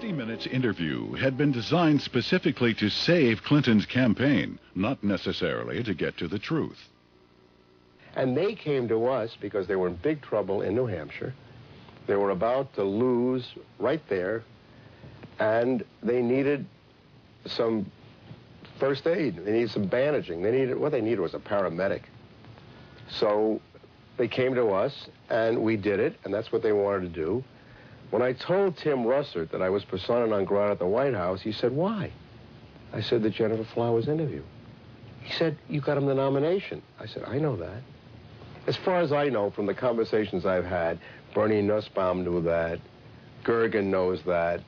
60 Minutes interview had been designed specifically to save Clinton's campaign, not necessarily to get to the truth. And they came to us because they were in big trouble in New Hampshire. They were about to lose right there, and they needed some first aid. They needed some bandaging. What they needed was a paramedic. So they came to us, and we did it, and that's what they wanted to do. When I told Tim Russert that I was persona non grata at the White House, he said, "Why?" I said, "The Jennifer Flowers interview." He said, "You got him the nomination." I said, "I know that." As far as I know from the conversations I've had, Bernie Nussbaum knew that, Gergen knows that,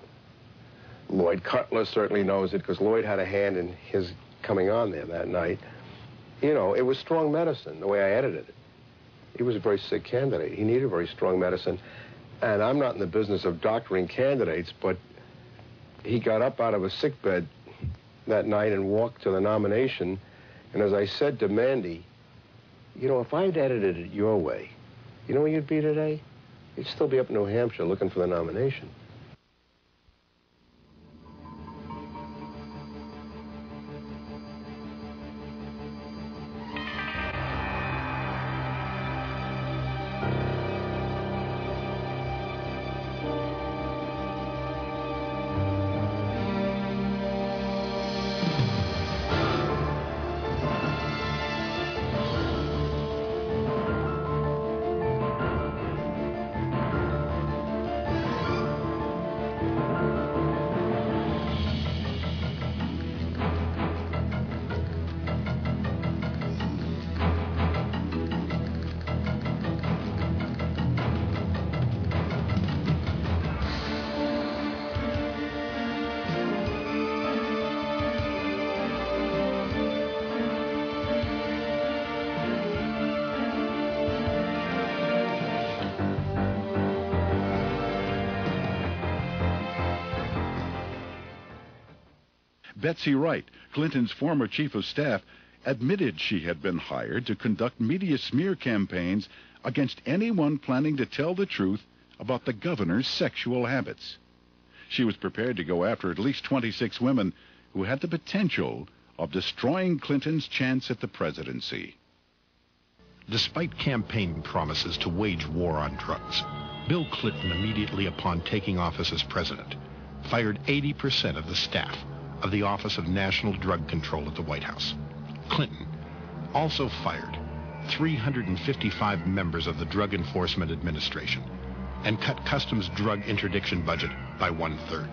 Lloyd Cutler certainly knows it because Lloyd had a hand in his coming on there that night. You know, it was strong medicine, the way I edited it. He was a very sick candidate. He needed very strong medicine. And I'm not in the business of doctoring candidates, but he got up out of a sickbed that night and walked to the nomination. And as I said to Mandy, you know, if I'd edited it your way, you know where you'd be today? You'd still be up in New Hampshire looking for the nomination. Betsy Wright, Clinton's former chief of staff, admitted she had been hired to conduct media smear campaigns against anyone planning to tell the truth about the governor's sexual habits. She was prepared to go after at least 26 women who had the potential of destroying Clinton's chance at the presidency. Despite campaign promises to wage war on drugs, Bill Clinton, immediately upon taking office as president, fired 80% of the staff of the Office of National Drug Control at the White House. Clinton also fired 355 members of the Drug Enforcement Administration and cut Customs drug interdiction budget by 1/3.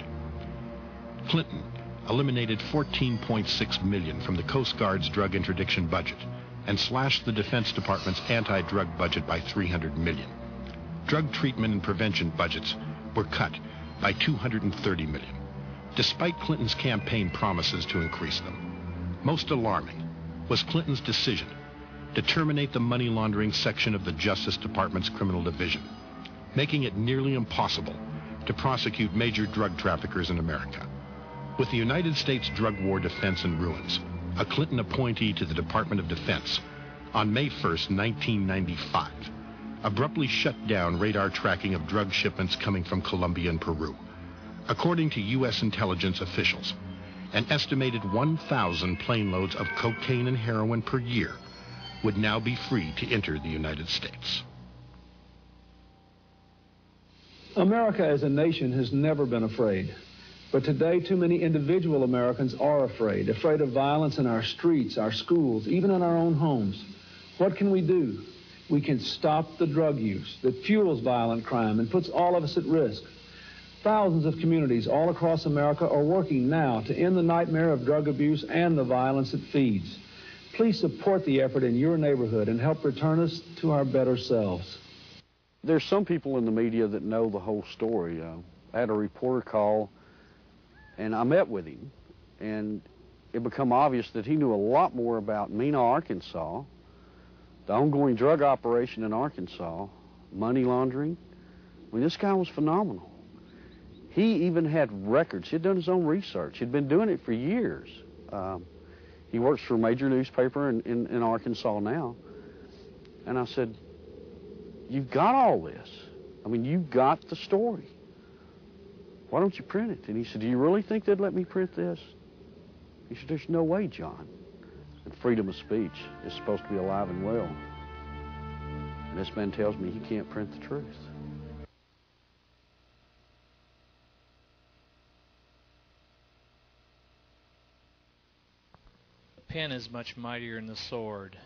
Clinton eliminated $14.6 million from the Coast Guard's drug interdiction budget and slashed the Defense Department's anti-drug budget by $300 million. Drug treatment and prevention budgets were cut by $230 million. Despite Clinton's campaign promises to increase them. Most alarming was Clinton's decision to terminate the money laundering section of the Justice Department's criminal division, making it nearly impossible to prosecute major drug traffickers in America. With the United States drug war defense in ruins, a Clinton appointee to the Department of Defense on May 1st, 1995, abruptly shut down radar tracking of drug shipments coming from Colombia and Peru. According to U.S. intelligence officials, an estimated 1,000 plane loads of cocaine and heroin per year would now be free to enter the United States. America as a nation has never been afraid. But today, too many individual Americans are afraid of violence in our streets, our schools, even in our own homes. What can we do? We can stop the drug use that fuels violent crime and puts all of us at risk. Thousands of communities all across America are working now to end the nightmare of drug abuse and the violence it feeds. Please support the effort in your neighborhood and help return us to our better selves. There's some people in the media that know the whole story. I had a reporter call, and I met with him, and it became obvious that he knew a lot more about Mena, Arkansas, the ongoing drug operation in Arkansas, money laundering. I mean, this guy was phenomenal. He even had records. He'd done his own research. He'd been doing it for years. He works for a major newspaper in Arkansas now. And I said, you've got all this. I mean, you've got the story. why don't you print it? And he said, do you really think they'd let me print this? He said, there's no way, John. And freedom of speech is supposed to be alive and well. And this man tells me he can't print the truth. The pen is much mightier than the sword.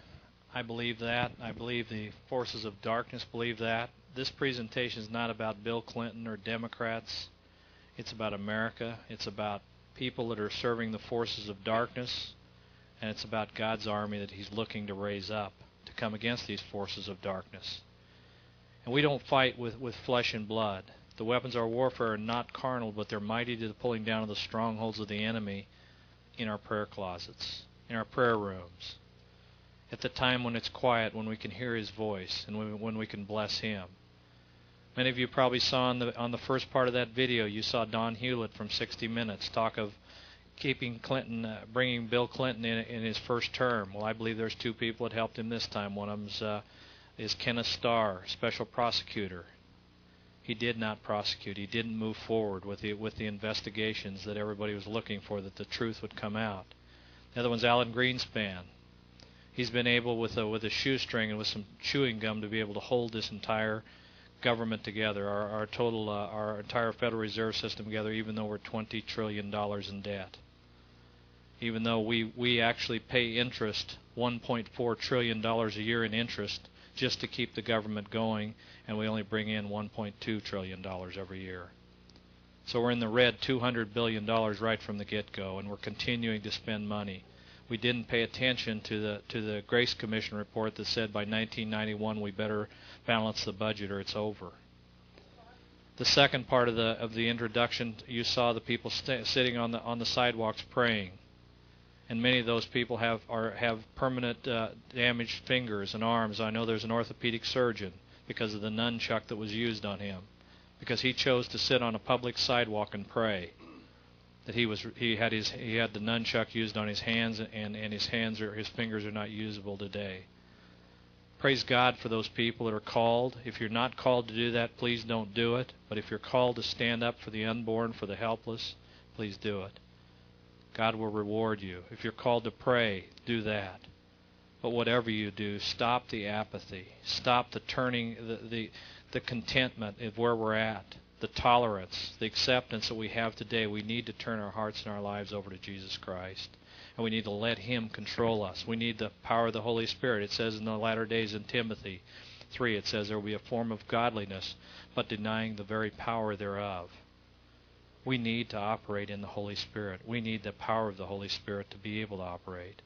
I believe that. I believe the forces of darkness believe that. This presentation is not about Bill Clinton or Democrats. It's about America. It's about people that are serving the forces of darkness. And it's about God's army that he's looking to raise up to come against these forces of darkness. And we don't fight with flesh and blood. The weapons of our warfare are not carnal, but they're mighty to the pulling down of the strongholds of the enemy in our prayer closets, in our prayer rooms, at the time when it's quiet, when we can hear his voice, and when we can bless him. Many of you probably saw on the first part of that video, you saw Don Hewlett from 60 Minutes talk of keeping Clinton, bringing Bill Clinton in his first term. Well, I believe there's two people that helped him this time. One of them is Kenneth Starr, special prosecutor. He did not prosecute. He didn't move forward with the investigations that everybody was looking for, that the truth would come out. The other one's Alan Greenspan. He's been able, with a shoestring and with some chewing gum, to be able to hold this entire government together, our entire Federal Reserve System together, even though we're $20 trillion in debt. Even though we actually pay interest, $1.4 trillion a year in interest, just to keep the government going, and we only bring in $1.2 trillion every year. So we're in the red $200 billion right from the get-go, and we're continuing to spend money. We didn't pay attention to the Grace Commission report that said by 1991 we better balance the budget or it's over. The second part of the introduction, you saw the people sitting on the sidewalks praying, and many of those people have permanent damaged fingers and arms. I know there's an orthopedic surgeon because of the nunchuck that was used on him, because he chose to sit on a public sidewalk and pray. That he had the nunchuck used on his hands, and his fingers are not usable today. Praise God for those people that are called. If you're not called to do that, please don't do it. But if you're called to stand up for the unborn, for the helpless, please do it. God will reward you. If you're called to pray, do that. But whatever you do, stop the apathy. Stop the turning, the contentment of where we're at. The tolerance, the acceptance that we have today. We need to turn our hearts and our lives over to Jesus Christ. And we need to let him control us. We need the power of the Holy Spirit. It says in the latter days in Timothy 3, it says there will be a form of godliness, but denying the very power thereof. We need to operate in the Holy Spirit. We need the power of the Holy Spirit to be able to operate.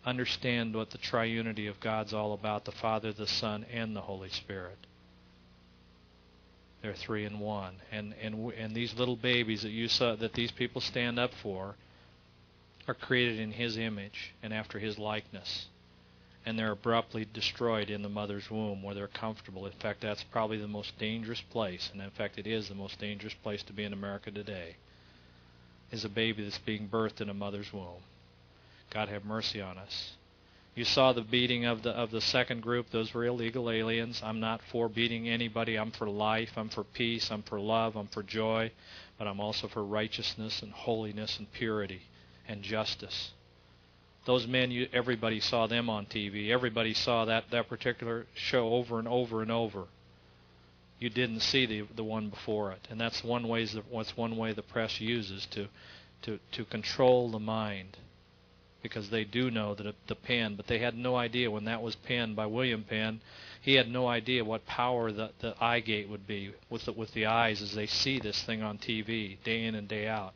Understand what the triunity of God's all about, the Father, the Son, and the Holy Spirit. They're three in one. And these little babies that you saw, that these people stand up for, are created in his image and after his likeness. And they're abruptly destroyed in the mother's womb where they're comfortable. In fact, that's probably the most dangerous place, and in fact it is the most dangerous place to be in America today, is a baby that's being birthed in a mother's womb. God have mercy on us. You saw the beating of the second group. Those were illegal aliens. I'm not for beating anybody. I'm for life. I'm for peace. I'm for love. I'm for joy. But I'm also for righteousness and holiness and purity and justice. Those men, everybody saw them on TV. Everybody saw that particular show over and over and over. You didn't see the one before it. And that's one way the press uses to control the mind. Because they do know that the pen, but they had no idea when that was penned by William Penn. He had no idea what power the eye gate would be with the eyes as they see this thing on TV day in and day out.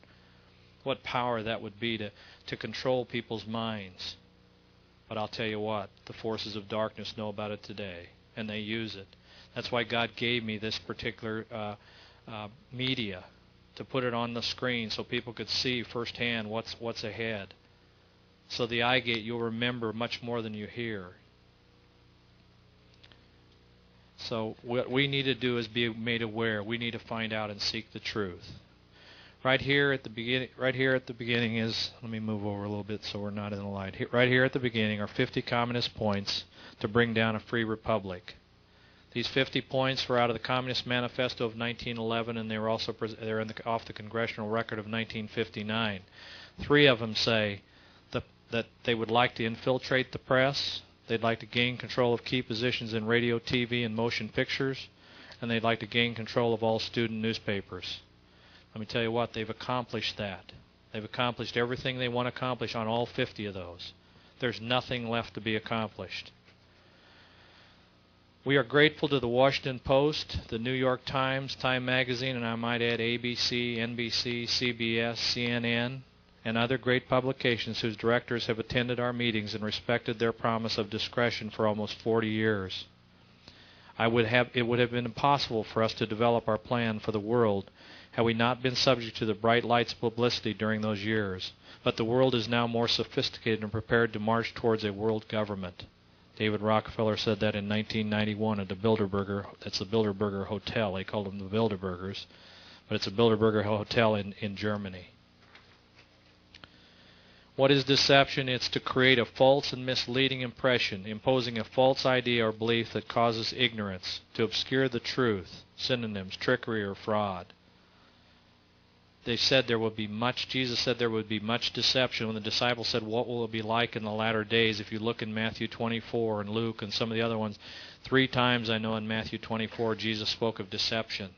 What power that would be to control people's minds. But I'll tell you what, the forces of darkness know about it today, and they use it. That's why God gave me this particular media, to put it on the screen so people could see firsthand what's ahead. So the eye gate, you'll remember much more than you hear. So what we need to do is be made aware. We need to find out and seek the truth. Right here at the beginning is, let me move over a little bit so we're not in the light. Right here at the beginning are 50 communist points to bring down a free republic. These 50 points were out of the Communist Manifesto of 1911, and they were also they're off the Congressional Record of 1959. 3 of them say that they would like to infiltrate the press, they'd like to gain control of key positions in radio, TV, and motion pictures, and they'd like to gain control of all student newspapers. Let me tell you what, they've accomplished that. They've accomplished everything they want to accomplish on all 50 of those. There's nothing left to be accomplished. We are grateful to the Washington Post, the New York Times, Time Magazine, and I might add ABC, NBC, CBS, CNN, and other great publications whose directors have attended our meetings and respected their promise of discretion for almost 40 years. It would have been impossible for us to develop our plan for the world had we not been subject to the bright lights of publicity during those years. But the world is now more sophisticated and prepared to march towards a world government. David Rockefeller said that in 1991 at the Bilderberger. That's the Bilderberger Hotel. They called them the Bilderbergers, but it's a Bilderberger Hotel in Germany. What is deception? It's to create a false and misleading impression, imposing a false idea or belief that causes ignorance, to obscure the truth. Synonyms: trickery or fraud. They said there would be much, Jesus said there would be much deception. When the disciples said, what will it be like in the latter days? If you look in Matthew 24 and Luke and some of the other ones, 3 times I know in Matthew 24 Jesus spoke of deception.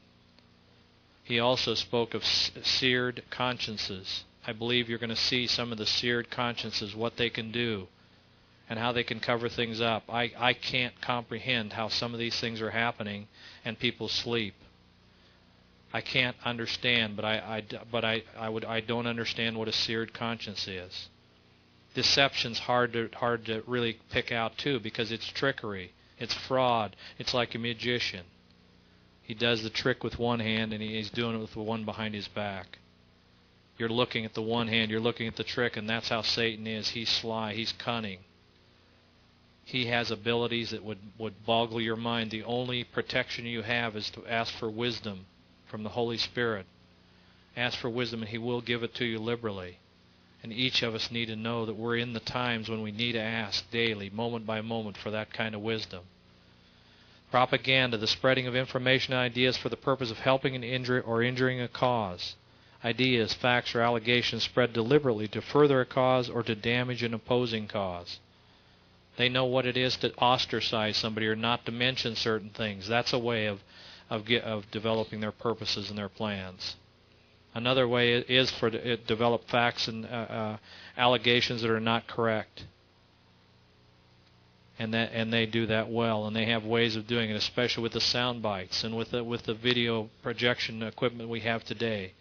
He also spoke of seared consciences. I believe you're going to see some of the seared consciences, what they can do and how they can cover things up. I can't comprehend how some of these things are happening and people sleep. I can't understand, but I don't understand what a seared conscience is. Deception's hard to really pick out too, because it's trickery, it's fraud. It's like a magician. He does the trick with one hand and he's doing it with the one behind his back. You're looking at the one hand, you're looking at the trick, and that's how Satan is. He's sly, he's cunning. He has abilities that would boggle your mind. The only protection you have is to ask for wisdom from the Holy Spirit. Ask for wisdom, and He will give it to you liberally. And each of us need to know that we're in the times when we need to ask daily, moment by moment, for that kind of wisdom. Propaganda, the spreading of information and ideas for the purpose of helping an injury or injuring a cause. Ideas, facts, or allegations spread deliberately to further a cause or to damage an opposing cause. They know what it is to ostracize somebody or not to mention certain things. That's a way of developing their purposes and their plans. Another way is for to develop facts and allegations that are not correct. And they do that well, and they have ways of doing it, especially with the sound bites and with the video projection equipment we have today.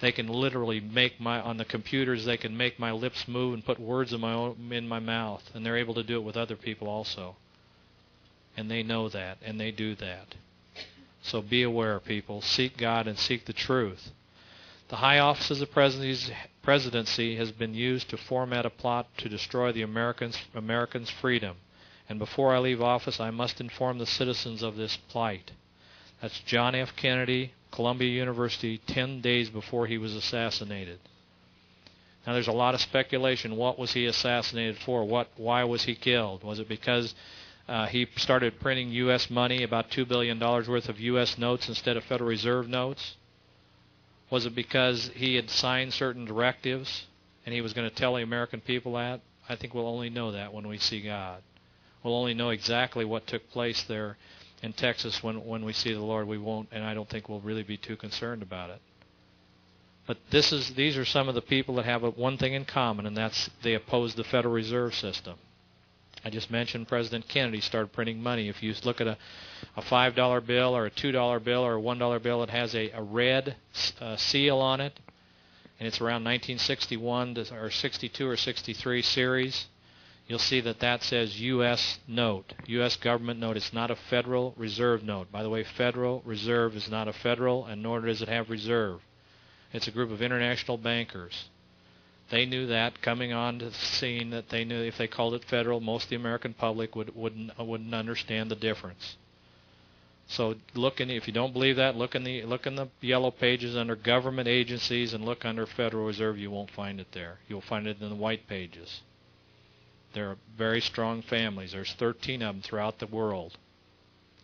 They can literally on the computers, they can make my lips move and put words in my mouth, and they're able to do it with other people also. And they know that, and they do that. So be aware, people. Seek God and seek the truth. The high office of the presidency has been used to format a plot to destroy the Americans' freedom. And before I leave office, I must inform the citizens of this plight. That's John F. Kennedy, Columbia University, 10 days before he was assassinated. Now there's a lot of speculation. What was he assassinated for? Why was he killed? Was it because he started printing U.S. money, about $2 billion worth of U.S. notes instead of Federal Reserve notes? Was it because he had signed certain directives and he was going to tell the American people that? I think we'll only know that when we see God. We'll only know exactly what took place there in Texas when we see the Lord. We won't, and I don't think we'll really be too concerned about it. But these are some of the people that have one thing in common, and that's they oppose the Federal Reserve System. I just mentioned President Kennedy started printing money. If you look at a $5 bill or a $2 bill or a $1 bill, it has a red seal on it, and it's around 1961 or 62 or 63 series. You'll see that says U.S. note, U.S. government note. It's not a Federal Reserve note. By the way, Federal Reserve is not a federal, and nor does it have reserve. It's a group of international bankers. They knew that coming on to the scene, that they knew if they called it federal, most of the American public wouldn't understand the difference. So if you don't believe that, look in the yellow pages under government agencies and look under Federal Reserve. You won't find it there. You'll find it in the white pages. They're very strong families. There's 13 of them throughout the world.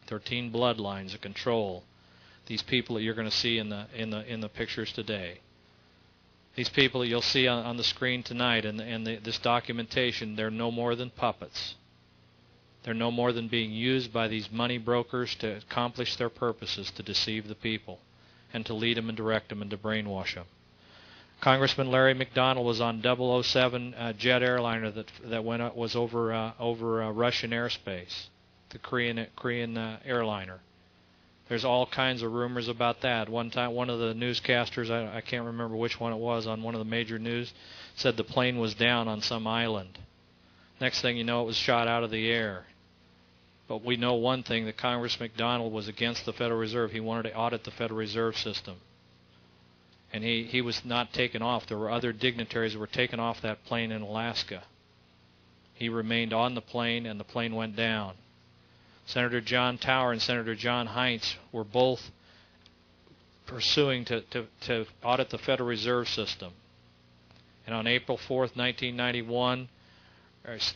13 bloodlines that control these people that you're going to see in the pictures today. These people that you'll see on the screen tonight and this documentation, they're no more than puppets. They're no more than being used by these money brokers to accomplish their purposes, to deceive the people and to lead them and direct them and to brainwash them. Congressman Larry McDonald was on 007 jet airliner that was over Russian airspace, the Korean airliner. There's all kinds of rumors about that. One time, one of the newscasters, I can't remember which one it was, on one of the major news, said the plane was down on some island. Next thing you know, it was shot out of the air. But we know one thing, that Congressman McDonald was against the Federal Reserve. He wanted to audit the Federal Reserve System. And he was not taken off. There were other dignitaries that were taken off that plane in Alaska. He remained on the plane, and the plane went down. Senator John Tower and Senator John Heinz were both pursuing to audit the Federal Reserve System. And on April 4th, 1991,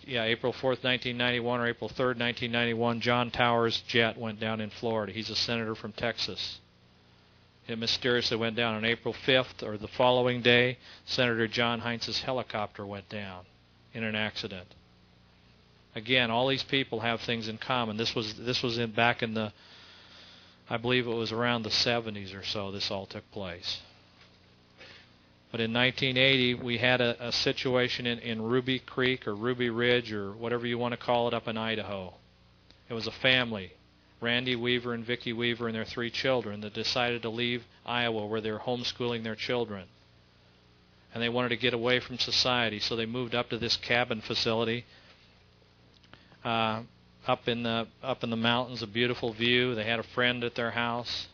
April 4th, 1991, or April 3rd, 1991, John Tower's jet went down in Florida. He's a senator from Texas. It mysteriously went down on April 5th, or the following day. Senator John Heinz's helicopter went down in an accident. Again, all these people have things in common. This was back in the, I believe it was around the 70s or so. This all took place. But in 1980, we had a situation in Ruby Creek or Ruby Ridge or whatever you want to call it up in Idaho. It was a family, Randy Weaver and Vicki Weaver and their 3 children, that decided to leave Iowa, where they were homeschooling their children. And they wanted to get away from society, so they moved up to this cabin facility up in the mountains, a beautiful view. They had a friend at their house.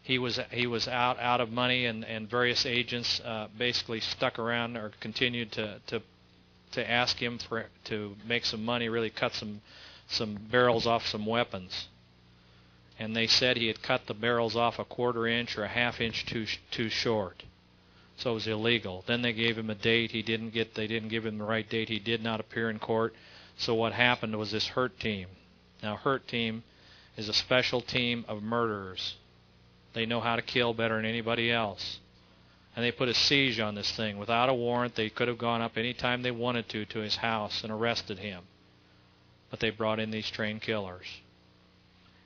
He was out of money, and various agents basically stuck around or continued to ask him to make some money, really cut some barrels off some weapons. And they said he had cut the barrels off a 1/4 inch or a 1/2 inch too short, so it was illegal. Then they gave him a date. They didn't give him the right date. He did not appear in court. So what happened was this HURT team. Now, HURT team is a special team of murderers. They know how to kill better than anybody else. And they put a siege on this thing. Without a warrant, they could have gone up any time they wanted to his house and arrested him. But they brought in these trained killers.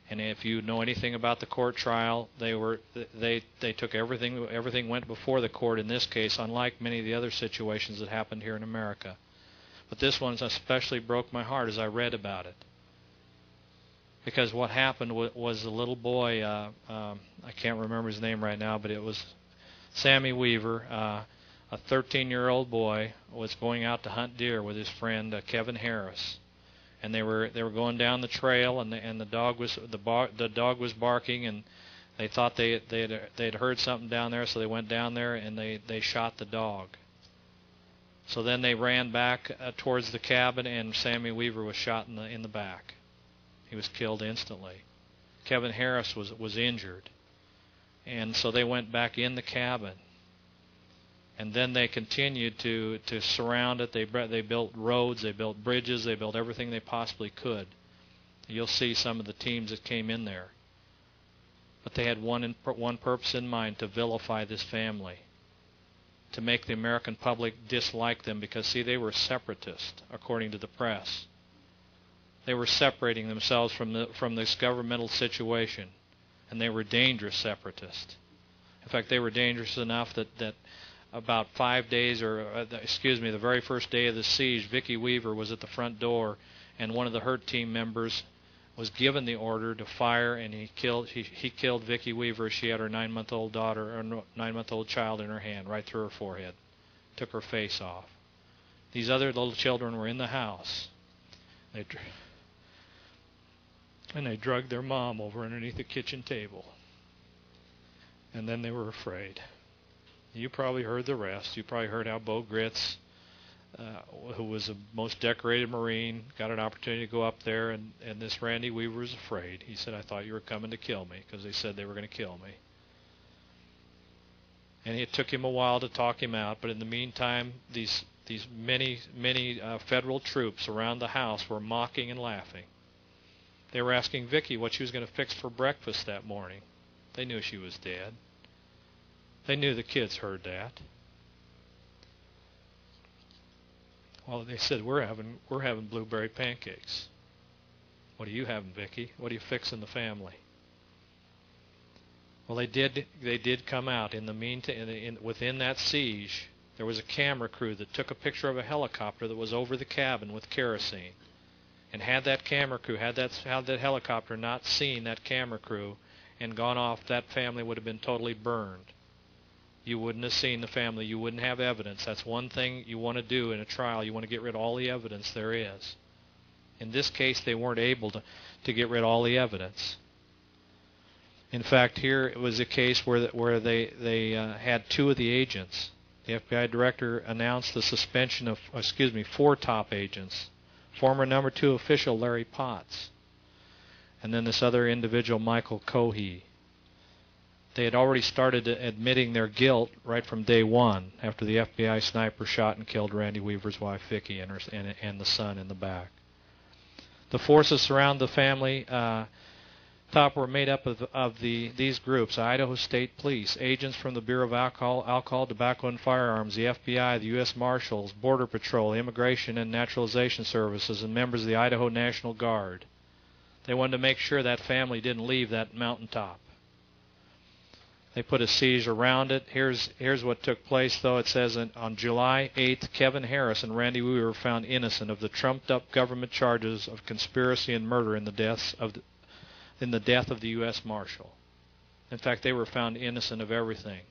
And if you know anything about the court trial, they took everything went before the court in this case, unlike many of the other situations that happened here in America. But this one especially broke my heart as I read about it. Because what happened was a little boy, I can't remember his name right now, but it was Sammy Weaver, a 13-year-old boy, was going out to hunt deer with his friend Kevin Harris. And they were going down the trail, and the dog was barking, and they thought they'd heard something down there, so they went down there and they shot the dog. So then they ran back towards the cabin, and Sammy Weaver was shot in the back. He was killed instantly. Kevin Harris was injured, and so they went back in the cabin. And then they continued to surround it. They built roads, they built bridges, they built everything they possibly could. You'll see some of the teams that came in there. But they had one purpose in mind: to vilify this family, to make the American public dislike them, because, see, they were separatists, according to the press. They were separating themselves from this governmental situation, and they were dangerous separatists. In fact, they were dangerous enough that about 5 days, the very first day of the siege, Vicki Weaver was at the front door, and one of the HURT team members was given the order to fire, and he killed Vicki Weaver. She had her 9-month-old daughter, or 9-month-old child in her hand, right through her forehead. Took her face off. These other little children were in the house. And they drugged their mom over underneath the kitchen table. And then they were afraid. You probably heard the rest. You probably heard how Bo Gritz, who was a most decorated Marine, got an opportunity to go up there, and this Randy Weaver was afraid. He said, "I thought you were coming to kill me," because they said they were going to kill me. And it took him a while to talk him out, but in the meantime, these many federal troops around the house were mocking and laughing. They were asking Vicki what she was going to fix for breakfast that morning. They knew she was dead. They knew the kids heard that. Well, they said, we're having blueberry pancakes. What are you having, Vicki? What are you fixing the family? Well, they did come out. In the meantime, within that siege, there was a camera crew that took a picture of a helicopter that was over the cabin with kerosene. And had that camera crew, had that helicopter not seen that camera crew and gone off, that family would have been totally burned. You wouldn't have seen the family. You wouldn't have evidence. That's one thing you want to do in a trial. You want to get rid of all the evidence there is. In this case, they weren't able to get rid of all the evidence. In fact, here it was a case where they had two of the agents. The FBI director announced the suspension of, 4 top agents. Former number 2 official Larry Potts, and then this other individual, Michael Cohey. They had already started admitting their guilt right from day one after the FBI sniper shot and killed Randy Weaver's wife, Vicki, and the son in the back. The forces surround the family top were made up of these groups: Idaho State Police, agents from the Bureau of Alcohol, Tobacco, and Firearms, the FBI, the U.S. Marshals, Border Patrol, Immigration and Naturalization Services, and members of the Idaho National Guard. They wanted to make sure that family didn't leave that mountaintop. They put a siege around it. Here's what took place, though. It says on July 8th, Kevin Harris and Randy Weaver were found innocent of the trumped-up government charges of conspiracy and murder in the death of the U.S. Marshal. In fact, they were found innocent of everything.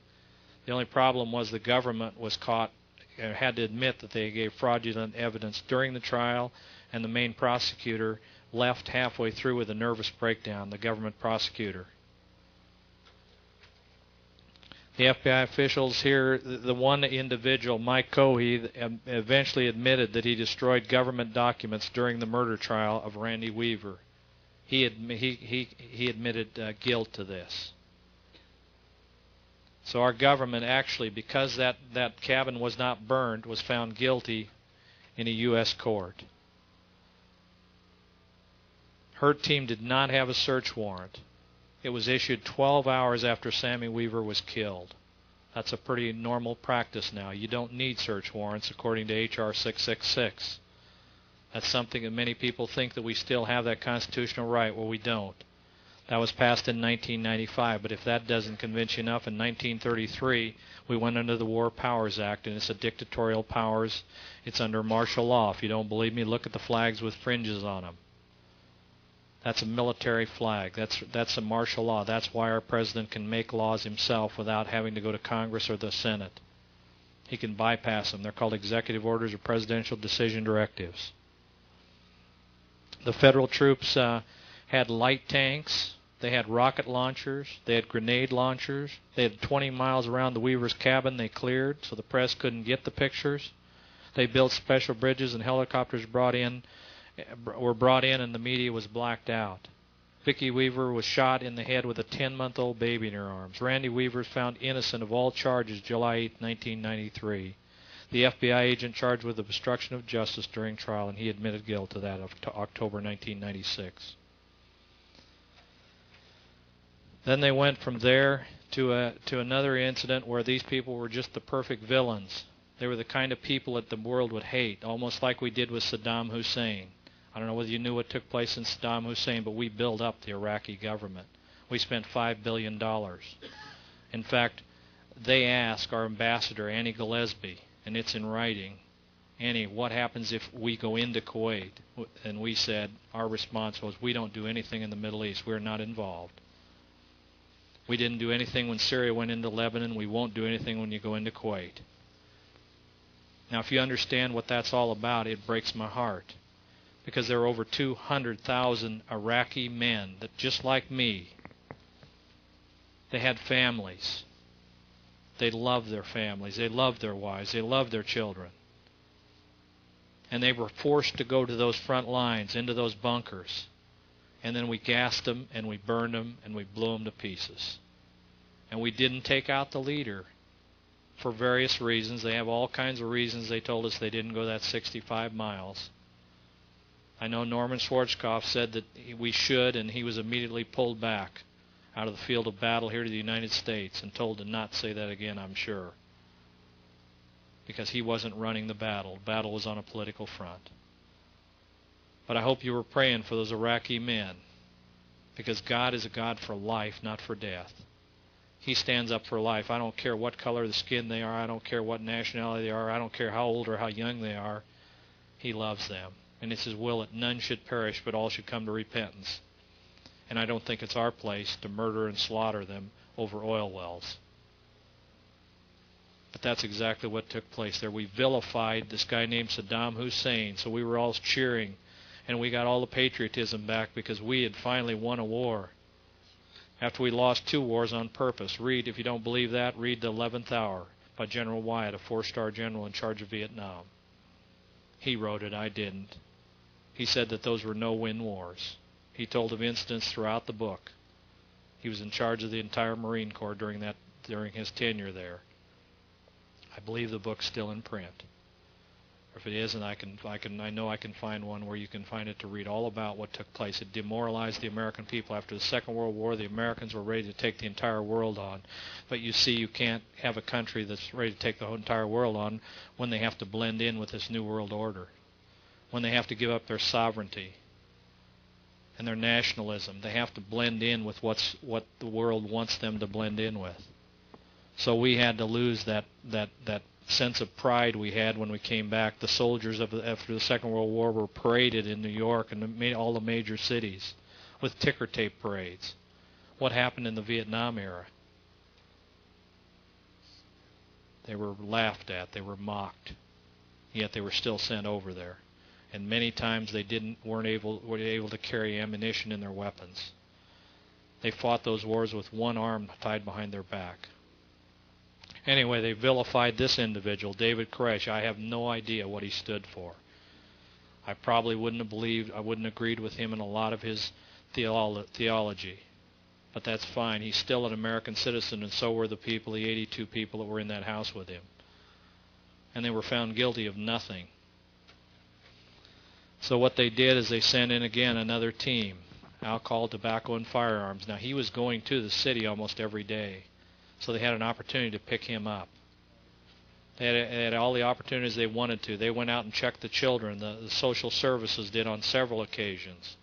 The only problem was the government was caught, had to admit that they gave fraudulent evidence during the trial, and the main prosecutor left halfway through with a nervous breakdown, the government prosecutor. The FBI officials here, the one individual, Mike Cohey, eventually admitted that he destroyed government documents during the murder trial of Randy Weaver. He admitted guilt to this. So our government actually, because that cabin was not burned, was found guilty in a U.S. court. Her team did not have a search warrant. It was issued 12 hours after Sammy Weaver was killed. That's a pretty normal practice now. You don't need search warrants according to H.R. 666. That's something that many people think that we still have that constitutional right. Well, we don't. That was passed in 1995, but if that doesn't convince you enough, in 1933 we went under the War Powers Act, and it's a dictatorial powers. It's under martial law. If you don't believe me, look at the flags with fringes on them. That's a military flag. That's a martial law. That's why our president can make laws himself without having to go to Congress or the Senate. He can bypass them. They're called executive orders or presidential decision directives. The federal troops had light tanks. They had rocket launchers. They had grenade launchers. They had 20 miles around the Weaver's cabin they cleared so the press couldn't get the pictures. They built special bridges, and helicopters were brought in and the media was blacked out. Vicki Weaver was shot in the head with a 10-month-old baby in her arms. Randy Weaver was found innocent of all charges July 8, 1993. The FBI agent charged with obstruction of justice during trial, and he admitted guilt to that of October 1996. Then they went from there to another incident where these people were just the perfect villains. They were the kind of people that the world would hate, almost like we did with Saddam Hussein. I don't know whether you knew what took place in Saddam Hussein, but we built up the Iraqi government. We spent $5 billion. In fact, they asked our ambassador, Annie Gillespie, and it's in writing, Annie, what happens if we go into Kuwait? And we said, our response was, we don't do anything in the Middle East. We're not involved. We didn't do anything when Syria went into Lebanon. We won't do anything when you go into Kuwait. Now, if you understand what that's all about, it breaks my heart. Because there are over 200,000 Iraqi men that, just like me, they had families. They loved their families. They loved their wives. They loved their children. And they were forced to go to those front lines, into those bunkers. And then we gassed them, and we burned them, and we blew them to pieces. And we didn't take out the leader for various reasons. They have all kinds of reasons. They told us they didn't go that 65 miles. I know Norman Schwarzkopf said that we should, and he was immediately pulled back out of the field of battle here to the United States and told to not say that again, I'm sure, because he wasn't running the battle. The battle was on a political front. But I hope you were praying for those Iraqi men, because God is a God for life, not for death. He stands up for life. I don't care what color of the skin they are. I don't care what nationality they are. I don't care how old or how young they are. He loves them. And it's His will that none should perish, but all should come to repentance. And I don't think it's our place to murder and slaughter them over oil wells. But that's exactly what took place there. We vilified this guy named Saddam Hussein, so we were all cheering. And we got all the patriotism back because we had finally won a war. After we lost 2 wars on purpose. Read, if you don't believe that, read The 11th Hour by General Wyatt, a 4-star general in charge of Vietnam. He wrote it, I didn't. He said that those were no-win wars. He told of incidents throughout the book. He was in charge of the entire Marine Corps during his tenure there. I believe the book's still in print. Or if it isn't, I know I can find one where you can find it to read all about what took place. It demoralized the American people. After the Second World War, the Americans were ready to take the entire world on. But you see, you can't have a country that's ready to take the whole entire world on when they have to blend in with this new world order, when they have to give up their sovereignty and their nationalism. They have to blend in with what the world wants them to blend in with. So we had to lose that sense of pride we had when we came back. The soldiers after the Second World War were paraded in New York and all the major cities with ticker tape parades. What happened in the Vietnam era? They were laughed at. They were mocked. Yet they were still sent over there. And many times they weren't able to carry ammunition in their weapons. They fought those wars with one arm tied behind their back. Anyway, they vilified this individual, David Koresh. I have no idea what he stood for. I probably wouldn't have agreed with him in a lot of his theology. But that's fine. He's still an American citizen, and so were the 82 people that were in that house with him. And they were found guilty of nothing. So what they did is they sent in again another team, alcohol, tobacco, and firearms. Now, he was going to the city almost every day. So they had an opportunity to pick him up. They had all the opportunities they wanted to. They went out and checked the children. The social services did on several occasions.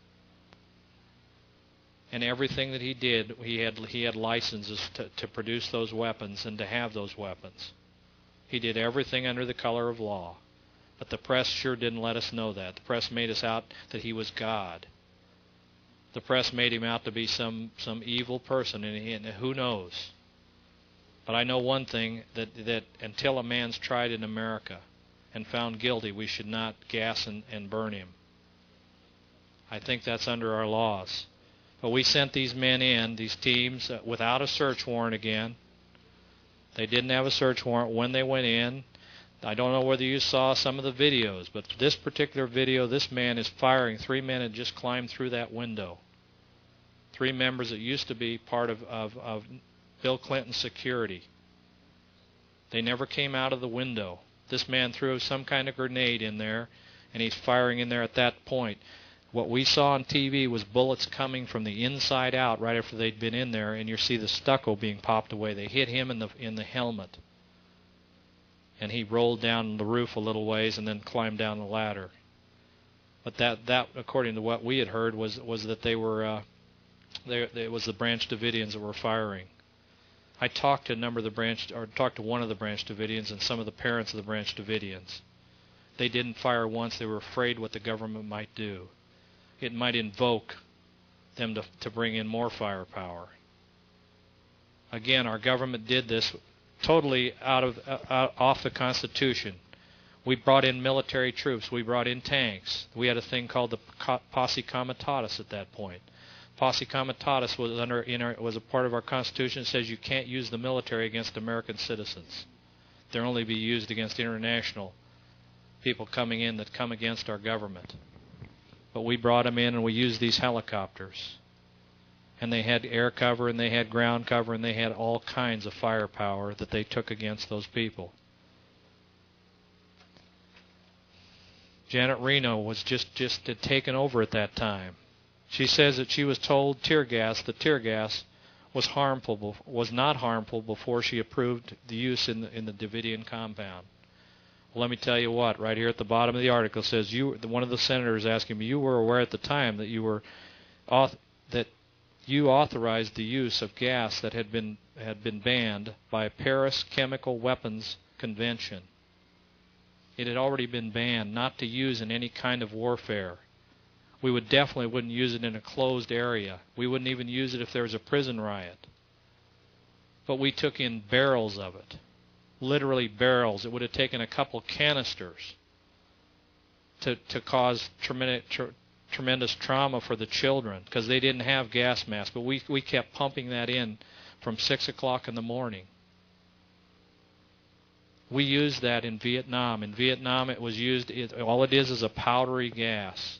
And everything that he did, he had licenses to produce those weapons and to have those weapons. He did everything under the color of law. But the press sure didn't let us know that. The press made us out that he was God. The press made him out to be some evil person, and who knows? But I know one thing, that until a man's tried in America and found guilty, we should not gas and burn him. I think that's under our laws. But we sent these men in, these teams, without a search warrant again. They didn't have a search warrant when they went in. I don't know whether you saw some of the videos, but this particular video, this man is firing. 3 men had just climbed through that window. 3 members that used to be part of Bill Clinton's security. They never came out of the window. This man threw some kind of grenade in there, and he's firing in there at that point. What we saw on TV was bullets coming from the inside out right after they'd been in there, and you see the stucco being popped away. They hit him in the helmet, and he rolled down the roof a little ways and then climbed down the ladder. But that according to what we had heard, was that they were it was the Branch Davidians that were firing. I talked to one of the Branch Davidians and some of the parents of the Branch Davidians. They didn't fire once. They were afraid what the government might do. It might invoke them to bring in more firepower. Again, our government did this totally off the Constitution. We brought in military troops. We brought in tanks. We had a thing called the Posse Comitatus at that point. Posse Comitatus was a part of our Constitution. It says you can't use the military against American citizens. They'll only be used against international people coming in that come against our government. But we brought them in, and we used these helicopters. And they had air cover, and they had ground cover, and they had all kinds of firepower that they took against those people. Janet Reno was just had taken over at that time. She says that she was told the tear gas was not harmful before she approved the use in the Davidian compound. Well, let me tell you what, right here at the bottom of the article says one of the senators asking me, you were aware at the time that you authorized the use of gas that had been banned by a Paris Chemical Weapons Convention. It had already been banned not to use in any kind of warfare. We definitely wouldn't use it in a closed area. We wouldn't even use it if there was a prison riot. But we took in barrels of it. Literally barrels. It would have taken a couple canisters to cause tremendous trauma for the children because they didn't have gas masks. But we kept pumping that in from 6 o'clock in the morning. We used that in Vietnam. In Vietnam, it was used. All it is a powdery gas.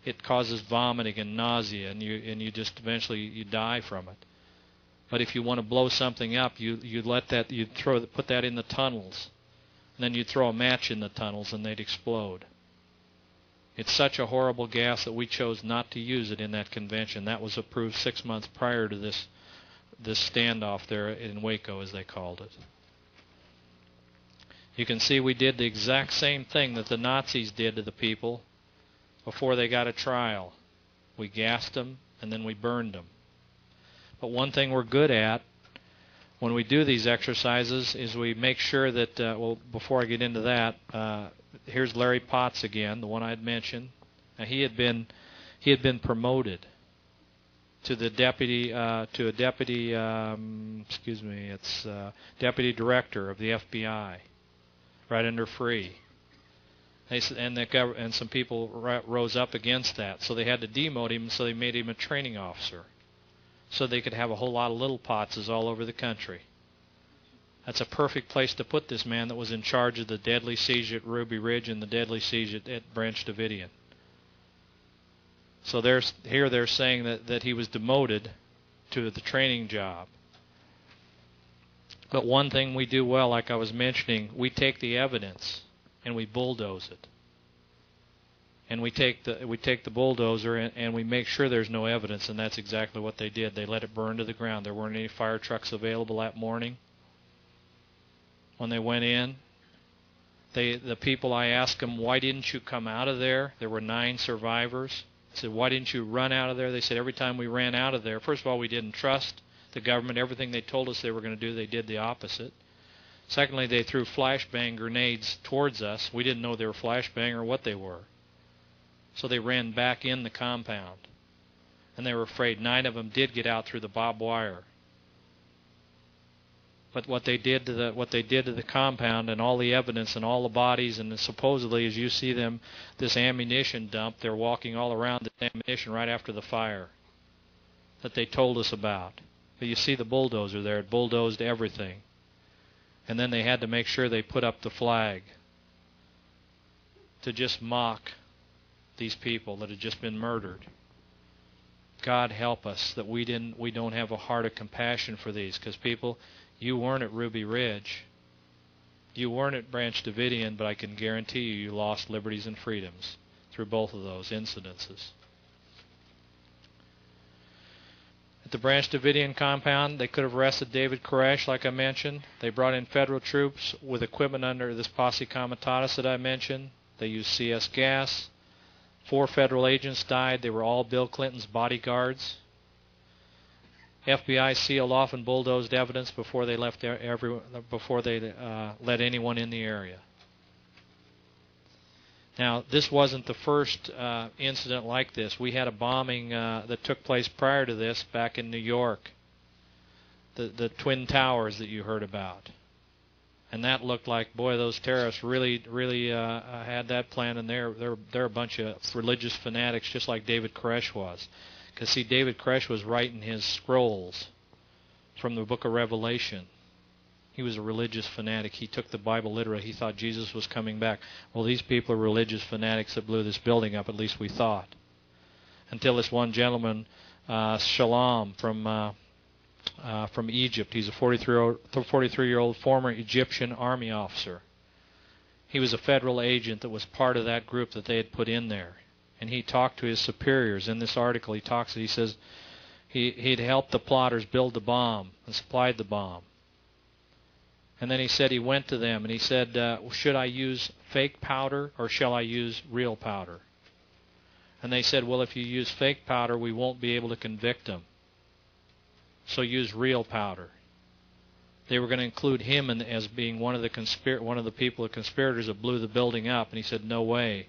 It causes vomiting and nausea, and you just eventually you die from it. But if you want to blow something up, you'd put that in the tunnels, and then you'd throw a match in the tunnels, and they'd explode. It's such a horrible gas that we chose not to use it in that convention. That was approved 6 months prior to this standoff there in Waco, as they called it. You can see we did the exact same thing that the Nazis did to the people before they got a trial. We gassed them, and then we burned them. But one thing we're good at when we do these exercises is we make sure that, before I get into that, here's Larry Potts again, the one I had mentioned. Now, he had been promoted to the deputy director of the FBI, right under Free. And some people rose up against that, so they had to demote him. So they made him a training officer, so they could have a whole lot of little Pottses all over the country. That's a perfect place to put this man that was in charge of the deadly siege at Ruby Ridge and the deadly siege at Branch Davidian. So they're saying that he was demoted to the training job. But one thing we do well, like I was mentioning, we take the evidence and we bulldoze it. And we take the bulldozer and we make sure there's no evidence, and that's exactly what they did. They let it burn to the ground. There weren't any fire trucks available that morning. When they went in, the people, I asked them, why didn't you come out of there? There were 9 survivors. I said, why didn't you run out of there? They said, every time we ran out of there, first of all, we didn't trust the government. Everything they told us they were going to do, they did the opposite. Secondly, they threw flashbang grenades towards us. We didn't know they were flashbang or what they were. So they ran back in the compound. And they were afraid. 9 of them did get out through the barbed wire. But what they did to the compound and all the evidence and all the bodies, and supposedly, as you see them, this ammunition dump, they're walking all around this ammunition right after the fire that they told us about. But you see the bulldozer there. It bulldozed everything. And then they had to make sure they put up the flag to just mock these people that had just been murdered. God help us that we don't have a heart of compassion for these, because people, you weren't at Ruby Ridge, you weren't at Branch Davidian, but I can guarantee you lost liberties and freedoms through both of those incidences. At the Branch Davidian compound, they could have arrested David Koresh, like I mentioned. They brought in federal troops with equipment under this posse comitatus that I mentioned. They used CS gas. 4 federal agents died. They were all Bill Clinton's bodyguards. FBI sealed off and bulldozed evidence before they let anyone in the area. Now, this wasn't the first incident like this. We had a bombing that took place prior to this back in New York, the Twin Towers that you heard about. And that looked like, boy, those terrorists really had that plan, and they're a bunch of religious fanatics, just like David Koresh was. Because, see, David Koresh was writing his scrolls from the book of Revelation. He was a religious fanatic. He took the Bible literally. He thought Jesus was coming back. Well, these people are religious fanatics that blew this building up, at least we thought. Until this one gentleman, Shalom, from Egypt. He's a 43-year-old former Egyptian army officer. He was a federal agent that was part of that group that they had put in there. And he talked to his superiors. In this article, he says he'd helped the plotters build the bomb and supplied the bomb. And then he said he went to them and he said, should I use fake powder or shall I use real powder? And they said, well, if you use fake powder, we won't be able to convict him. So use real powder. They were going to include him as being one of the people, the conspirators that blew the building up. And he said, no way,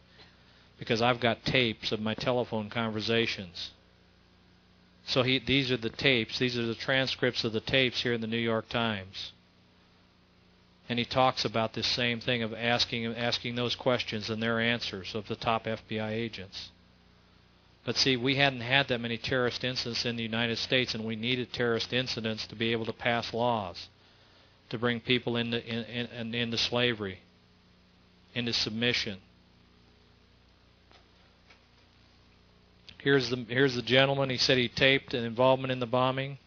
because I've got tapes of my telephone conversations. So these are the tapes. These are the transcripts of the tapes here in the New York Times. And he talks about this same thing of asking those questions and their answers of the top FBI agents. But see, we hadn't had that many terrorist incidents in the United States, and we needed terrorist incidents to be able to pass laws, to bring people into slavery, into submission. Here's the gentleman. He said he taped an involvement in the bombing.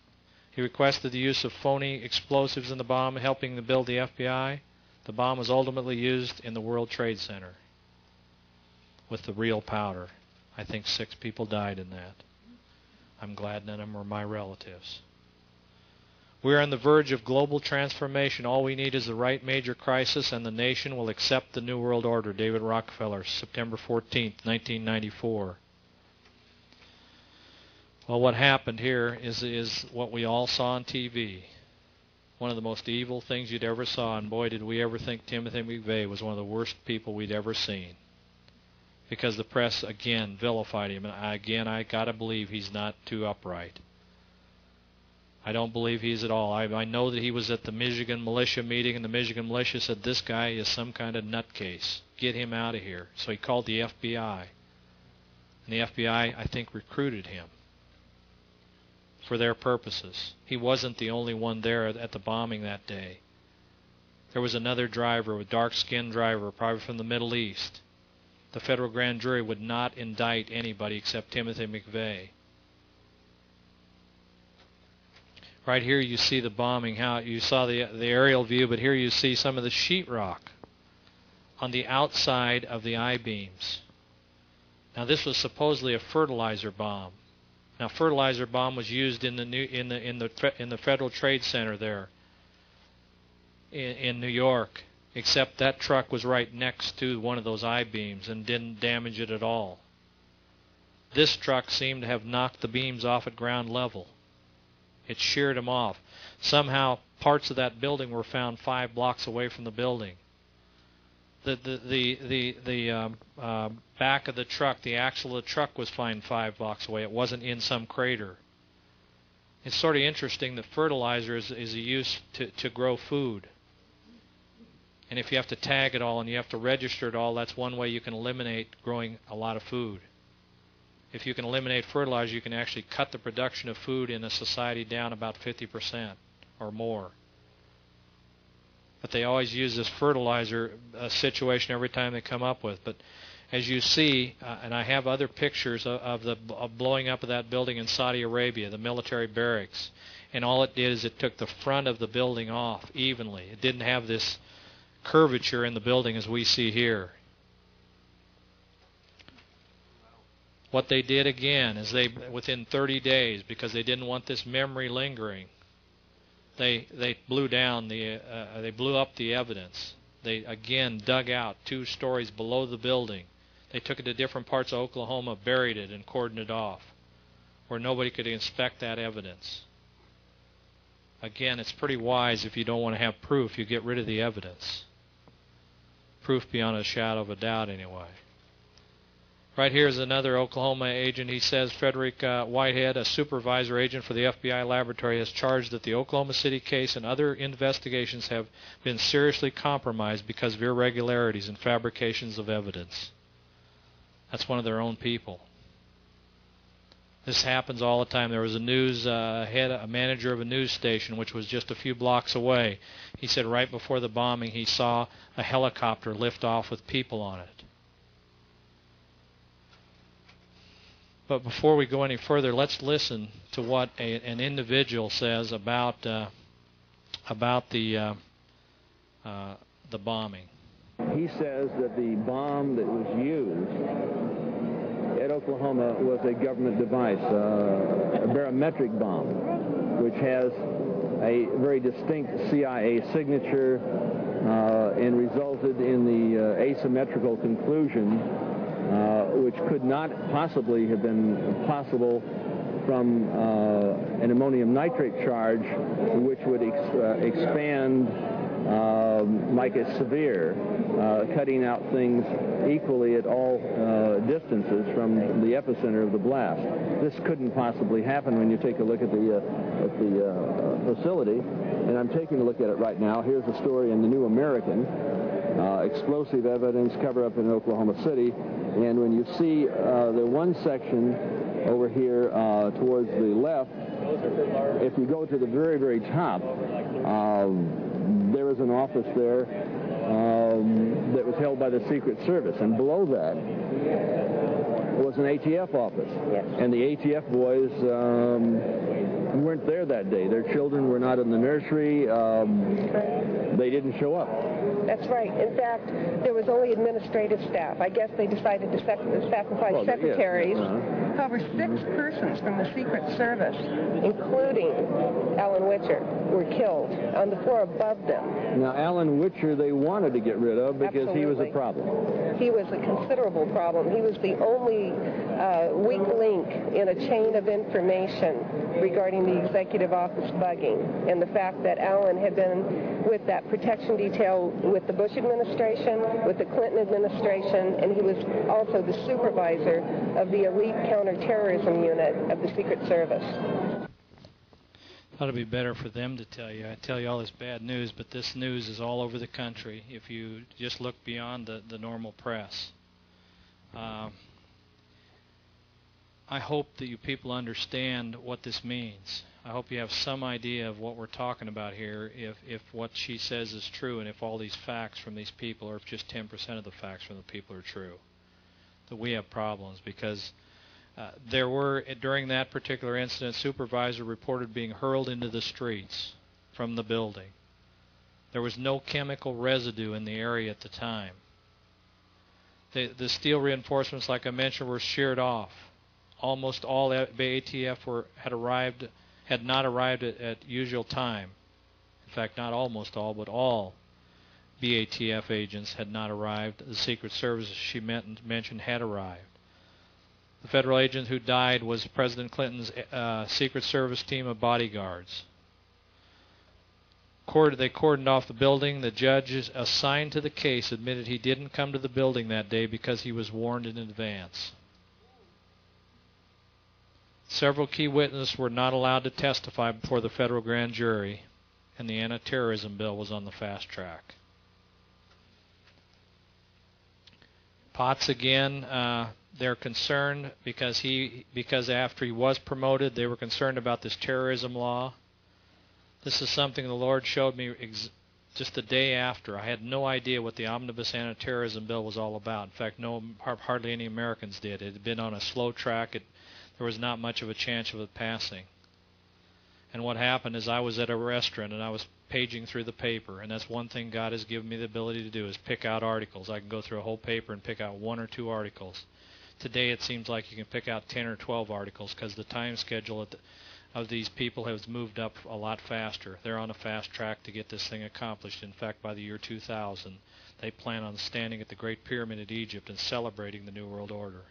He requested the use of phony explosives in the bomb, helping to build the FBI. The bomb was ultimately used in the World Trade Center with the real powder. I think 6 people died in that. I'm glad none of them were my relatives. We are on the verge of global transformation. All we need is the right major crisis, and the nation will accept the New World Order. David Rockefeller, September 14th, 1994. Well, what happened here is what we all saw on TV. One of the most evil things you'd ever saw, and boy, did we ever think Timothy McVeigh was one of the worst people we'd ever seen. Because the press, again, vilified him. And I got to believe he's not too upright. I don't believe he is at all. I know that he was at the Michigan militia meeting, and the Michigan militia said, this guy is some kind of nutcase. Get him out of here. So he called the FBI. And the FBI, I think, recruited him for their purposes. He wasn't the only one there at the bombing that day. There was another driver, a dark-skinned driver, probably from the Middle East. The federal grand jury would not indict anybody except Timothy McVeigh. Right here you see the bombing, how you saw the aerial view, but here you see some of the sheetrock on the outside of the I-beams. Now this was supposedly a fertilizer bomb. Now fertilizer bomb was used in the Federal Trade Center there in New York. Except that truck was right next to one of those I-beams and didn't damage it at all. This truck seemed to have knocked the beams off at ground level. It sheared them off. Somehow parts of that building were found 5 blocks away from the building. The back of the truck, the axle of the truck was found 5 blocks away. It wasn't in some crater. It's sort of interesting that fertilizer is a use to grow food. And if you have to tag it all and you have to register it all, that's one way you can eliminate growing a lot of food. If you can eliminate fertilizer, you can actually cut the production of food in a society down about 50% or more. But they always use this fertilizer situation every time they come up with. But as you see, and I have other pictures of the blowing up of that building in Saudi Arabia, the military barracks. And all it did is it took the front of the building off evenly. It didn't have this curvature in the building as we see here. What they did again is within 30 days, because they didn't want this memory lingering, they blew up the evidence. They again dug out 2 stories below the building. They took it to different parts of Oklahoma, buried it, and cordoned it off, where nobody could inspect that evidence. Again, it's pretty wise if you don't want to have proof, you get rid of the evidence. Proof beyond a shadow of a doubt, anyway. Right here is another Oklahoma agent. He says Frederick Whitehead, a supervisor agent for the FBI laboratory, has charged that the Oklahoma City case and other investigations have been seriously compromised because of irregularities and fabrications of evidence. That's one of their own people. This happens all the time. There was a a manager of a news station, which was just a few blocks away. He said right before the bombing he saw a helicopter lift off with people on it. But before we go any further, let's listen to what an individual says about the bombing. He says that the bomb that was used at Oklahoma was a government device, a barometric bomb, which has a very distinct CIA signature and resulted in the asymmetrical conclusion, which could not possibly have been possible from an ammonium nitrate charge, which would expand like a severe, cutting out things equally at all distances from the epicenter of the blast. This couldn't possibly happen when you take a look at the facility, and I'm taking a look at it right now. Here's a story in the New American, explosive evidence cover-up in Oklahoma City, and when you see the one section over here towards the left, if you go to the very, very top, there is an office there that was held by the Secret Service, and below that was an ATF office. Yes. And the ATF boys weren't there that day. Their children were not in the nursery. They didn't show up. That's right. In fact, there was only administrative staff. I guess they decided to sacrifice secretaries. However, 6 persons from the Secret Service, including Alan Witcher, were killed on the floor above them. Now, Alan Witcher they wanted to get rid of because he was a problem. He was a considerable problem. He was the only weak link in a chain of information regarding the executive office bugging, and the fact that Alan had been with that protection detail with the Bush administration, with the Clinton administration, and he was also the supervisor of the elite counterterrorism unit of the Secret Service. Thought it'd be better for them to tell you. I tell you all this bad news, but this news is all over the country if you just look beyond the normal press. I hope that you people understand what this means. I hope you have some idea of what we're talking about here, if what she says is true, and if all these facts from these people, or if just 10% of the facts from the people are true, that we have problems. Because there were, during that particular incident, supervisor reported being hurled into the streets from the building. There was no chemical residue in the area at the time. The steel reinforcements, like I mentioned, were sheared off. Almost all ATF had not arrived at usual time. In fact, not almost all, but all BATF agents had not arrived. The Secret Service, as she mentioned, had arrived. The federal agent who died was President Clinton's Secret Service team of bodyguards. They cordoned off the building. The judge assigned to the case admitted he didn't come to the building that day because he was warned in advance. Several key witnesses were not allowed to testify before the federal grand jury, and the anti-terrorism bill was on the fast track. Potts, again, they're concerned because after he was promoted, they were concerned about this terrorism law. This is something the Lord showed me just the day after. I had no idea what the omnibus anti-terrorism bill was all about. In fact, hardly any Americans did. It had been on a slow track. There was not much of a chance of it passing. And what happened is I was at a restaurant and I was paging through the paper, and that's one thing God has given me the ability to do, is pick out articles. I can go through a whole paper and pick out 1 or 2 articles. Today it seems like you can pick out 10 or 12 articles because the time schedule of these people has moved up a lot faster. They're on a fast track to get this thing accomplished. In fact, by the year 2000, they plan on standing at the Great Pyramid at Egypt and celebrating the New World Order.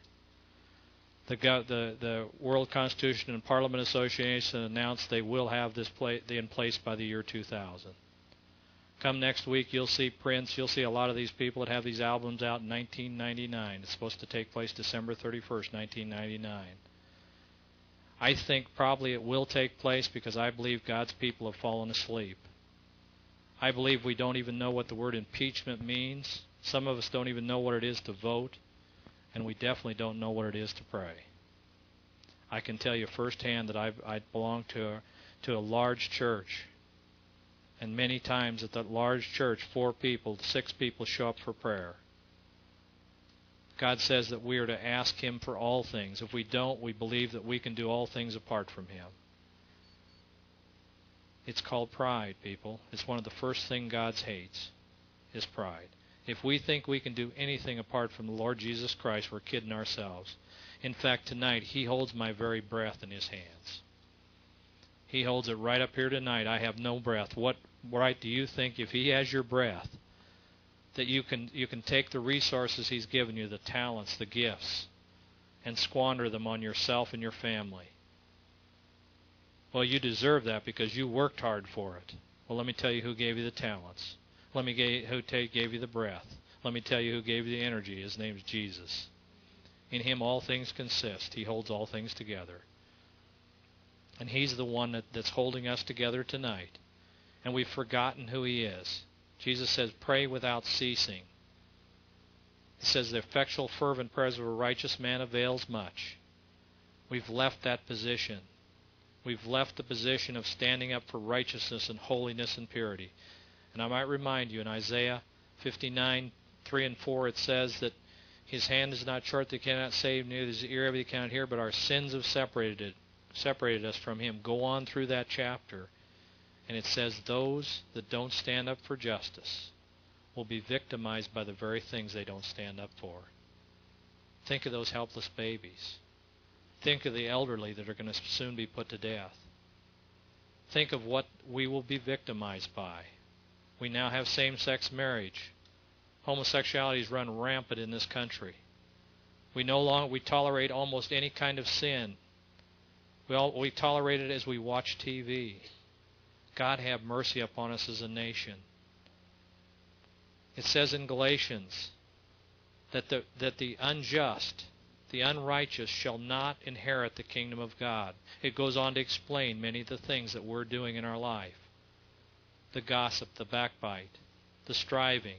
The World Constitution and Parliament Association announced they will have this in place by the year 2000. Come next week, you'll see Prince. You'll see a lot of these people that have these albums out in 1999. It's supposed to take place December 31st, 1999. I think probably it will take place because I believe God's people have fallen asleep. I believe we don't even know what the word impeachment means. Some of us don't even know what it is to vote. And we definitely don't know what it is to pray. I can tell you firsthand that I belong to a large church, and many times at that large church, 4 people, 6 people show up for prayer. God says that we are to ask Him for all things. If we don't, we believe that we can do all things apart from Him. It's called pride, people. It's one of the first things God hates, is pride. If we think we can do anything apart from the Lord Jesus Christ, we're kidding ourselves. In fact, tonight, He holds my very breath in His hands. He holds it right up here tonight. I have no breath. What right do you think, if He has your breath, that you can take the resources He's given you, the talents, the gifts, and squander them on yourself and your family? Well, you deserve that because you worked hard for it. Well, let me tell you who gave you the talents. Let me who gave you the breath. Let me tell you who gave you the energy. His name is Jesus. In Him all things consist. He holds all things together. And He's the one that's holding us together tonight. And we've forgotten who He is. Jesus says, pray without ceasing. He says, the effectual, fervent prayers of a righteous man avails much. We've left that position. We've left the position of standing up for righteousness and holiness and purity. And I might remind you, in Isaiah 59, 3 and 4, it says that His hand is not short that He cannot save, neither is His ear heavy that He cannot hear, but our sins have separated us from Him. Go on through that chapter, and it says those that don't stand up for justice will be victimized by the very things they don't stand up for. Think of those helpless babies. Think of the elderly that are going to soon be put to death. Think of what we will be victimized by. We now have same-sex marriage. Homosexuality is run rampant in this country. We tolerate almost any kind of sin. We tolerate it as we watch TV. God have mercy upon us as a nation. It says in Galatians that the unjust, the unrighteous shall not inherit the kingdom of God. It goes on to explain many of the things that we're doing in our life. The gossip, the backbite, the striving,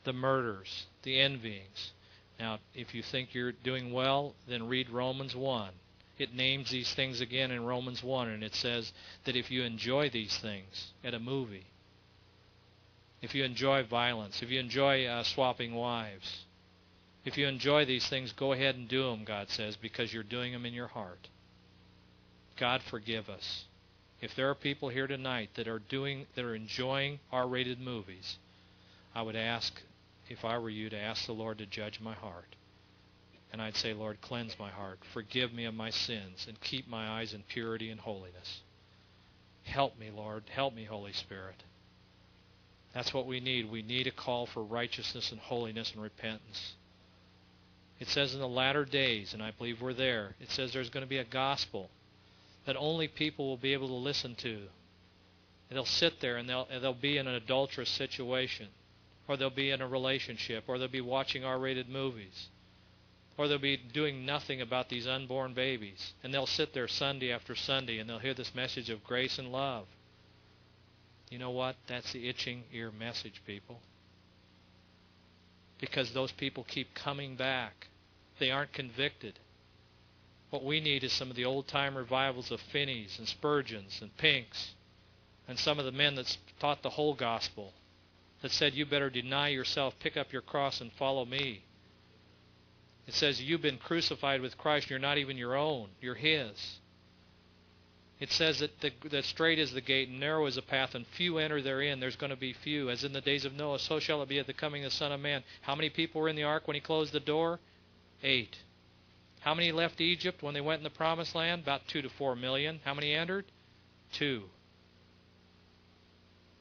the murders, the envyings. Now, if you think you're doing well, then read Romans 1. It names these things again in Romans 1, and it says that if you enjoy these things at a movie, if you enjoy violence, if you enjoy swapping wives, if you enjoy these things, go ahead and do them, God says, because you're doing them in your heart. God forgive us. If there are people here tonight that are enjoying R-rated movies, I would ask, if I were you, to ask the Lord to judge my heart. And I'd say, Lord, cleanse my heart. Forgive me of my sins and keep my eyes in purity and holiness. Help me, Lord. Help me, Holy Spirit. That's what we need. We need a call for righteousness and holiness and repentance. It says in the latter days, and I believe we're there, it says there's going to be a gospel that only people will be able to listen to. They'll sit there and they'll be in an adulterous situation, or they'll be in a relationship, or they'll be watching R-rated movies, or they'll be doing nothing about these unborn babies. And they'll sit there Sunday after Sunday and they'll hear this message of grace and love. You know what? That's the itching ear message, people. Because those people keep coming back. They aren't convicted. What we need is some of the old-time revivals of Finney's and Spurgeon's and Pink's and some of the men that taught the whole gospel, that said, you better deny yourself, pick up your cross, and follow me. It says you've been crucified with Christ. You're not even your own. You're His. It says that straight is the gate and narrow is the path, and few enter therein. There's going to be few. As in the days of Noah, so shall it be at the coming of the Son of Man. How many people were in the ark when He closed the door? 8. How many left Egypt when they went in the promised land? About 2 to 4 million. How many entered? 2.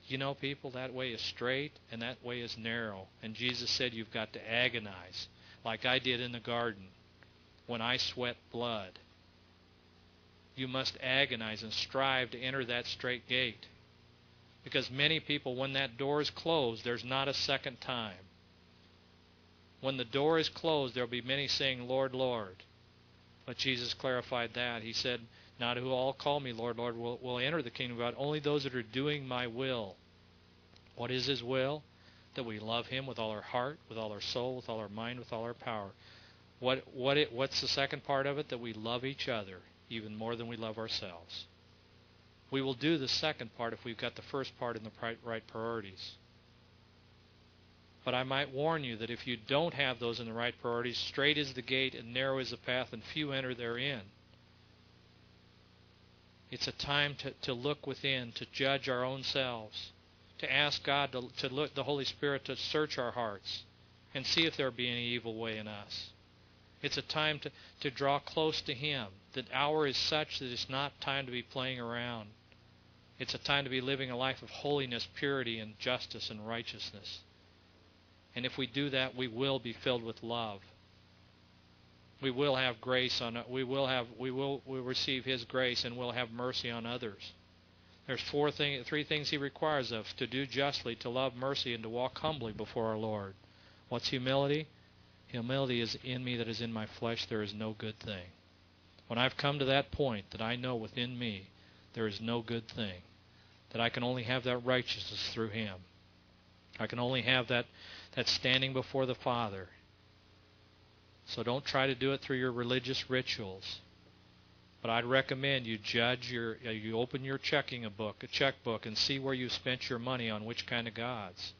You know, people, that way is straight and that way is narrow. And Jesus said you've got to agonize, like I did in the garden when I sweat blood. You must agonize and strive to enter that straight gate. Because many people, when that door is closed, there's not a second time. When the door is closed, there will be many saying, Lord, Lord. But Jesus clarified that. He said, not who all call me Lord, Lord will enter the kingdom of God. Only those that are doing my will. What is His will? That we love Him with all our heart, with all our soul, with all our mind, with all our power. What's the second part of it? That we love each other even more than we love ourselves. We will do the second part if we've got the first part in the right priorities. But I might warn you that if you don't have those in the right priorities, straight is the gate and narrow is the path and few enter therein. It's a time to look within, to judge our own selves, to ask God to look, the Holy Spirit to search our hearts and see if there be any evil way in us. It's a time to draw close to Him. The hour is such that it's not time to be playing around. It's a time to be living a life of holiness, purity, and justice and righteousness. And if we do that, we will be filled with love. We will have grace on it. We will receive His grace, and we'll have mercy on others. There's three things He requires of us: to do justly, to love mercy, and to walk humbly before our Lord. What's humility? Humility is in me that is in my flesh. There is no good thing. When I've come to that point that I know within me there is no good thing, that I can only have that righteousness through Him. I can only have that standing before the Father. So don't try to do it through your religious rituals. But I'd recommend you you open your checkbook, and see where you spent your money on which kind of gods.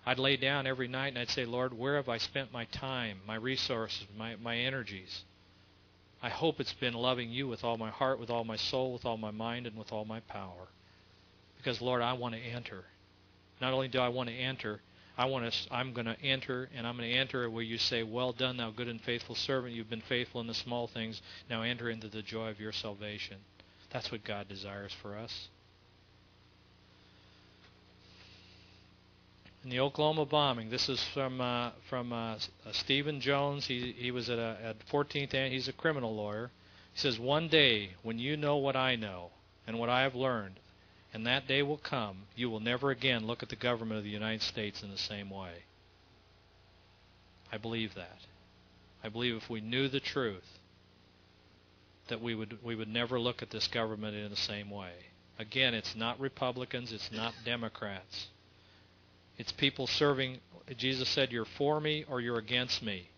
I'd lay down every night and I'd say, Lord, where have I spent my time, my resources, my energies? I hope it's been loving You with all my heart, with all my soul, with all my mind, and with all my power. Because, Lord, I want to enter. Not only do I want to enter, I'm going to enter, and I'm going to enter where You say, well done, thou good and faithful servant. You've been faithful in the small things. Now enter into the joy of Your salvation. That's what God desires for us. In the Oklahoma bombing, this is from Stephen Jones. He was at 14th, and he's a criminal lawyer. He says, one day when you know what I know and what I have learned, and that day will come, you will never again look at the government of the United States in the same way. I believe that. I believe if we knew the truth, that we would never look at this government in the same way. Again, it's not Republicans, it's not Democrats. It's people serving. Jesus said, you're for me or you're against me.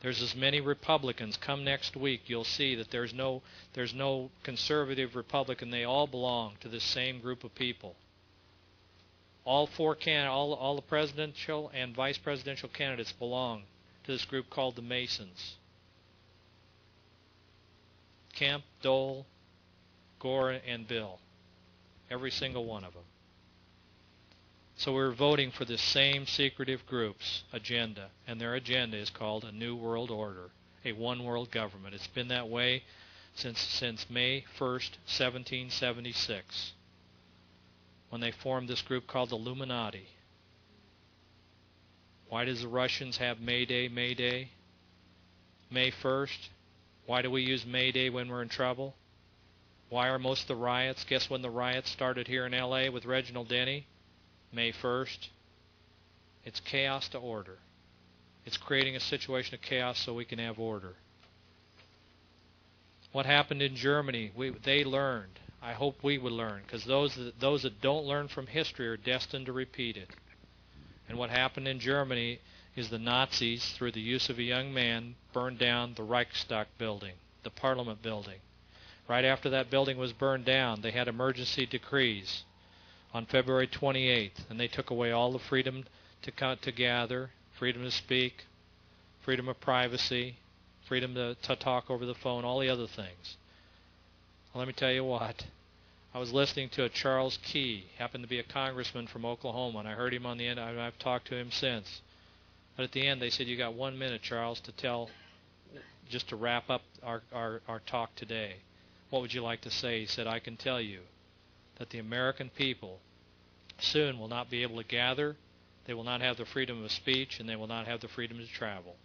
There's as many Republicans. Come next week, you'll see that there's no conservative Republican. They all belong to this same group of people. All the presidential and vice presidential candidates belong to this group called the Masons. Kemp, Dole, Gore, and Bill. Every single one of them. So we're voting for the same secretive group's agenda, and their agenda is called a New World Order, a one-world government. It's been that way since May 1st, 1776, when they formed this group called the Illuminati. Why does the Russians have May Day, May 1st? Why do we use May Day when we're in trouble? Why are most of the riots? Guess when the riots started here in L.A. with Reginald Denny? May 1st. It's chaos to order. It's creating a situation of chaos so we can have order. What happened in Germany? They learned. I hope we would learn, because those that don't learn from history are destined to repeat it. And what happened in Germany is the Nazis, through the use of a young man, burned down the Reichstag building, the Parliament building. Right after that building was burned down, they had emergency decrees on February 28th, and they took away all the freedom to gather, freedom to speak, freedom of privacy, freedom to talk over the phone, all the other things. Well, let me tell you what. I was listening to a Charles Key, happened to be a congressman from Oklahoma, and I heard him on the end. I've talked to him since. But at the end, they said, you got 1 minute, Charles, to tell, just to wrap up our talk today. What would you like to say? He said, I can tell you that the American people soon will not be able to gather, they will not have the freedom of speech, and they will not have the freedom to travel.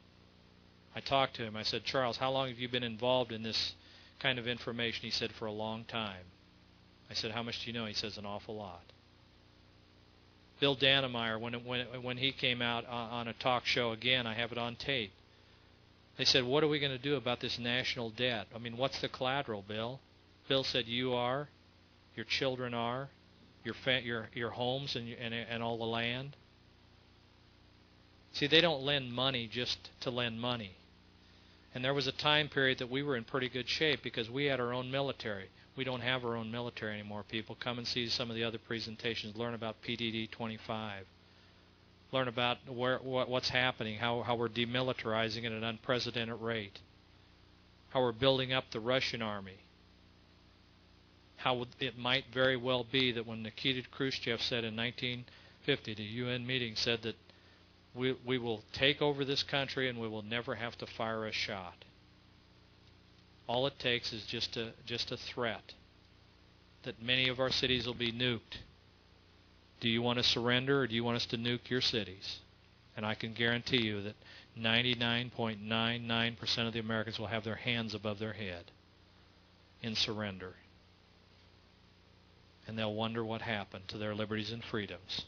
I talked to him. I said, Charles, how long have you been involved in this kind of information? He said, for a long time. I said, how much do you know? He says, an awful lot. Bill Dannemeyer, when he came out on a talk show again, I have it on tape. They said, what are we going to do about this national debt? I mean, what's the collateral, Bill? Bill said, you are, your children are, your homes and all the land. See, they don't lend money just to lend money. And there was a time period that we were in pretty good shape because we had our own military. We don't have our own military anymore, people. Come and see some of the other presentations. Learn about PDD 25. Learn about what's happening, how we're demilitarizing at an unprecedented rate, how we're building up the Russian army. how it might very well be that when Nikita Khrushchev said in 1950, the UN meeting said that we will take over this country and we will never have to fire a shot. All it takes is just a threat that many of our cities will be nuked. Do you want to surrender, or do you want us to nuke your cities? And I can guarantee you that 99.99% of the Americans will have their hands above their head in surrender. And they'll wonder what happened to their liberties and freedoms.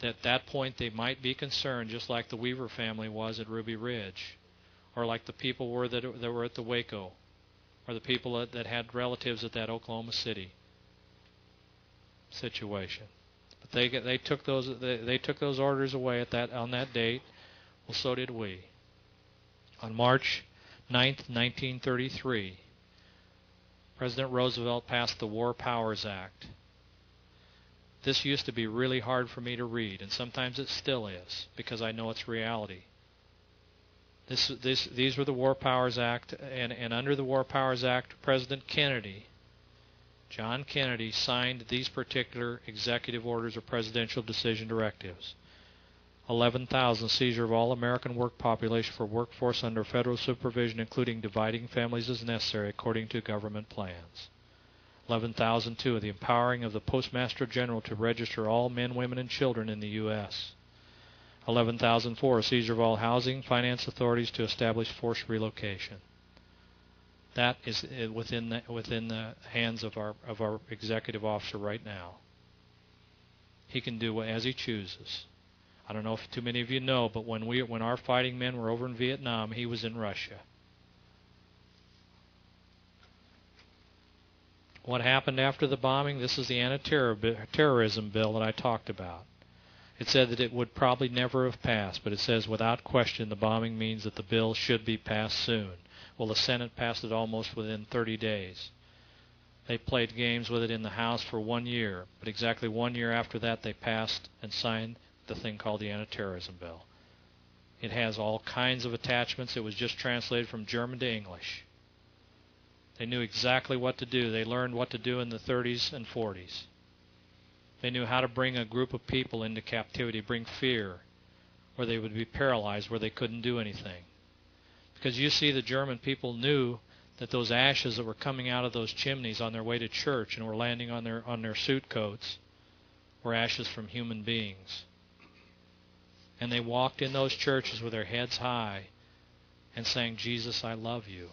At that point, they might be concerned, just like the Weaver family was at Ruby Ridge, or like the people were that were at the Waco, or the people that had relatives at that Oklahoma City situation. But they took those orders away on that date. Well, so did we. On March 9th, 1933, President Roosevelt passed the War Powers Act. This used to be really hard for me to read, and sometimes it still is, because I know it's reality. These were the War Powers Act, and under the War Powers Act, President Kennedy, John Kennedy, signed these particular executive orders or presidential decision directives. 11,000 seizure of all American work population for workforce under federal supervision, including dividing families as necessary according to government plans. 11,002, the empowering of the Postmaster General to register all men, women, and children in the U.S. 11,004, seizure of all housing finance authorities to establish forced relocation. That is within the hands of our executive officer right now. He can do as he chooses. I don't know if too many of you know, but when our fighting men were over in Vietnam, he was in Russia. What happened after the bombing? This is the anti-terrorism bill that I talked about. It said that it would probably never have passed, but it says without question the bombing means that the bill should be passed soon. Well, the Senate passed it almost within 30 days. They played games with it in the House for 1 year, but exactly 1 year after that they passed and signed the thing called the anti-terrorism bill. It has all kinds of attachments. It was just translated from German to English. They knew exactly what to do. They learned what to do in the 30s and 40s. They knew how to bring a group of people into captivity, bring fear, where they would be paralyzed, where they couldn't do anything. Because you see, the German people knew that those ashes that were coming out of those chimneys on their way to church and were landing on their suit coats were ashes from human beings. And they walked in those churches with their heads high and sang, "Jesus, I love you."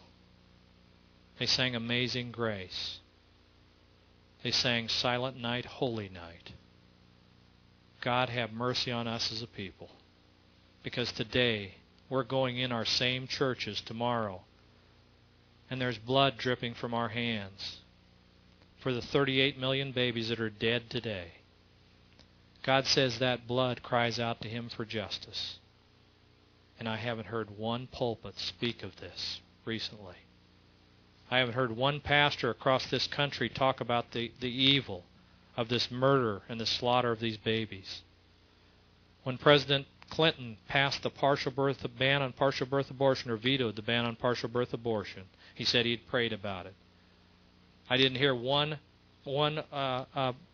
They sang Amazing Grace. They sang Silent Night, Holy Night. God have mercy on us as a people. Because today we're going in our same churches tomorrow, and there's blood dripping from our hands for the 38 million babies that are dead today. God says that blood cries out to Him for justice. And I haven't heard one pulpit speak of this recently. I haven't heard one pastor across this country talk about the evil of this murder and the slaughter of these babies. When President Clinton passed the ban on partial birth abortion, or vetoed the ban on partial birth abortion, he said he'd prayed about it. I didn't hear one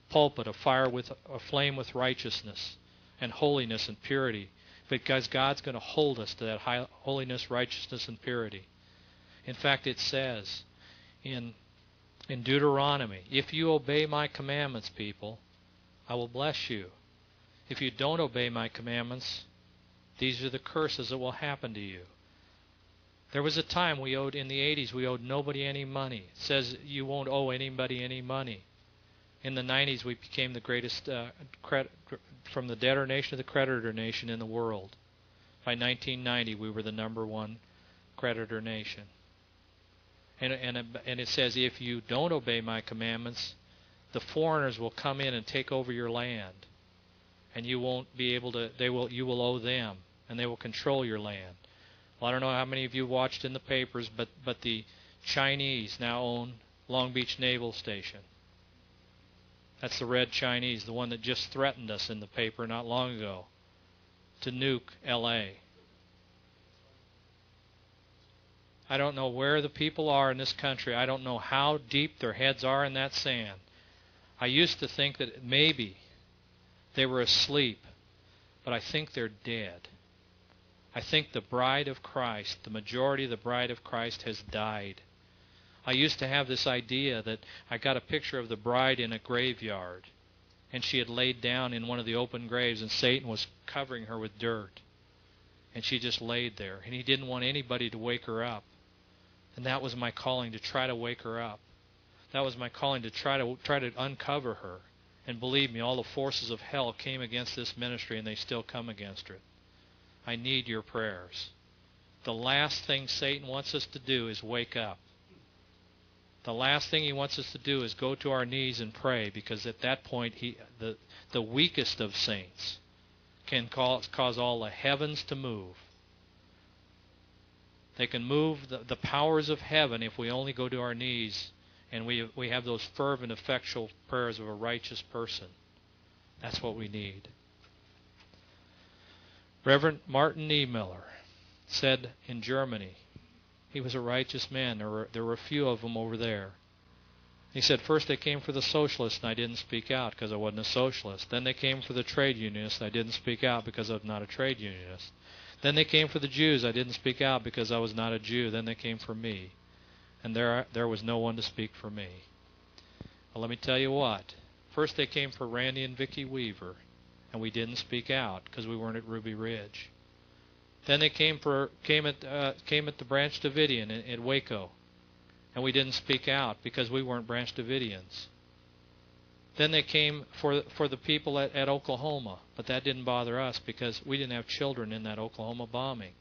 pulpit aflame with righteousness and holiness and purity, because God's going to hold us to that high holiness, righteousness, and purity. In fact, it says in Deuteronomy, if you obey my commandments, people, I will bless you. If you don't obey my commandments, these are the curses that will happen to you. There was a time in the 80s, we owed nobody any money. It says you won't owe anybody any money. In the 90s, we became the greatest, from the debtor nation to the creditor nation in the world. By 1990, we were the #1 creditor nation. And it says, if you don't obey my commandments, the foreigners will come in and take over your land, and you won't be able to. You will owe them, and they will control your land. Well, I don't know how many of you watched in the papers, but the Chinese now own Long Beach Naval Station. That's the Red Chinese, the one that just threatened us in the paper not long ago to nuke L.A. I don't know where the people are in this country. I don't know how deep their heads are in that sand. I used to think that maybe they were asleep, but I think they're dead. I think the bride of Christ, the majority of the bride of Christ, has died. I used to have this idea that I got a picture of the bride in a graveyard, and she had laid down in one of the open graves, and Satan was covering her with dirt. And she just laid there, and he didn't want anybody to wake her up. And that was my calling, to try to wake her up. That was my calling, to try to uncover her. And believe me, all the forces of hell came against this ministry, and they still come against it. I need your prayers. The last thing Satan wants us to do is wake up. The last thing he wants us to do is go to our knees and pray, because at that point, the weakest of saints can cause all the heavens to move. They can move the powers of heaven if we only go to our knees and we have those fervent, effectual prayers of a righteous person. That's what we need. Reverend Martin Niemöller said in Germany, he was a righteous man. There were a few of them over there. He said, first they came for the socialists, and I didn't speak out because I wasn't a socialist. Then they came for the trade unionists, and I didn't speak out because I'm not a trade unionist. Then they came for the Jews. I didn't speak out because I was not a Jew. Then they came for me. And there was no one to speak for me. Well, let me tell you what. First they came for Randy and Vicki Weaver, and we didn't speak out because we weren't at Ruby Ridge. Then they came at the Branch Davidian at Waco, and we didn't speak out because we weren't Branch Davidians. Then they came for the people at Oklahoma, but that didn't bother us because we didn't have children in that Oklahoma bombing.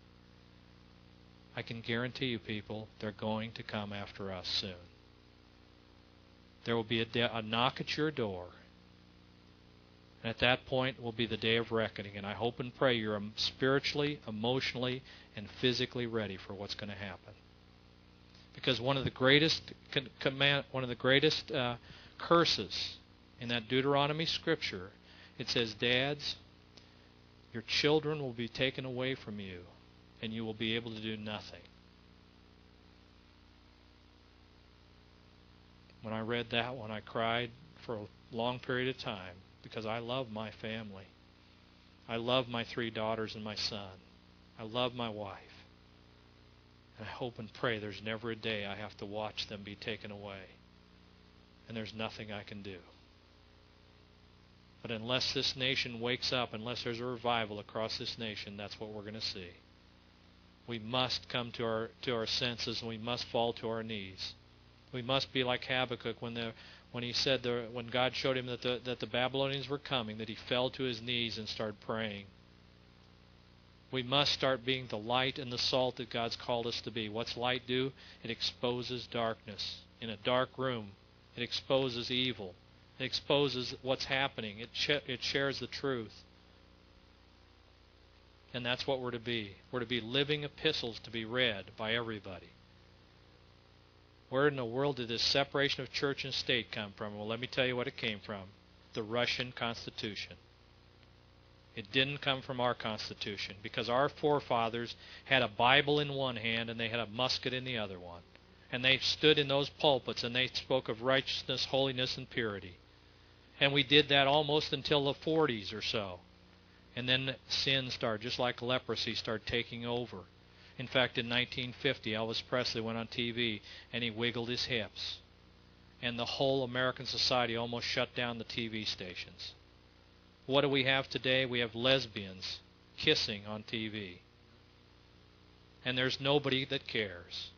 I can guarantee you, people, they're going to come after us soon. There will be a knock at your door. And at that point will be the day of reckoning. And I hope and pray you're spiritually, emotionally, and physically ready for what's going to happen. Because one of the greatest curses in that Deuteronomy scripture, it says, dads, your children will be taken away from you, and you will be able to do nothing. When I read that one, I cried for a long period of time because I love my family. I love my 3 daughters and my son. I love my wife. And I hope and pray there's never a day I have to watch them be taken away. And there's nothing I can do. But unless this nation wakes up, unless there's a revival across this nation, that's what we're going to see. We must come to our senses, and we must fall to our knees. We must be like Habakkuk when God showed him that the Babylonians were coming, that he fell to his knees and started praying. We must start being the light and the salt that God's called us to be. What's light do? It exposes darkness. In a dark room, it exposes evil. It exposes what's happening. It shares the truth. And that's what we're to be. We're to be living epistles to be read by everybody. Where in the world did this separation of church and state come from? Well, let me tell you what it came from. The Russian Constitution. It didn't come from our Constitution, because our forefathers had a Bible in one hand and they had a musket in the other one. And they stood in those pulpits and they spoke of righteousness, holiness, and purity. And we did that almost until the 40s or so. And then sin started, just like leprosy, started taking over. In fact, in 1950, Elvis Presley went on TV and he wiggled his hips. And the whole American society almost shut down the TV stations. What do we have today? We have lesbians kissing on TV. And there's nobody that cares.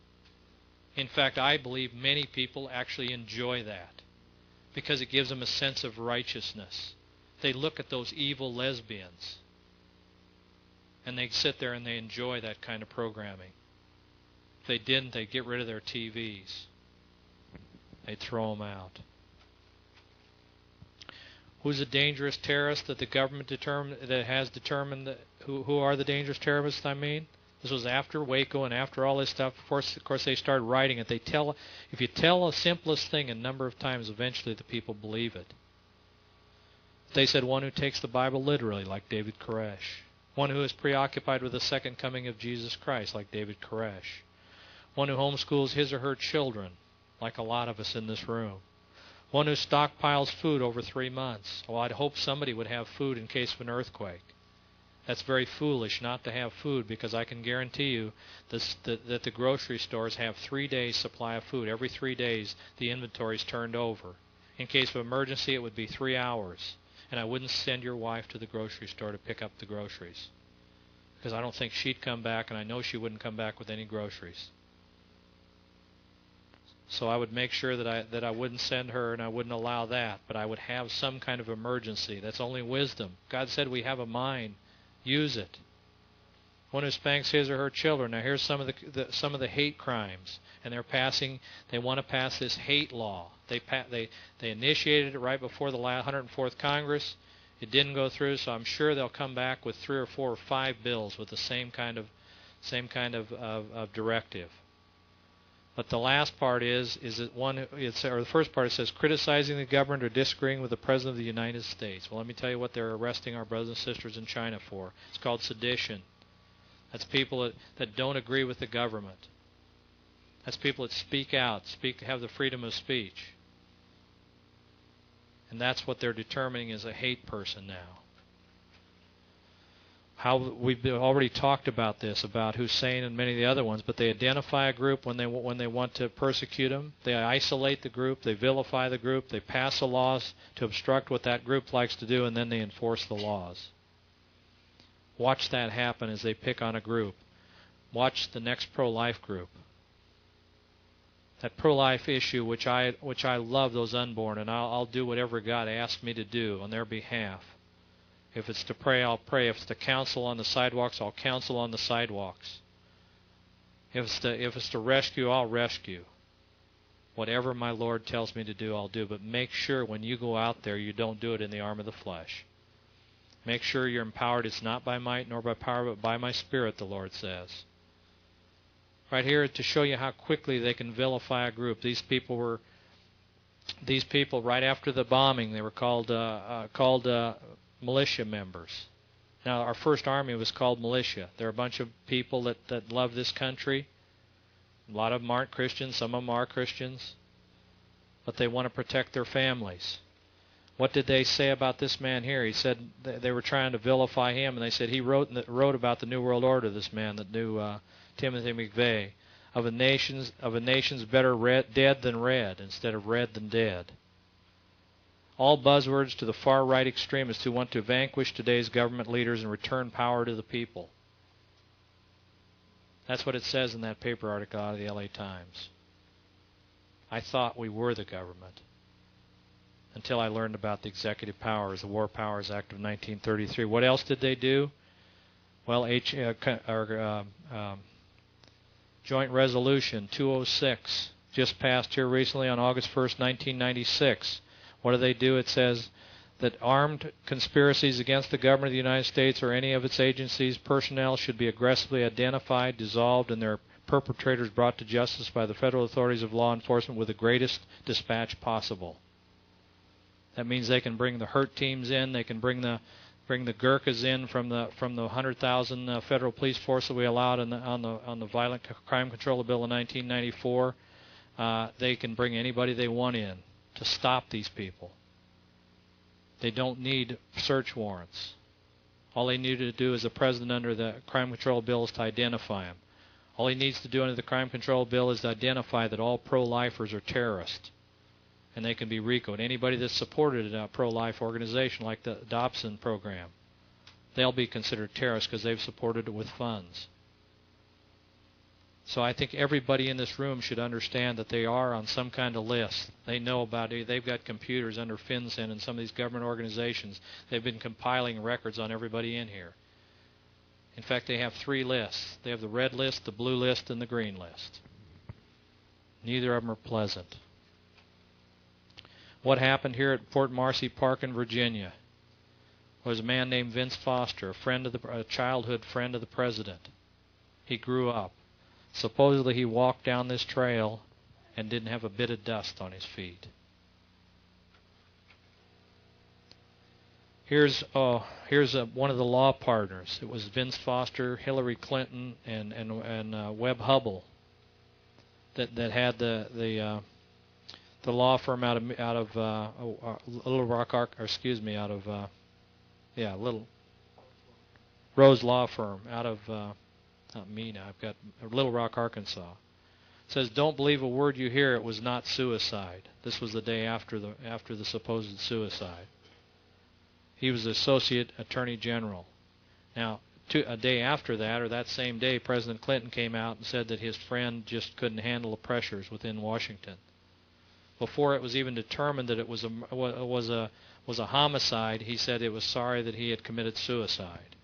In fact, I believe many people actually enjoy that because it gives them a sense of righteousness. They look at those evil lesbians and they sit there and they enjoy that kind of programming. If they didn't, they'd get rid of their TVs. They'd throw them out. Who's a dangerous terrorist that the government has determined who are the dangerous terrorists? I mean, this was after Waco and after all this stuff. Of course, they started writing it. If you tell the simplest thing a number of times, eventually the people believe it. They said one who takes the Bible literally, like David Koresh. One who is preoccupied with the second coming of Jesus Christ, like David Koresh. one who homeschools his or her children, like a lot of us in this room, one who stockpiles food over 3 months. Well, I'd hope somebody would have food in case of an earthquake. That's very foolish not to have food, because I can guarantee you that the grocery stores have 3 days' supply of food. Every 3 days, the inventory is turned over. In case of emergency, it would be 3 hours. And I wouldn't send your wife to the grocery store to pick up the groceries, because I don't think she'd come back, and I know she wouldn't come back with any groceries. So I would make sure that I wouldn't send her, and I wouldn't allow that, but I would have some kind of emergency. That's only wisdom. God said we have a mind. Use it. One who spanks his or her children. Now here's some of the hate crimes, and they want to pass this hate law. They initiated it right before the 104th Congress. It didn't go through, so I'm sure they'll come back with 3 or 4 or 5 bills with the same kind of directive. But the last part is that the first part, it says criticizing the government or disagreeing with the President of the United States. Well, let me tell you what they're arresting our brothers and sisters in China for. It's called sedition. That's people that don't agree with the government. That's people that speak out, have the freedom of speech. And that's what they're determining is a hate person now. How we've already talked about this, about Hussein and many of the other ones, but they identify a group when they want to persecute them. They isolate the group, they vilify the group, they pass the laws to obstruct what that group likes to do, and then they enforce the laws. Watch that happen as they pick on a group. Watch the next pro-life group. That pro-life issue, which I love those unborn, and I'll do whatever God asks me to do on their behalf. If it's to pray, I'll pray. If it's to counsel on the sidewalks, I'll counsel on the sidewalks. If it's to rescue, I'll rescue. Whatever my Lord tells me to do, I'll do. But make sure when you go out there, you don't do it in the arm of the flesh. Make sure you're empowered. It's not by might nor by power, but by my Spirit, the Lord says. Right here to show you how quickly they can vilify a group. These people, right after the bombing, they were called militia members. Now, our first army was called militia. They're a bunch of people that love this country. A lot of them aren't Christians. Some of them are Christians. But they want to protect their families. What did they say about this man here? He said they were trying to vilify him, and they said he wrote about the New World Order, this man that knew Timothy McVeigh, of a nation's better dead than red instead of red than dead. All buzzwords to the far-right extremists who want to vanquish today's government leaders and return power to the people. That's what it says in that paper article out of the LA Times. I thought we were the government until I learned about the executive powers, the War Powers Act of 1933. What else did they do? Well, Joint Resolution 206 just passed here recently on August 1st, 1996. What do? It says that armed conspiracies against the government of the United States or any of its agencies, personnel should be aggressively identified, dissolved, and their perpetrators brought to justice by the federal authorities of law enforcement with the greatest dispatch possible. That means they can bring the hurt teams in. They can bring the Gurkhas in from the 100,000 federal police force that we allowed on the Violent Crime Control Bill in 1994. They can bring anybody they want in to stop these people. They don't need search warrants. All they need to do as the president under the Crime Control Bill is to identify them. All he needs to do under the Crime Control Bill is to identify that all pro-lifers are terrorists, and they can be RICO'd. Anybody that's supported a pro-life organization like the Dobson program, they'll be considered terrorists because they've supported it with funds. So I think everybody in this room should understand that they are on some kind of list. They know about it. They've got computers under FinCEN and some of these government organizations. They've been compiling records on everybody in here. In fact, they have 3 lists. They have the red list, the blue list, and the green list. Neither of them are pleasant. What happened here at Fort Marcy Park in Virginia was a man named Vince Foster, a childhood friend of the president. He grew up. Supposedly he walked down this trail and didn't have a bit of dust on his feet. Here's one of the law partners. It was Vince Foster, Hillary Clinton, and Webb Hubbell. that had the law firm out of Little Rock, out of Little Rose Law Firm out of not Mena. I've got Little Rock, Arkansas. It says, "Don't believe a word you hear. It was not suicide." This was the day after the supposed suicide. He was the Associate Attorney General. Now, a day after that, or that same day, President Clinton came out and said that his friend just couldn't handle the pressures within Washington. Before it was even determined that it was a homicide, he said it was sorry that he had committed suicide.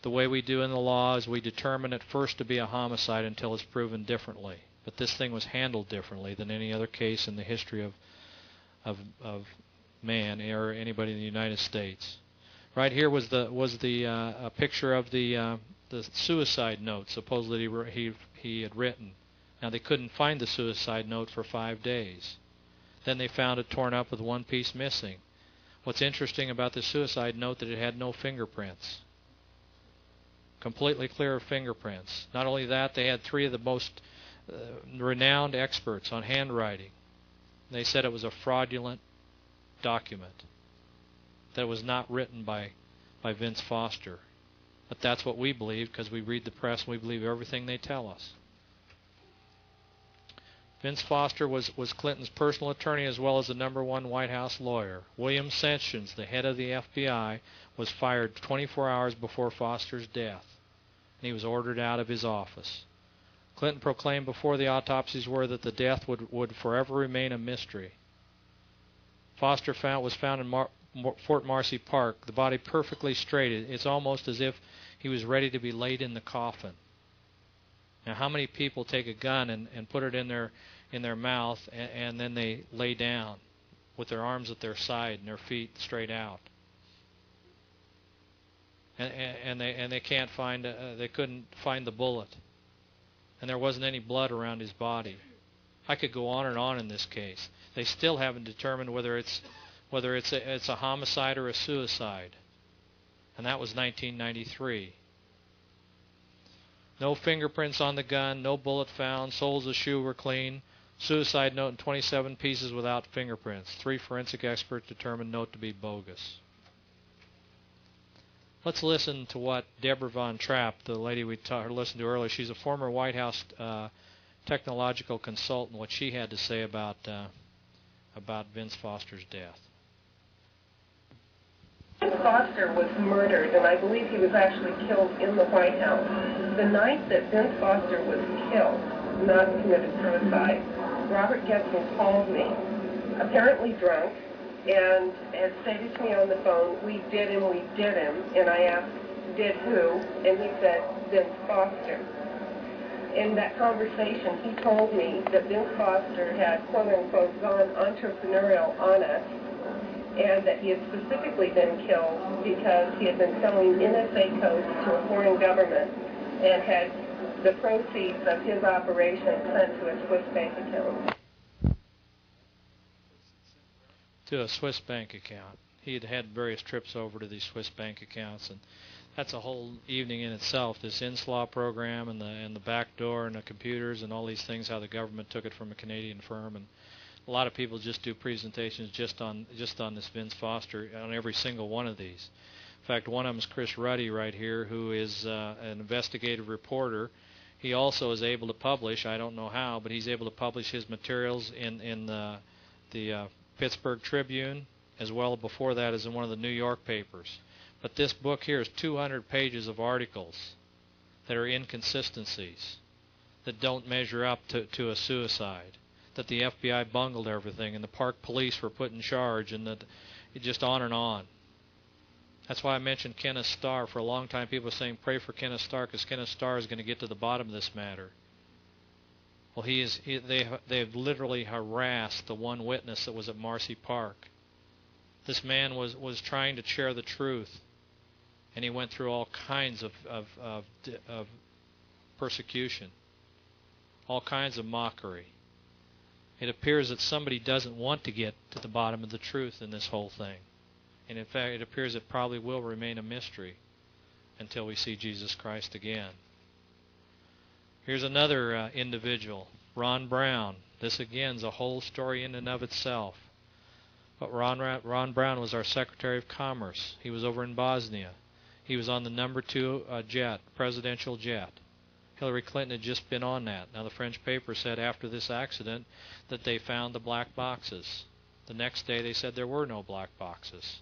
The way we do in the law is we determine it first to be a homicide until it's proven differently. But this thing was handled differently than any other case in the history of man or anybody in the United States. Right here was a picture of the suicide note supposedly he had written. Now, they couldn't find the suicide note for 5 days. Then they found it torn up with one piece missing. What's interesting about the suicide note that it had no fingerprints. Completely clear of fingerprints. Not only that, they had 3 of the most renowned experts on handwriting. They said it was a fraudulent document, that it was not written by Vince Foster. But that's what we believe, because we read the press and we believe everything they tell us. Vince Foster was Clinton's personal attorney as well as the #1 White House lawyer. William Sessions, the head of the FBI, was fired 24 hours before Foster's death, and he was ordered out of his office. Clinton proclaimed before the autopsies were that the death would forever remain a mystery. Foster was found in Fort Marcy Park, the body perfectly straight. It's almost as if he was ready to be laid in the coffin. Now, how many people take a gun and put it in their mouth and then they lay down with their arms at their side and their feet straight out, and they can't find they couldn't find the bullet, and there wasn't any blood around his body. I could go on and on in this case. They still haven't determined whether it's a homicide or a suicide, and that was 1993. No fingerprints on the gun, no bullet found, soles of the shoe were clean. Suicide note in 27 pieces without fingerprints. 3 forensic experts determined note to be bogus. Let's listen to what Deborah Von Trapp, the lady we listened to earlier, she's a former White House technological consultant, what she had to say about Vince Foster's death. Foster was murdered, and I believe he was actually killed in the White House. The night that Vince Foster was killed, not committed suicide, Robert Getzman called me, apparently drunk, and had stated to me on the phone, we did him, and I asked, did who? And he said, Vince Foster. In that conversation, he told me that Vince Foster had, quote-unquote, gone entrepreneurial on us, and that he had specifically been killed because he had been selling NSA codes to a foreign government and had the proceeds of his operation sent to a Swiss bank account. To a Swiss bank account. He had had various trips over to these Swiss bank accounts, and that's a whole evening in itself, this INSLAW program and the back door and the computers and all these things, how the government took it from a Canadian firm. And a lot of people just do presentations just on this Vince Foster on every single one of these. In fact, one of them is Chris Ruddy right here, who is an investigative reporter. He also is able to publish, I don't know how, but he's able to publish his materials in the Pittsburgh Tribune, as well before that as in one of the New York papers. But this book here is 200 pages of articles that are inconsistencies, that don't measure up to a suicide, that the FBI bungled everything and the park police were put in charge, and that just on and on. That's why I mentioned Kenneth Starr. For a long time people were saying pray for Kenneth Starr, because Kenneth Starr is going to get to the bottom of this matter. Well, they've literally harassed the one witness that was at Marcy Park. This man was trying to share the truth, and he went through all kinds of persecution, all kinds of mockery. It appears that somebody doesn't want to get to the bottom of the truth in this whole thing. And in fact, it appears it probably will remain a mystery until we see Jesus Christ again. Here's another individual Ron Brown. This again is a whole story in and of itself. But Ron Brown was our Secretary of Commerce. He was over in Bosnia. He was on the number 2 jet, presidential jet. Hillary Clinton had just been on that. Now the French paper said after this accident that they found the black boxes. The next day they said there were no black boxes.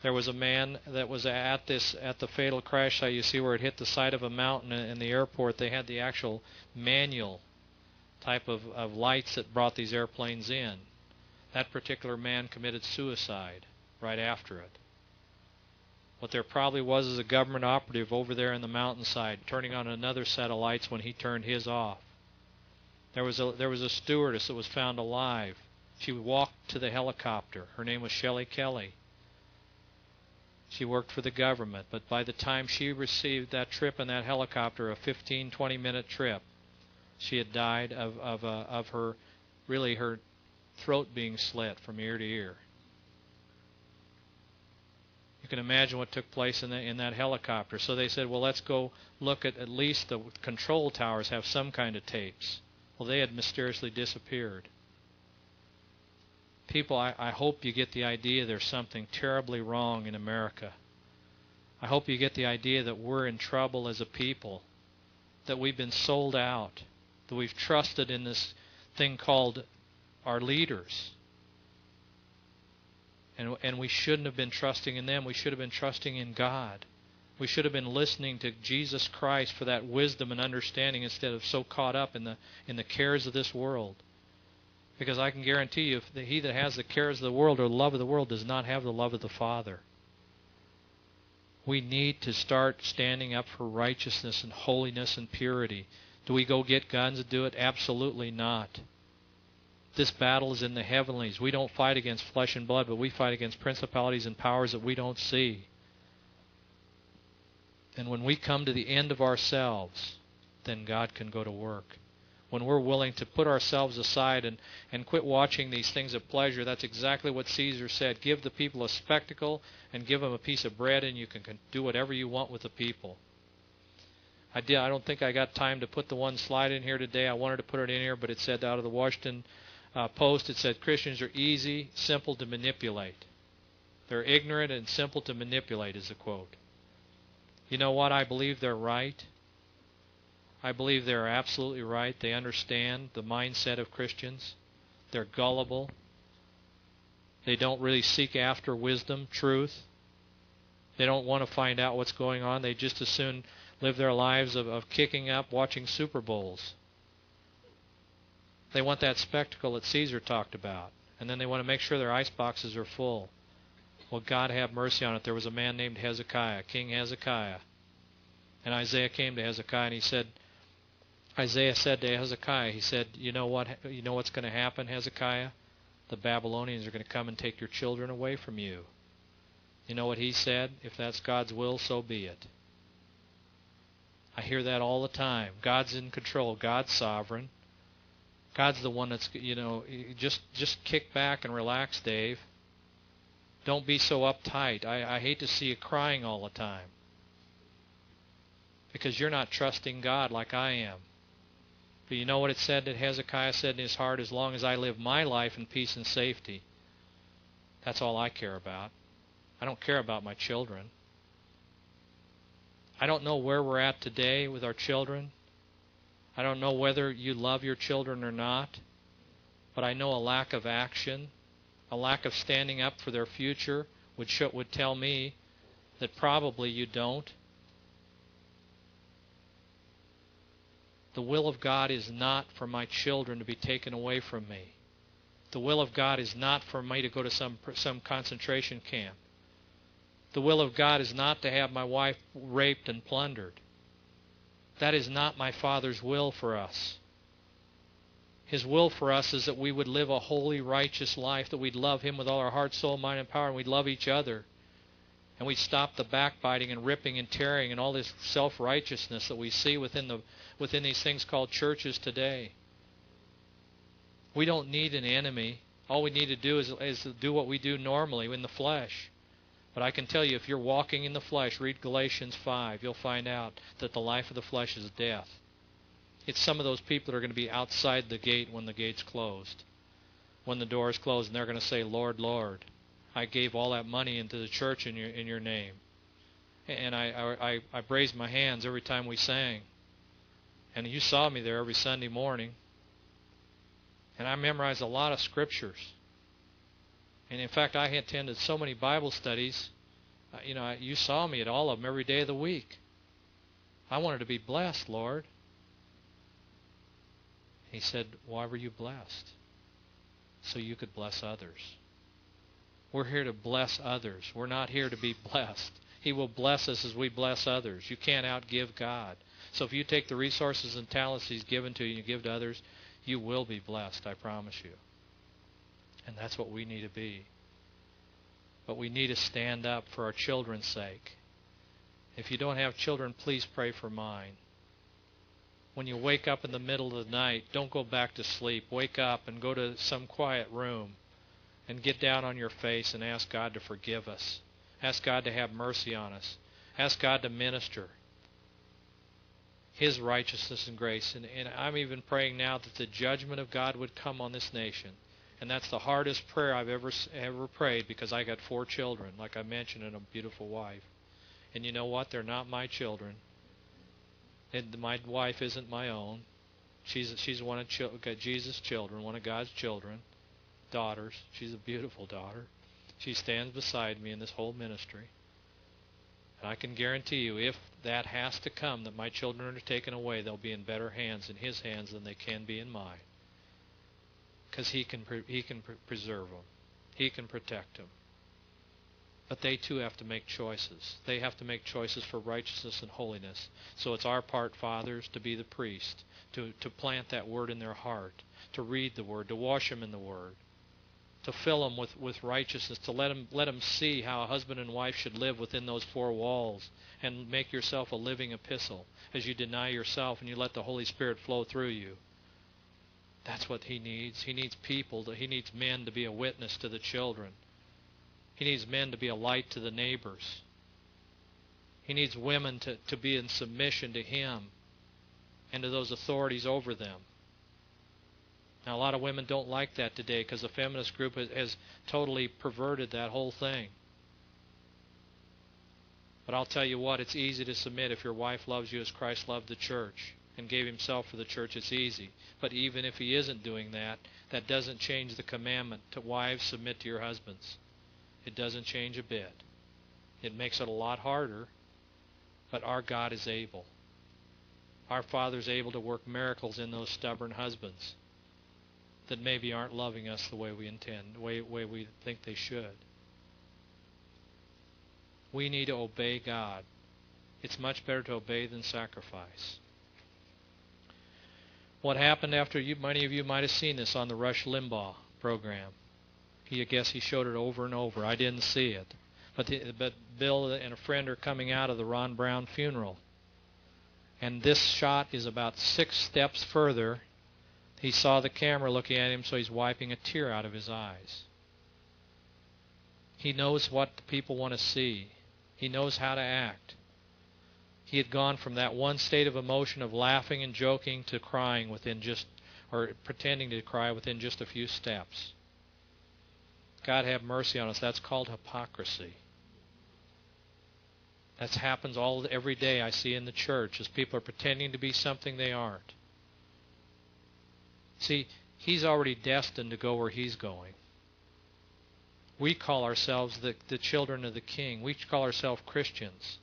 There was a man that was at the fatal crash site. You see where it hit the side of a mountain in the airport. They had the actual manual type of lights that brought these airplanes in. That particular man committed suicide right after it. What there probably was is a government operative over there in the mountainside turning on another set of lights when he turned his off. There was a stewardess that was found alive. She walked to the helicopter. Her name was Shelley Kelly. She worked for the government, but by the time she received that trip in that helicopter, a 15, 20-minute trip, she had died of her throat being slit from ear to ear. You can imagine what took place in that helicopter. So they said, well, let's go look at least the control towers have some kind of tapes. Well, they had mysteriously disappeared. People, I hope you get the idea there's something terribly wrong in America. I hope you get the idea that we're in trouble as a people, that we've been sold out, that we've trusted in this thing called our leaders. And we shouldn't have been trusting in them. We should have been trusting in God. We should have been listening to Jesus Christ for that wisdom and understanding instead of so caught up in the cares of this world. Because I can guarantee you, if he that has the cares of the world or the love of the world does not have the love of the Father. We need to start standing up for righteousness and holiness and purity. Do we go get guns and do it? Absolutely not. This battle is in the heavenlies. We don't fight against flesh and blood, but we fight against principalities and powers that we don't see. And when we come to the end of ourselves, then God can go to work. When we're willing to put ourselves aside and quit watching these things of pleasure, that's exactly what Caesar said. Give the people a spectacle and give them a piece of bread, and you can do whatever you want with the people. I don't think I got time to put the one slide in here today. I wanted to put it in here, but it said out of the Washington Post, it said Christians are easy, simple to manipulate. They're ignorant and simple to manipulate is the quote. You know what? I believe they're right. I believe they're absolutely right. They understand the mindset of Christians. They're gullible. They don't really seek after wisdom, truth. They don't want to find out what's going on. They just as soon live their lives of kicking up, watching Super Bowls. They want that spectacle that Caesar talked about. And then they want to make sure their ice boxes are full. Well, God have mercy on it. There was a man named Hezekiah, King Hezekiah. And Isaiah came to Hezekiah and he said, Isaiah said to Hezekiah, he said, you know what's going to happen, Hezekiah? The Babylonians are going to come and take your children away from you. You know what he said? If that's God's will, so be it. I hear that all the time. God's in control. God's sovereign. God's the one that's, just kick back and relax, Dave. Don't be so uptight. I hate to see you crying all the time. Because you're not trusting God like I am. But you know what it said that Hezekiah said in his heart? As long as I live my life in peace and safety, that's all I care about. I don't care about my children. I don't know where we're at today with our children. I don't know whether you love your children or not. But I know a lack of action, a lack of standing up for their future would tell me that probably you don't. The will of God is not for my children to be taken away from me. The will of God is not for me to go to some concentration camp. The will of God is not to have my wife raped and plundered. That is not my Father's will for us. His will for us is that we would live a holy, righteous life, that we'd love Him with all our heart, soul, mind, and power, and we'd love each other. And we'd stop the backbiting and ripping and tearing and all this self-righteousness that we see within these things called churches today. We don't need an enemy. All we need to do is do what we do normally in the flesh. But I can tell you, if you're walking in the flesh, read Galatians 5, you'll find out that the life of the flesh is death. It's some of those people that are going to be outside the gate when the gate's closed, when the door's closed, and they're going to say, Lord, Lord, I gave all that money into the church in your name. And I raised my hands every time we sang. And you saw me there every Sunday morning. And I memorized a lot of scriptures. And in fact, I attended so many Bible studies. You saw me at all of them every day of the week. I wanted to be blessed, Lord. He said, why were you blessed? So you could bless others. We're here to bless others. We're not here to be blessed. He will bless us as we bless others. You can't outgive God. So if you take the resources and talents He's given to you and you give to others, you will be blessed, I promise you. And that's what we need to be. But we need to stand up for our children's sake. If you don't have children, please pray for mine. When you wake up in the middle of the night, don't go back to sleep. Wake up and go to some quiet room and get down on your face and ask God to forgive us. Ask God to have mercy on us. Ask God to minister His righteousness and grace. And I'm even praying now that the judgment of God would come on this nation. And that's the hardest prayer I've ever prayed, because I got 4 children, like I mentioned, and a beautiful wife. And you know what? They're not my children. And my wife isn't my own. She's one of Jesus' children, one of God's children, daughters. She's a beautiful daughter. She stands beside me in this whole ministry. And I can guarantee you, if that has to come, that my children are taken away, they'll be in better hands, in His hands, than they can be in mine. Because He can preserve them. He can protect them. But they too have to make choices. They have to make choices for righteousness and holiness. So it's our part, fathers, to be the priest, to plant that word in their heart, to read the word, to wash them in the word, to fill them with righteousness, to let them see how a husband and wife should live within those 4 walls, and make yourself a living epistle as you deny yourself and you let the Holy Spirit flow through you. That's what He needs. He needs people. He needs men to be a witness to the children. He needs men to be a light to the neighbors. He needs women to be in submission to Him and to those authorities over them. Now, a lot of women don't like that today, because the feminist group has totally perverted that whole thing. But I'll tell you what, it's easy to submit if your wife loves you as Christ loved the church and gave Himself for the church. It's easy. But even if He isn't doing that, that doesn't change the commandment to wives, submit to your husbands. It doesn't change a bit. It makes it a lot harder, but our God is able. Our Father is able to work miracles in those stubborn husbands that maybe aren't loving us the way we intend, the way we think they should. We need to obey God. It's much better to obey than sacrifice. What happened after many of you might have seen this on the Rush Limbaugh program. I guess he showed it over and over. I didn't see it. But Bill and a friend are coming out of the Ron Brown funeral. And this shot is about 6 steps further. He saw the camera looking at him, so he's wiping a tear out of his eyes. He knows what the people want to see. He knows how to act. He had gone from that one state of emotion of laughing and joking to crying or pretending to cry within just a few steps. God have mercy on us. That's called hypocrisy. That happens every day I see in the church, as people are pretending to be something they aren't. See, he's already destined to go where he's going. We call ourselves the children of the King. We call ourselves Christians.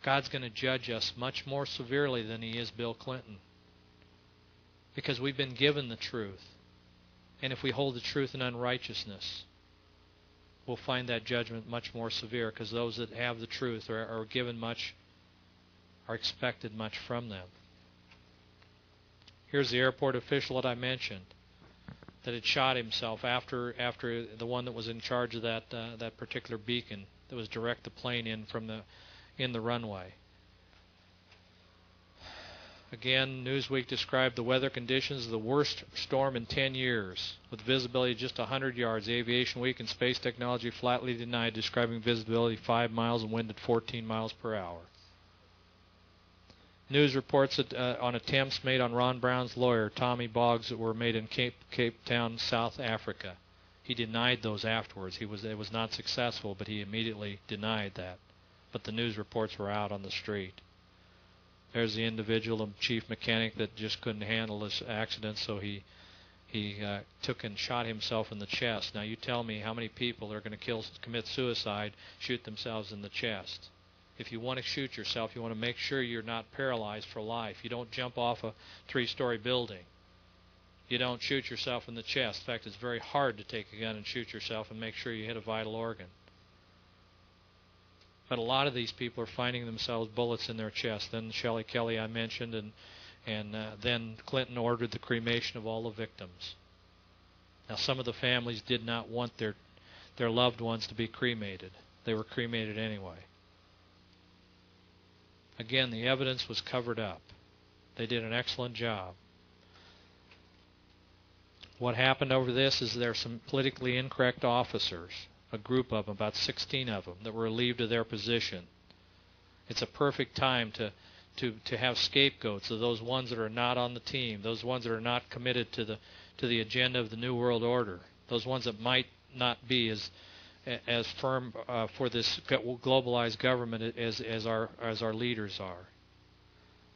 God's going to judge us much more severely than He is Bill Clinton, because we've been given the truth. And if we hold the truth in unrighteousness, we'll find that judgment much more severe, because those that have the truth are given much, are expected much from them. Here's the airport official that I mentioned that had shot himself after the one that was in charge of that particular beacon that was direct the plane in the runway. Again, Newsweek described the weather conditions as the worst storm in 10 years, with visibility just 100 yards. The Aviation Week and Space Technology flatly denied, describing visibility 5 miles and wind at 14 miles per hour. News reports on attempts made on Ron Brown's lawyer, Tommy Boggs, that were made in Cape Town, South Africa. He denied those afterwards. It was not successful, but he immediately denied that. But the news reports were out on the street. There's the individual, chief mechanic, that just couldn't handle this accident, so he took and shot himself in the chest. Now you tell me how many people are going to commit suicide, shoot themselves in the chest. If you want to shoot yourself, you want to make sure you're not paralyzed for life. You don't jump off a 3-story building. You don't shoot yourself in the chest. In fact, it's very hard to take a gun and shoot yourself and make sure you hit a vital organ. But a lot of these people are finding themselves bullets in their chest. Then Shelley Kelly I mentioned, and then Clinton ordered the cremation of all the victims. Now, some of the families did not want their loved ones to be cremated. They were cremated anyway. Again, the evidence was covered up. They did an excellent job. What happened over this is there are some politically incorrect officers, a group of them, about 16 of them, that were relieved of their position. It's a perfect time to have scapegoats of those ones that are not on the team, those ones that are not committed to the agenda of the New World Order, those ones that might not be as firm for this globalized government as our leaders are.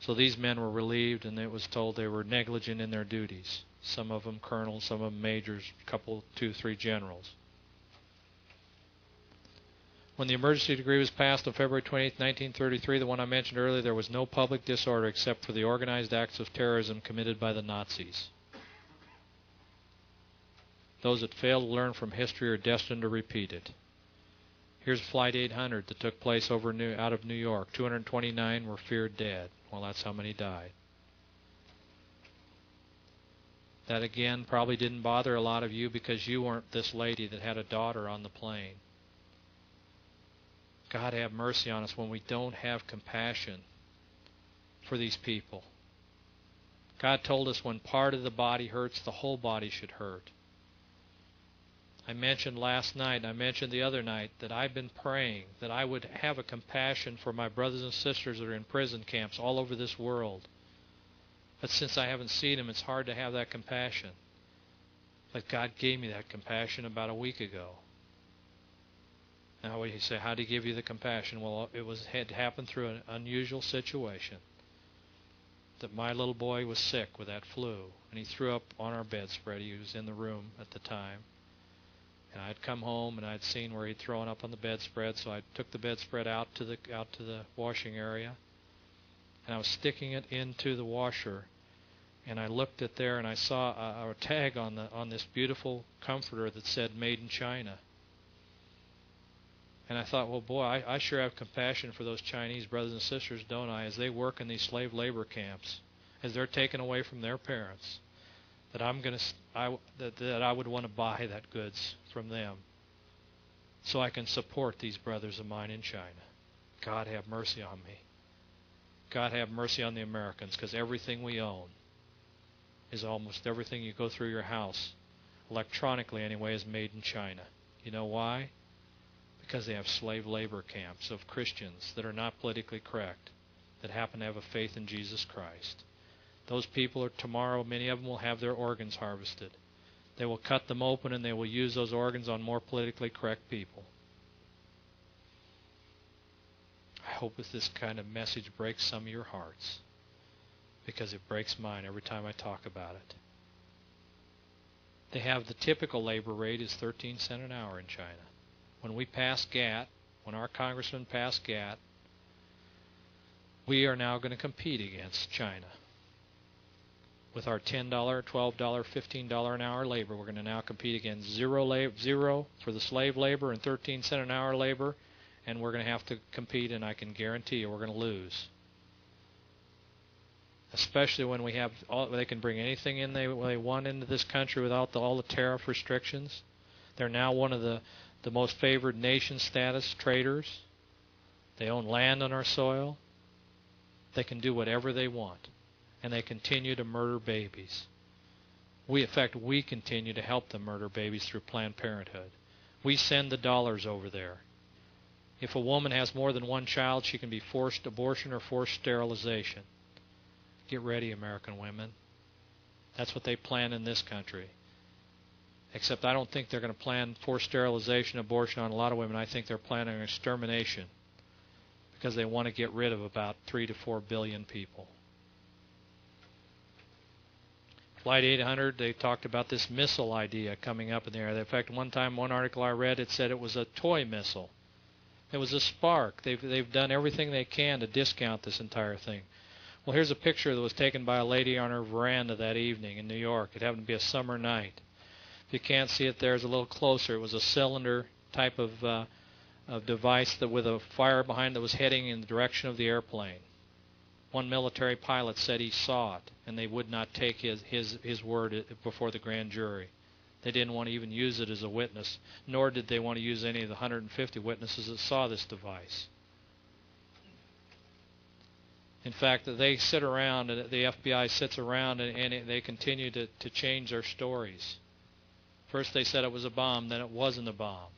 So these men were relieved, and it was told they were negligent in their duties. Some of them colonels, some of them majors, a couple, 2, 3 generals. When the emergency decree was passed on February 28, 1933, the one I mentioned earlier, there was no public disorder except for the organized acts of terrorism committed by the Nazis. Those that fail to learn from history are destined to repeat it. Here's Flight 800 that took place out of New York. 229 were feared dead. Well, that's how many died. That, again, probably didn't bother a lot of you because you weren't this lady that had a daughter on the plane. God have mercy on us when we don't have compassion for these people. God told us when part of the body hurts, the whole body should hurt. I mentioned last night, I mentioned the other night, that I've been praying that I would have a compassion for my brothers and sisters that are in prison camps all over this world. But since I haven't seen them, it's hard to have that compassion. But God gave me that compassion about a week ago. Now you say, how did He give you the compassion? Well, it had happened through an unusual situation. That my little boy was sick with that flu, and he threw up on our bedspread. He was in the room at the time. And I'd come home and I'd seen where he'd thrown up on the bedspread, so I took the bedspread out to the washing area, and I was sticking it into the washer, and I looked at there and I saw a tag on this beautiful comforter that said "Made in China." And I thought, well, boy, I sure have compassion for those Chinese brothers and sisters, don't I, as they work in these slave labor camps, as they're taken away from their parents. That I would want to buy that goods from them, so I can support these brothers of mine in China. God have mercy on me. God have mercy on the Americans, because everything we own is almost everything you go through your house, electronically anyway, is made in China. You know why? Because they have slave labor camps of Christians that are not politically correct, that happen to have a faith in Jesus Christ. Those people are tomorrow, many of them will have their organs harvested. They will cut them open and they will use those organs on more politically correct people. I hope that this kind of message breaks some of your hearts, because it breaks mine every time I talk about it. They have the typical labor rate is 13 cents an hour in China. When we passed GATT, when our congressman passed GATT, we are now going to compete against China. With our $10, $12, $15 an hour labor, we're going to now compete against zero for the slave labor and 13 cents an hour labor, and we're going to have to compete, and I can guarantee you we're going to lose. Especially when they can bring anything in they want into this country without all the tariff restrictions. They're now one of the most favored nation status traders. They own land on our soil. They can do whatever they want. And they continue to murder babies. We continue to help them murder babies through Planned Parenthood. We send the dollars over there. If a woman has more than one child, she can be forced abortion or forced sterilization. Get ready, American women. That's what they plan in this country. Except I don't think they're going to plan forced sterilization, abortion on a lot of women. I think they're planning extermination because they want to get rid of about 3 to 4 billion people. Flight 800, they talked about this missile idea coming up in the air. In fact, one time, one article I read, it said it was a toy missile. It was a spark. They've done everything they can to discount this entire thing. Well, here's a picture that was taken by a lady on her veranda that evening in New York. It happened to be a summer night. If you can't see it there, it's a little closer. It was a cylinder type of device that with a fire behind that was heading in the direction of the airplane. One military pilot said he saw it, and they would not take his word before the grand jury. They didn't want to even use it as a witness, nor did they want to use any of the 150 witnesses that saw this device. In fact, they sit around, and the FBI sits around, and they continue to change their stories. First they said it was a bomb, then it wasn't a bomb.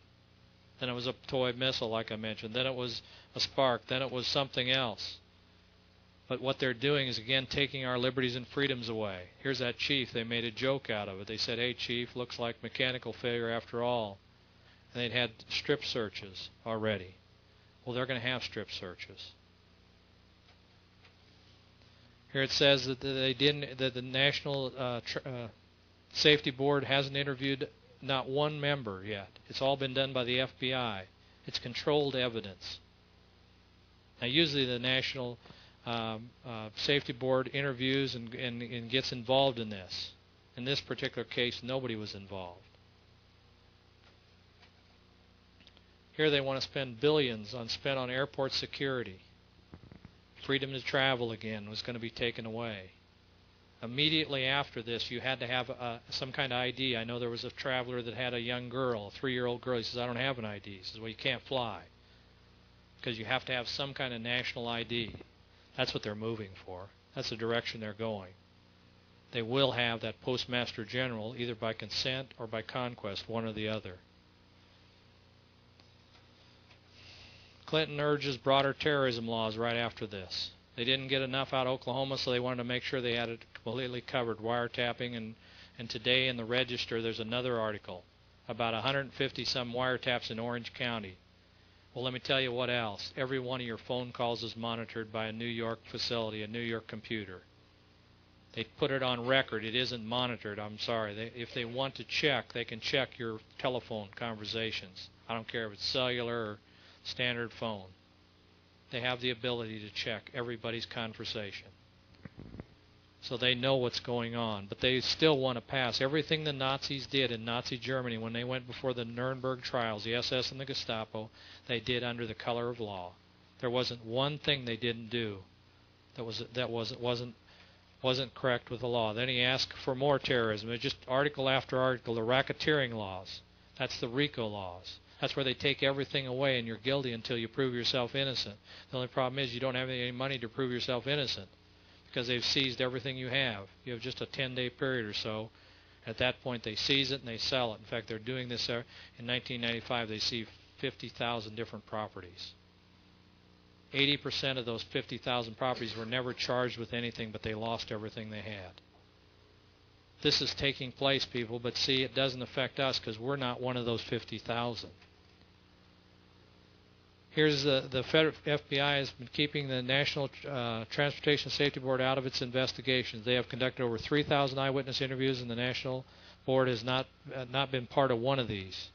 Then it was a toy missile, like I mentioned. Then it was a spark. Then it was something else. But what they're doing is, again, taking our liberties and freedoms away. Here's that chief. They made a joke out of it. They said, hey, chief, looks like mechanical failure after all. And they'd had strip searches already. Well, they're going to have strip searches. Here it says that the National Safety Board hasn't interviewed not one member yet. It's all been done by the FBI. It's controlled evidence. Now, usually the National Safety Board interviews and gets involved in this. In this particular case, nobody was involved. Here they want to spend billions spent on airport security. Freedom to travel again was going to be taken away. Immediately after this, you had to have some kind of ID. I know there was a traveler that had a young girl, a 3-year-old girl. He says, I don't have an ID. He says, well, you can't fly because you have to have some kind of national ID. That's what they're moving for. That's the direction they're going. They will have that postmaster general either by consent or by conquest, one or the other. Clinton urges broader terrorism laws right after this. They didn't get enough out of Oklahoma, so they wanted to make sure they had it completely covered, wiretapping. And today in the Register, there's another article about 150-some wiretaps in Orange County. Well, let me tell you what else. Every one of your phone calls is monitored by a New York facility, a New York computer. They put it on record. It isn't monitored. I'm sorry. If they want to check, they can check your telephone conversations. I don't care if it's cellular or standard phone. They have the ability to check everybody's conversation. So they know what's going on. But they still want to pass everything the Nazis did in Nazi Germany when they went before the Nuremberg trials, the SS and the Gestapo. They did under the color of law. There wasn't one thing they didn't do that wasn't correct with the law. Then he asked for more terrorism. It's just article after article, the racketeering laws. That's the RICO laws. That's where they take everything away and you're guilty until you prove yourself innocent. The only problem is you don't have any money to prove yourself innocent because they've seized everything you have. You have just a 10-day period or so. At that point, they seize it and they sell it. In fact, they're doing this in 1995. They seized 50,000 different properties. 80% of those 50,000 properties were never charged with anything, but they lost everything they had. This is taking place, people, but see, it doesn't affect us because we're not one of those 50,000. Here's the FBI has been keeping the National Transportation Safety Board out of its investigations. They have conducted over 3,000 eyewitness interviews, and the National Board has not been part of one of these,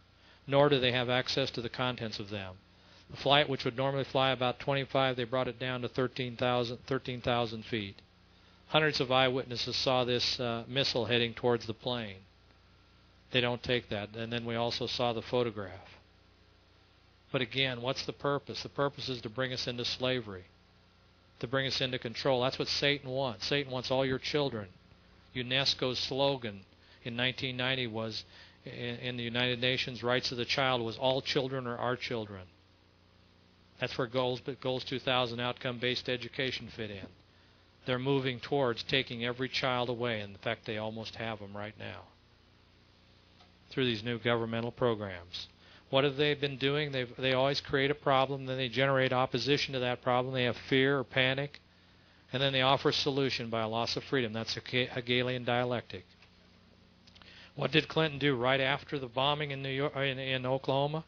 nor do they have access to the contents of them. The flight, which would normally fly about 25, they brought it down to 13,000 feet. Hundreds of eyewitnesses saw this missile heading towards the plane. They don't take that. And then we also saw the photograph. But again, what's the purpose? The purpose is to bring us into slavery, to bring us into control. That's what Satan wants. Satan wants all your children. UNESCO's slogan in 1990 was, in the United Nations, Rights of the Child, was all children are our children. That's where Goals 2000 outcome-based education fit in. They're moving towards taking every child away. In fact, they almost have them right now through these new governmental programs. What have they been doing? They always create a problem, then they generate opposition to that problem. They have fear or panic. And then they offer a solution by a loss of freedom. That's a Hegelian dialectic. What did Clinton do right after the bombing in New York, in Oklahoma?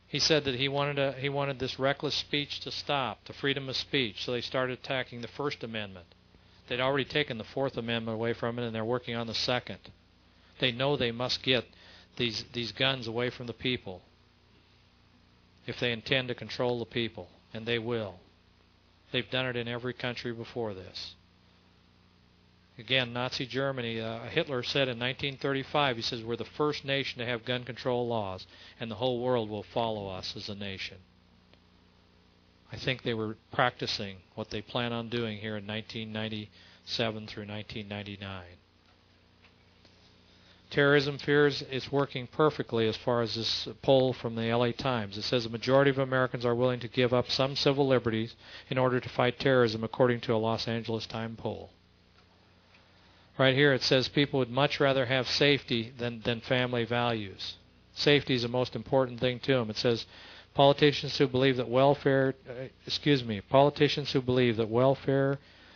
He said that he wanted this reckless speech to stop, the freedom of speech. So they started attacking the First Amendment. They'd already taken the Fourth Amendment away from it, and they're working on the Second. They know they must get these guns away from the people if they intend to control the people, and they will. They've done it in every country before this. Again, Nazi Germany, Hitler said in 1935, he says, we're the first nation to have gun control laws, and the whole world will follow us as a nation. I think they were practicing what they plan on doing here in 1997 through 1999. Terrorism fears is working perfectly as far as this poll from the LA Times. It says a majority of Americans are willing to give up some civil liberties in order to fight terrorism, according to a Los Angeles Times poll. Right here it says people would much rather have safety than family values. Safety is the most important thing to them. It says politicians who believe that welfare,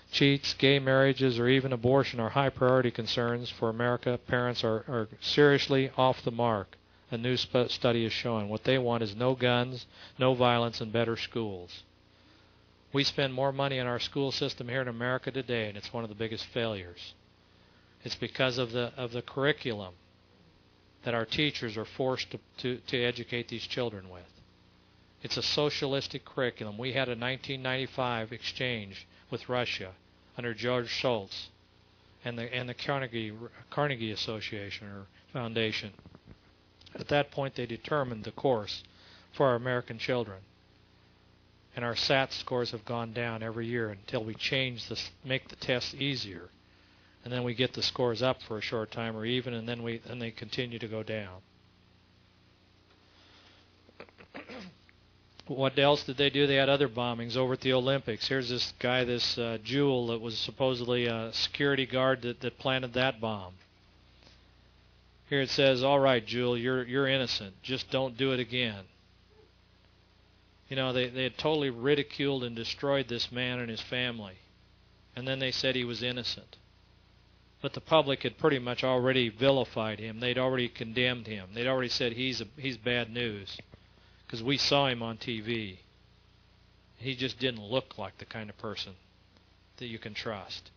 cheats, gay marriages, or even abortion are high priority concerns for America. Parents are seriously off the mark. A new study is showing what they want is no guns, no violence, and better schools. We spend more money in our school system here in America today, and it's one of the biggest failures. It's because of the curriculum that our teachers are forced to educate these children with. It's a socialistic curriculum. We had a 1995 exchange with Russia under George Shultz and the Carnegie Association or Foundation. At that point, they determined the course for our American children. And our SAT scores have gone down every year until we make the test easier. And then we get the scores up for a short time or even, and then they continue to go down. What else did they do? They had other bombings over at the Olympics. Here's this guy, this Jewel, that was supposedly a security guard that planted that bomb. Here it says, all right, Jewel, you're innocent. Just don't do it again. You know, they had totally ridiculed and destroyed this man and his family. And then they said he was innocent. But the public had pretty much already vilified him. They'd already condemned him. They'd already said he's bad news. Because we saw him on TV. He just didn't look like the kind of person that you can trust.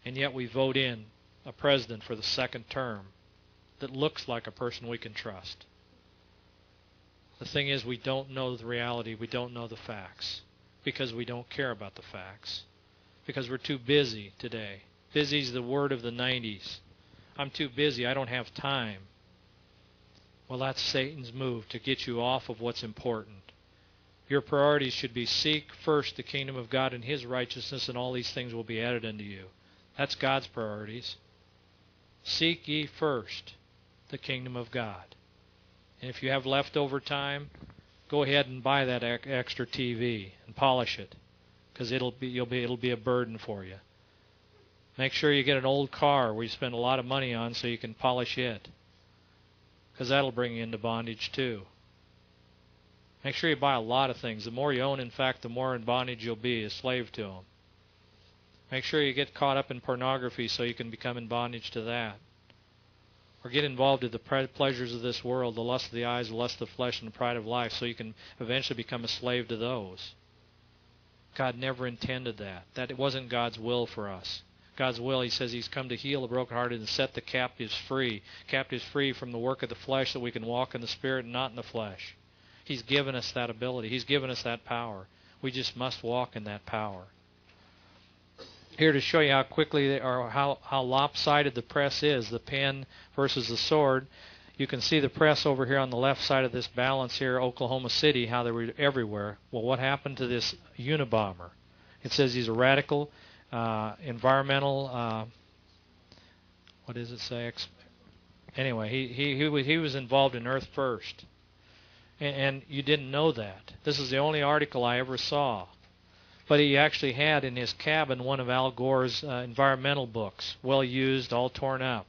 And yet we vote in a president for the second term that looks like a person we can trust. The thing is, we don't know the reality. We don't know the facts. Because we don't care about the facts. Because we're too busy today. Busy is the word of the 90s. I'm too busy. I don't have time. Well, that's Satan's move to get you off of what's important. Your priorities should be seek first the kingdom of God and His righteousness, and all these things will be added unto you. That's God's priorities. Seek ye first the kingdom of God. And if you have leftover time, go ahead and buy that extra TV and polish it, because it'll be a burden for you. Make sure you get an old car where you spend a lot of money on so you can polish it, because that'll bring you into bondage too. Make sure you buy a lot of things. The more you own, in fact, the more in bondage you'll be, a slave to them. Make sure you get caught up in pornography so you can become in bondage to that. Or get involved in the pleasures of this world, the lust of the eyes, the lust of the flesh, and the pride of life, so you can eventually become a slave to those. God never intended that. That wasn't God's will for us. God's will, He says He's come to heal the brokenhearted and set the captives free. Captives free from the work of the flesh, so we can walk in the Spirit and not in the flesh. He's given us that ability. He's given us that power. We just must walk in that power. Here to show you how quickly or how lopsided the press is, the pen versus the sword. You can see the press over here on the left side of this balance here, Oklahoma City, how they were everywhere. Well, what happened to this Unabomber? It says he's a radical environmental, what does it say? Anyway, he was involved in Earth First. And you didn't know that. This is the only article I ever saw. But he actually had in his cabin one of Al Gore's environmental books, well used, all torn up.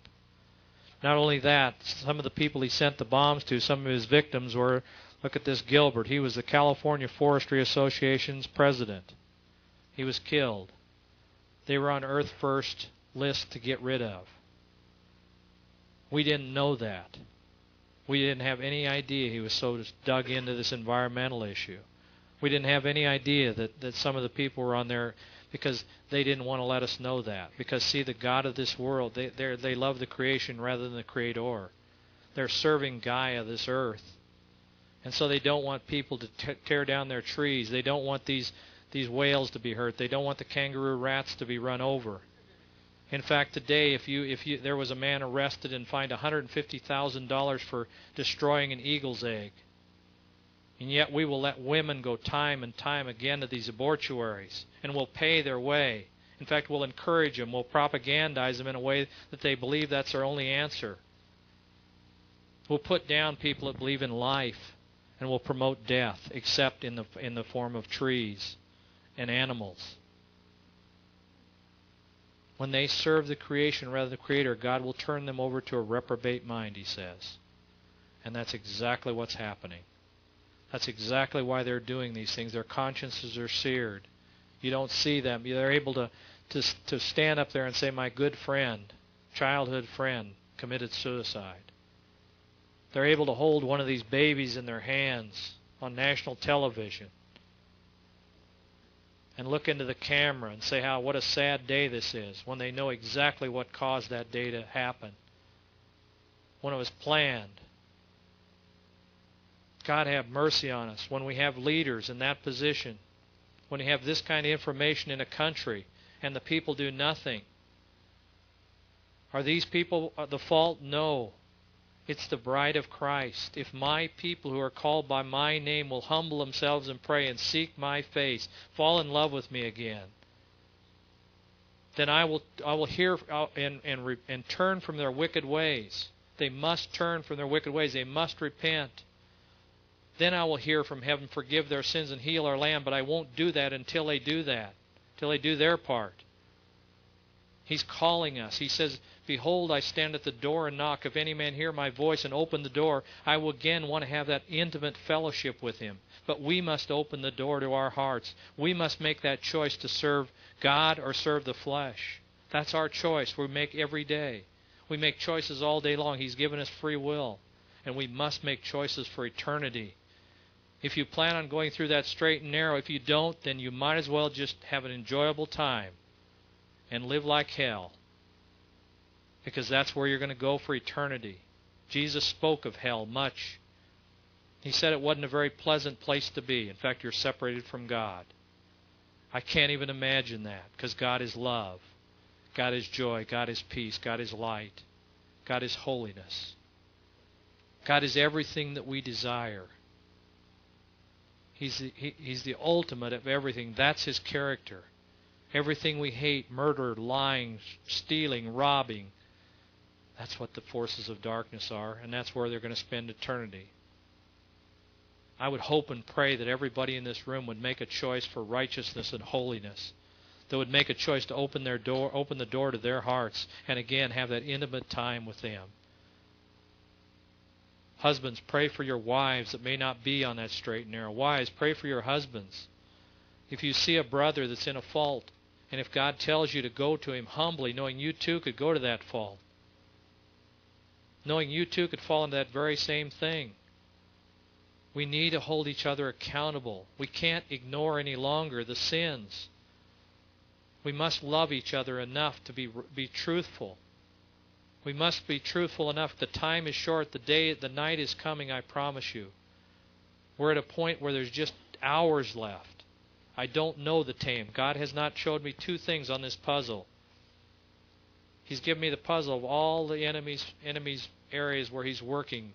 Not only that, some of the people he sent the bombs to, some of his victims were, look at this Gilbert. He was the California Forestry Association's president. He was killed. They were on Earth First list to get rid of. We didn't know that. We didn't have any idea he was so dug into this environmental issue. We didn't have any idea that some of the people were on there because they didn't want to let us know that. Because, see, the God of this world, they love the creation rather than the Creator. They're serving Gaia, this earth. And so they don't want people to tear down their trees. They don't want these whales to be hurt. They don't want the kangaroo rats to be run over. In fact, today, if there was a man arrested and fined $150,000 for destroying an eagle's egg, and yet we will let women go time and time again to these abortuaries, and we'll pay their way. In fact, we'll encourage them. We'll propagandize them in a way that they believe that's their only answer. We'll put down people that believe in life, and we'll promote death, except in the form of trees and animals. When they serve the creation rather than the Creator, God will turn them over to a reprobate mind, he says. And that's exactly what's happening. That's exactly why they're doing these things. Their consciences are seared. You don't see them. They're able to stand up there and say, my good friend, childhood friend, committed suicide. They're able to hold one of these babies in their hands on national television and look into the camera and say what a sad day this is, when they know exactly what caused that day to happen, when it was planned. God have mercy on us when we have leaders in that position, when we have this kind of information in a country and the people do nothing. Are these people the fault? No. It's the bride of Christ. If my people who are called by my name will humble themselves and pray and seek my face, fall in love with me again, then I will hear and turn from their wicked ways. They must turn from their wicked ways. They must repent. Then I will hear from heaven, forgive their sins and heal our land. But I won't do that until they do that, until they do their part. He's calling us. He says, behold, I stand at the door and knock. If any man hear my voice and open the door, I will again want to have that intimate fellowship with him. But we must open the door to our hearts. We must make that choice to serve God or serve the flesh. That's our choice we make every day. We make choices all day long. He's given us free will. And we must make choices for eternity. If you plan on going through that straight and narrow, if you don't, then you might as well just have an enjoyable time and live like hell, because that's where you're going to go for eternity. Jesus spoke of hell much. He said it wasn't a very pleasant place to be. In fact, you're separated from God. I can't even imagine that, because God is love. God is joy. God is peace. God is light. God is holiness. God is everything that we desire. He's the ultimate of everything. That's His character. Everything we hate, murder, lying, stealing, robbing, that's what the forces of darkness are, and that's where they're going to spend eternity. I would hope and pray that everybody in this room would make a choice for righteousness and holiness. That would make a choice to open the door to their hearts, and again have that intimate time with them. Husbands, pray for your wives that may not be on that straight and narrow. Wives, pray for your husbands. If you see a brother that's in a fault, and if God tells you to go to him humbly, knowing you too could go to that fault, knowing you too could fall into that very same thing, we need to hold each other accountable. We can't ignore any longer the sins. We must love each other enough to be truthful. We must be truthful enough. The time is short. The night is coming, I promise you. We're at a point where there's just hours left. I don't know the time. God has not showed me two things on this puzzle. He's given me the puzzle of all the enemy's areas where He's working.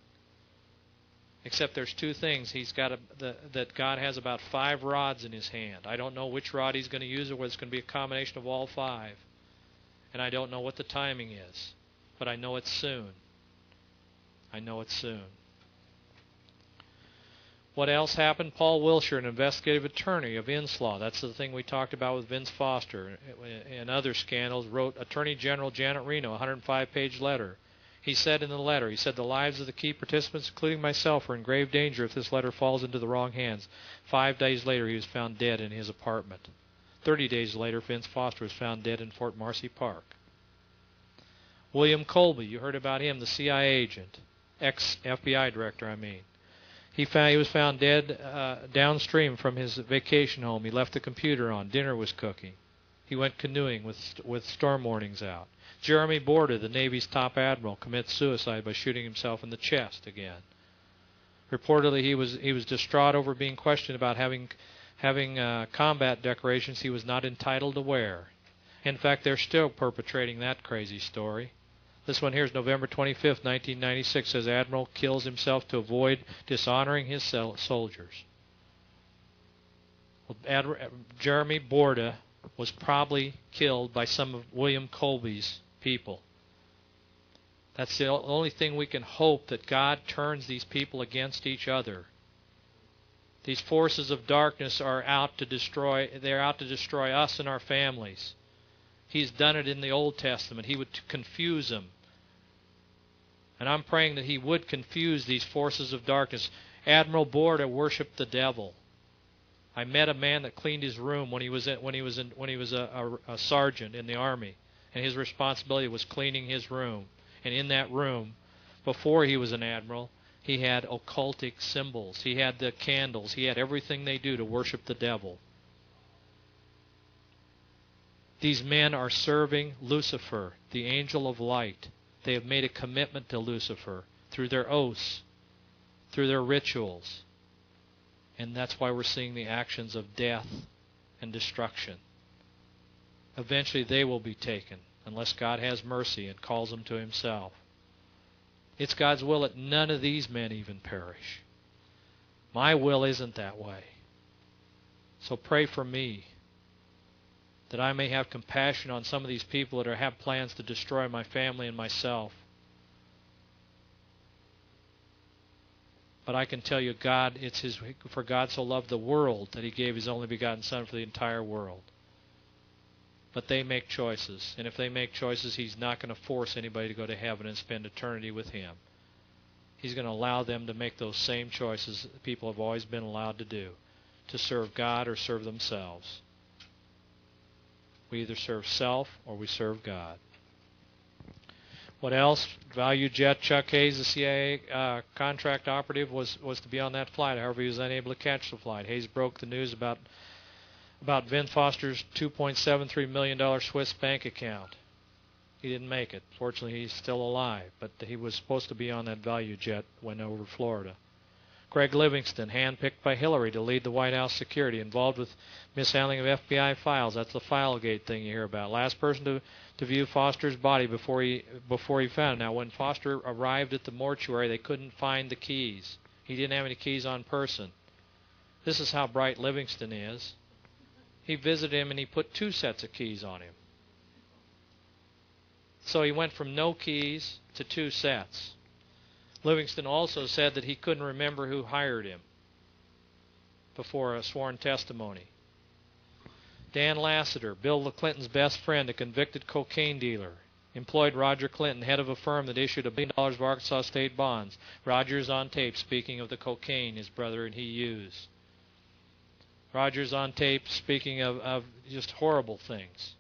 Except there's two things. He's got that God has about 5 rods in His hand. I don't know which rod He's going to use, or whether it's going to be a combination of all 5. And I don't know what the timing is. But I know it's soon. I know it's soon. What else happened? Paul Wilshire, an investigative attorney of Inslaw, that's the thing we talked about with Vince Foster and other scandals, wrote Attorney General Janet Reno a 105-page letter. He said in the letter, the lives of the key participants, including myself, are in grave danger if this letter falls into the wrong hands. 5 days later, he was found dead in his apartment. 30 days later, Vince Foster was found dead in Fort Marcy Park. William Colby, you heard about him, the CIA agent, ex-FBI director, I mean. He was found dead downstream from his vacation home. He left the computer on. Dinner was cooking. He went canoeing with storm warnings out. Jeremy Borda, the Navy's top admiral, commits suicide by shooting himself in the chest again. Reportedly, he was distraught over being questioned about having combat decorations he was not entitled to wear. In fact, they're still perpetrating that crazy story. This one here is November 25th, 1996, says Admiral kills himself to avoid dishonoring his soldiers. Well, Jeremy Borda was probably killed by some of William Colby's people. That's the only thing we can hope, that God turns these people against each other. These forces of darkness are out to destroy. They're out to destroy us and our families. He's done it in the Old Testament. He would confuse them. And I'm praying that he would confuse these forces of darkness. Admiral Borda worshipped the devil. I met a man that cleaned his room when he was a sergeant in the Army, and his responsibility was cleaning his room. And in that room, before he was an admiral, he had occultic symbols. He had the candles. He had everything they do to worship the devil. These men are serving Lucifer, the angel of light. They have made a commitment to Lucifer through their oaths, through their rituals. And that's why we're seeing the actions of death and destruction. Eventually they will be taken, unless God has mercy and calls them to himself. It's God's will that none of these men even perish. My will isn't that way. So pray for me, that I may have compassion on some of these people that have plans to destroy my family and myself. But I can tell you, God, for God so loved the world that he gave his only begotten Son for the entire world. But they make choices, and if they make choices, he's not going to force anybody to go to heaven and spend eternity with him. He's going to allow them to make those same choices that people have always been allowed to do, to serve God or serve themselves. We either serve self or we serve God. What else? Value Jet Chuck Hayes, the CIA contract operative, was to be on that flight. However, he was unable to catch the flight. Hayes broke the news about Vince Foster's $2.73 million Swiss bank account. He didn't make it. Fortunately, he's still alive, but he was supposed to be on that Value Jet when over Florida. Craig Livingston, handpicked by Hillary to lead the White House security, involved with mishandling of FBI files. That's the Filegate thing you hear about. Last person to view Foster's body before he found it. Now, when Foster arrived at the mortuary, they couldn't find the keys. He didn't have any keys on person. This is how bright Livingston is. He visited him and he put 2 sets of keys on him. So he went from no keys to 2 sets. Livingston also said that he couldn't remember who hired him before a sworn testimony. Dan Lassiter, Bill Clinton's best friend, a convicted cocaine dealer, employed Roger Clinton, head of a firm that issued $1 billion of Arkansas state bonds. Roger's on tape speaking of the cocaine his brother and he used. Roger's on tape speaking of just horrible things.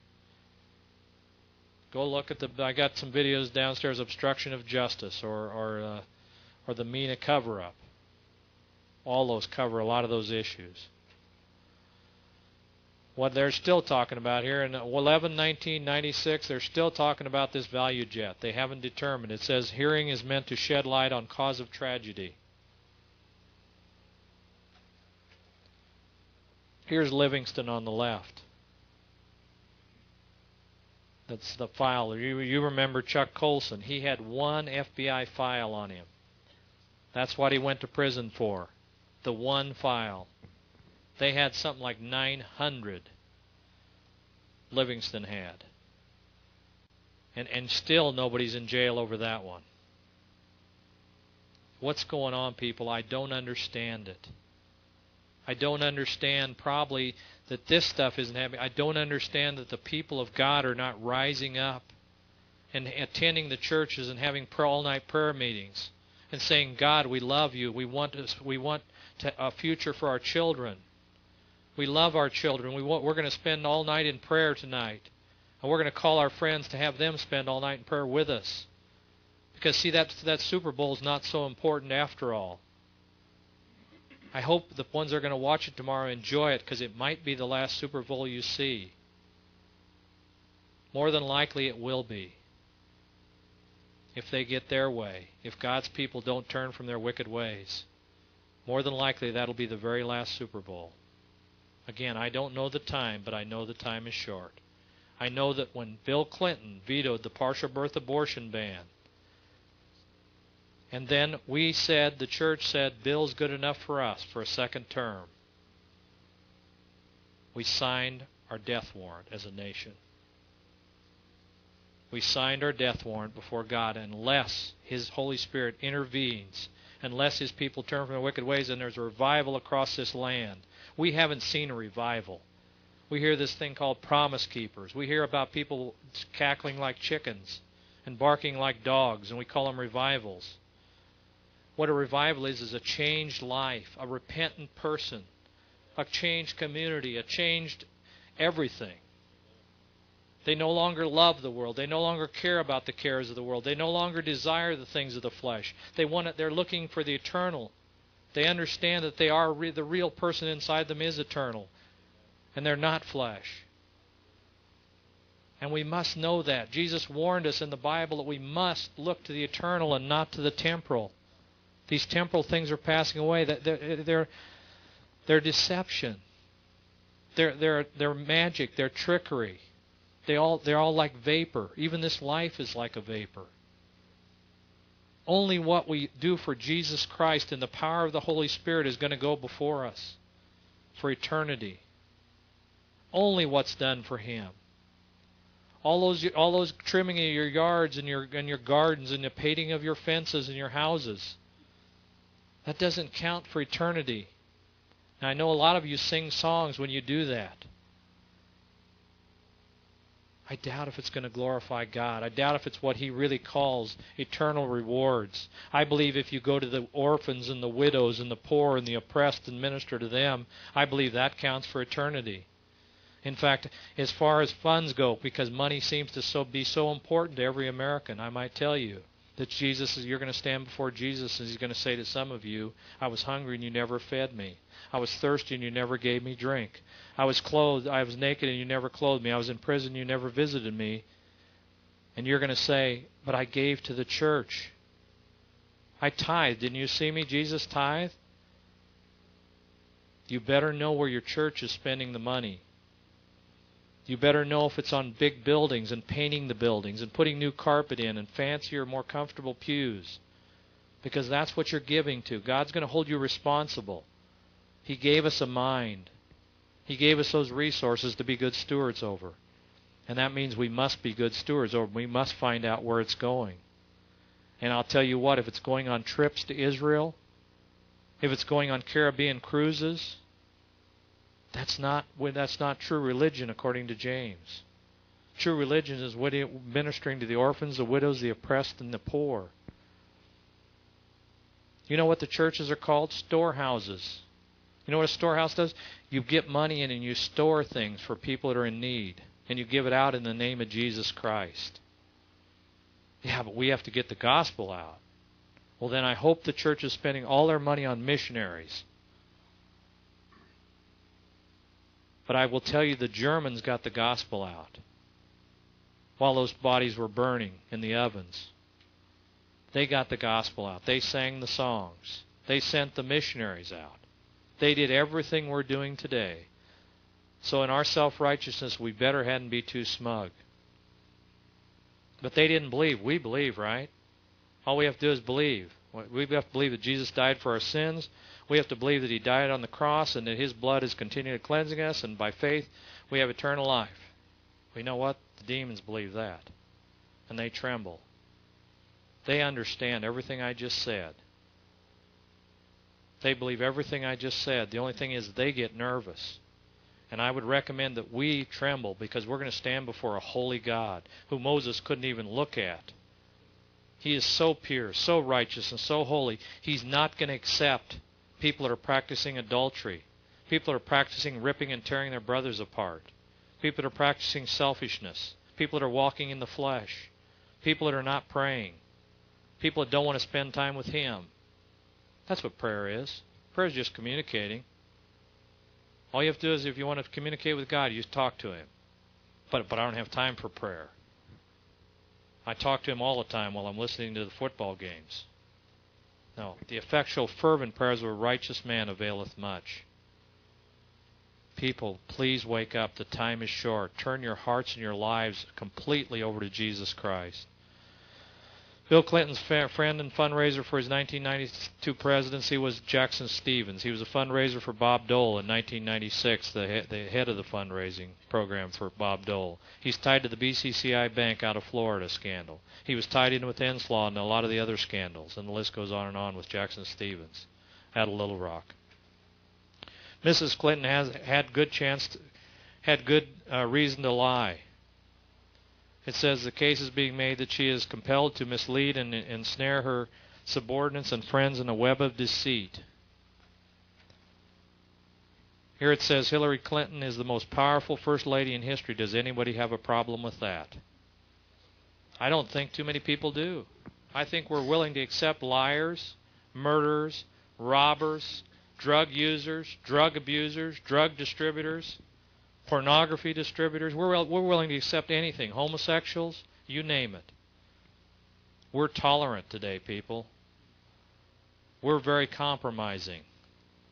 Go look at I got some videos downstairs, obstruction of justice or the MENA cover-up. All those cover a lot of those issues. What they're still talking about here, in 11/19/96, they're still talking about this Value Jet. They haven't determined. It says hearing is meant to shed light on cause of tragedy. Here's Livingston on the left. That's the file. You remember Chuck Colson. He had 1 FBI file on him. That's what he went to prison for. The 1 file. They had something like 900. Livingston had. And still nobody's in jail over that one. What's going on, people? I don't understand it. I don't understand probably that this stuff isn't happening. I don't understand that the people of God are not rising up and attending the churches and having all-night prayer meetings and saying, God, we love you. We want a future for our children. We love our children. We're going to spend all night in prayer tonight. And we're going to call our friends to have them spend all night in prayer with us. Because, see, that Super Bowl is not so important after all. I hope the ones that are going to watch it tomorrow enjoy it, because it might be the last Super Bowl you see. More than likely it will be. If they get their way. If God's people don't turn from their wicked ways. More than likely that'll be the very last Super Bowl. Again, I don't know the time, but I know the time is short. I know that when Bill Clinton vetoed the partial birth abortion ban, and then the church said, Bill's good enough for us for a second term, we signed our death warrant as a nation. We signed our death warrant before God unless His Holy Spirit intervenes, unless His people turn from their wicked ways and there's a revival across this land. We haven't seen a revival. We hear this thing called promise keepers. We hear about people cackling like chickens and barking like dogs, and we call them revivals. What a revival is a changed life, a repentant person, a changed community, a changed everything. They no longer love the world. They no longer care about the cares of the world. They no longer desire the things of the flesh. They're looking for the eternal. They understand that the real person inside them is eternal, and they're not flesh. And we must know that. Jesus warned us in the Bible that we must look to the eternal and not to the temporal. These temporal things are passing away. They're deception. They're magic. They're trickery. They're all like vapor. Even this life is like a vapor. Only what we do for Jesus Christ in the power of the Holy Spirit is going to go before us for eternity. Only what's done for Him. All those trimming of your yards and your gardens and the painting of your fences and your houses, that doesn't count for eternity. Now, I know a lot of you sing songs when you do that. I doubt if it's going to glorify God. I doubt if it's what He really calls eternal rewards. I believe if you go to the orphans and the widows and the poor and the oppressed and minister to them, I believe that counts for eternity. In fact, as far as funds go, because money seems to be so important to every American, I might tell you that you're going to stand before Jesus and He's going to say to some of you, I was hungry and you never fed me. I was thirsty and you never gave me drink. I was naked and you never clothed me. I was in prison and you never visited me. And you're going to say, but I gave to the church. I tithed. Didn't you see me? Jesus tithed. You better know where your church is spending the money. You better know if it's on big buildings and painting the buildings and putting new carpet in and fancier, more comfortable pews. Because that's what you're giving to. God's going to hold you responsible. He gave us a mind. He gave us those resources to be good stewards over. And that means we must be good stewards over. We must find out where it's going. And I'll tell you what, if it's going on trips to Israel, if it's going on Caribbean cruises, that's not true religion according to James. True religion is ministering to the orphans, the widows, the oppressed, and the poor. You know what the churches are called? Storehouses. You know what a storehouse does? You get money in and you store things for people that are in need. And you give it out in the name of Jesus Christ. Yeah, but we have to get the gospel out. Well, then I hope the church is spending all their money on missionaries. But I will tell you the Germans got the gospel out while those bodies were burning in the ovens. They got the gospel out. They sang the songs. They sent the missionaries out. They did everything we're doing today. So in our self-righteousness, we better hadn't be too smug. But they didn't believe. We believe, right? All we have to do is believe. We have to believe that Jesus died for our sins. We have to believe that He died on the cross and that His blood is continually cleansing us, and by faith we have eternal life. We know what? The demons believe that. And they tremble. They understand everything I just said. They believe everything I just said. The only thing is they get nervous. And I would recommend that we tremble, because we're going to stand before a holy God who Moses couldn't even look at. He is so pure, so righteous, and so holy. He's not going to accept people that are practicing adultery. People are practicing ripping and tearing their brothers apart. People that are practicing selfishness. People that are walking in the flesh. People that are not praying. People that don't want to spend time with Him. That's what prayer is. Prayer is just communicating. All you have to do is, if you want to communicate with God, you just talk to Him. But I don't have time for prayer. I talk to Him all the time while I'm listening to the football games. No, the effectual fervent prayers of a righteous man availeth much. People, please wake up. The time is short. Turn your hearts and your lives completely over to Jesus Christ. Bill Clinton's friend and fundraiser for his 1992 presidency was Jackson Stevens. He was a fundraiser for Bob Dole in 1996, the head of the fundraising program for Bob Dole. He's tied to the BCCI Bank out of Florida scandal. He was tied in with Enslaw and a lot of the other scandals, and the list goes on and on with Jackson Stevens out of Little Rock. Mrs. Clinton had good reason to lie. It says the case is being made that she is compelled to mislead and ensnare her subordinates and friends in a web of deceit. Here it says Hillary Clinton is the most powerful first lady in history. Does anybody have a problem with that? I don't think too many people do. I think we're willing to accept liars, murderers, robbers, drug users, drug abusers, drug distributors, pornography distributors. We're willing to accept anything. Homosexuals, you name it. We're tolerant today, people. We're very compromising.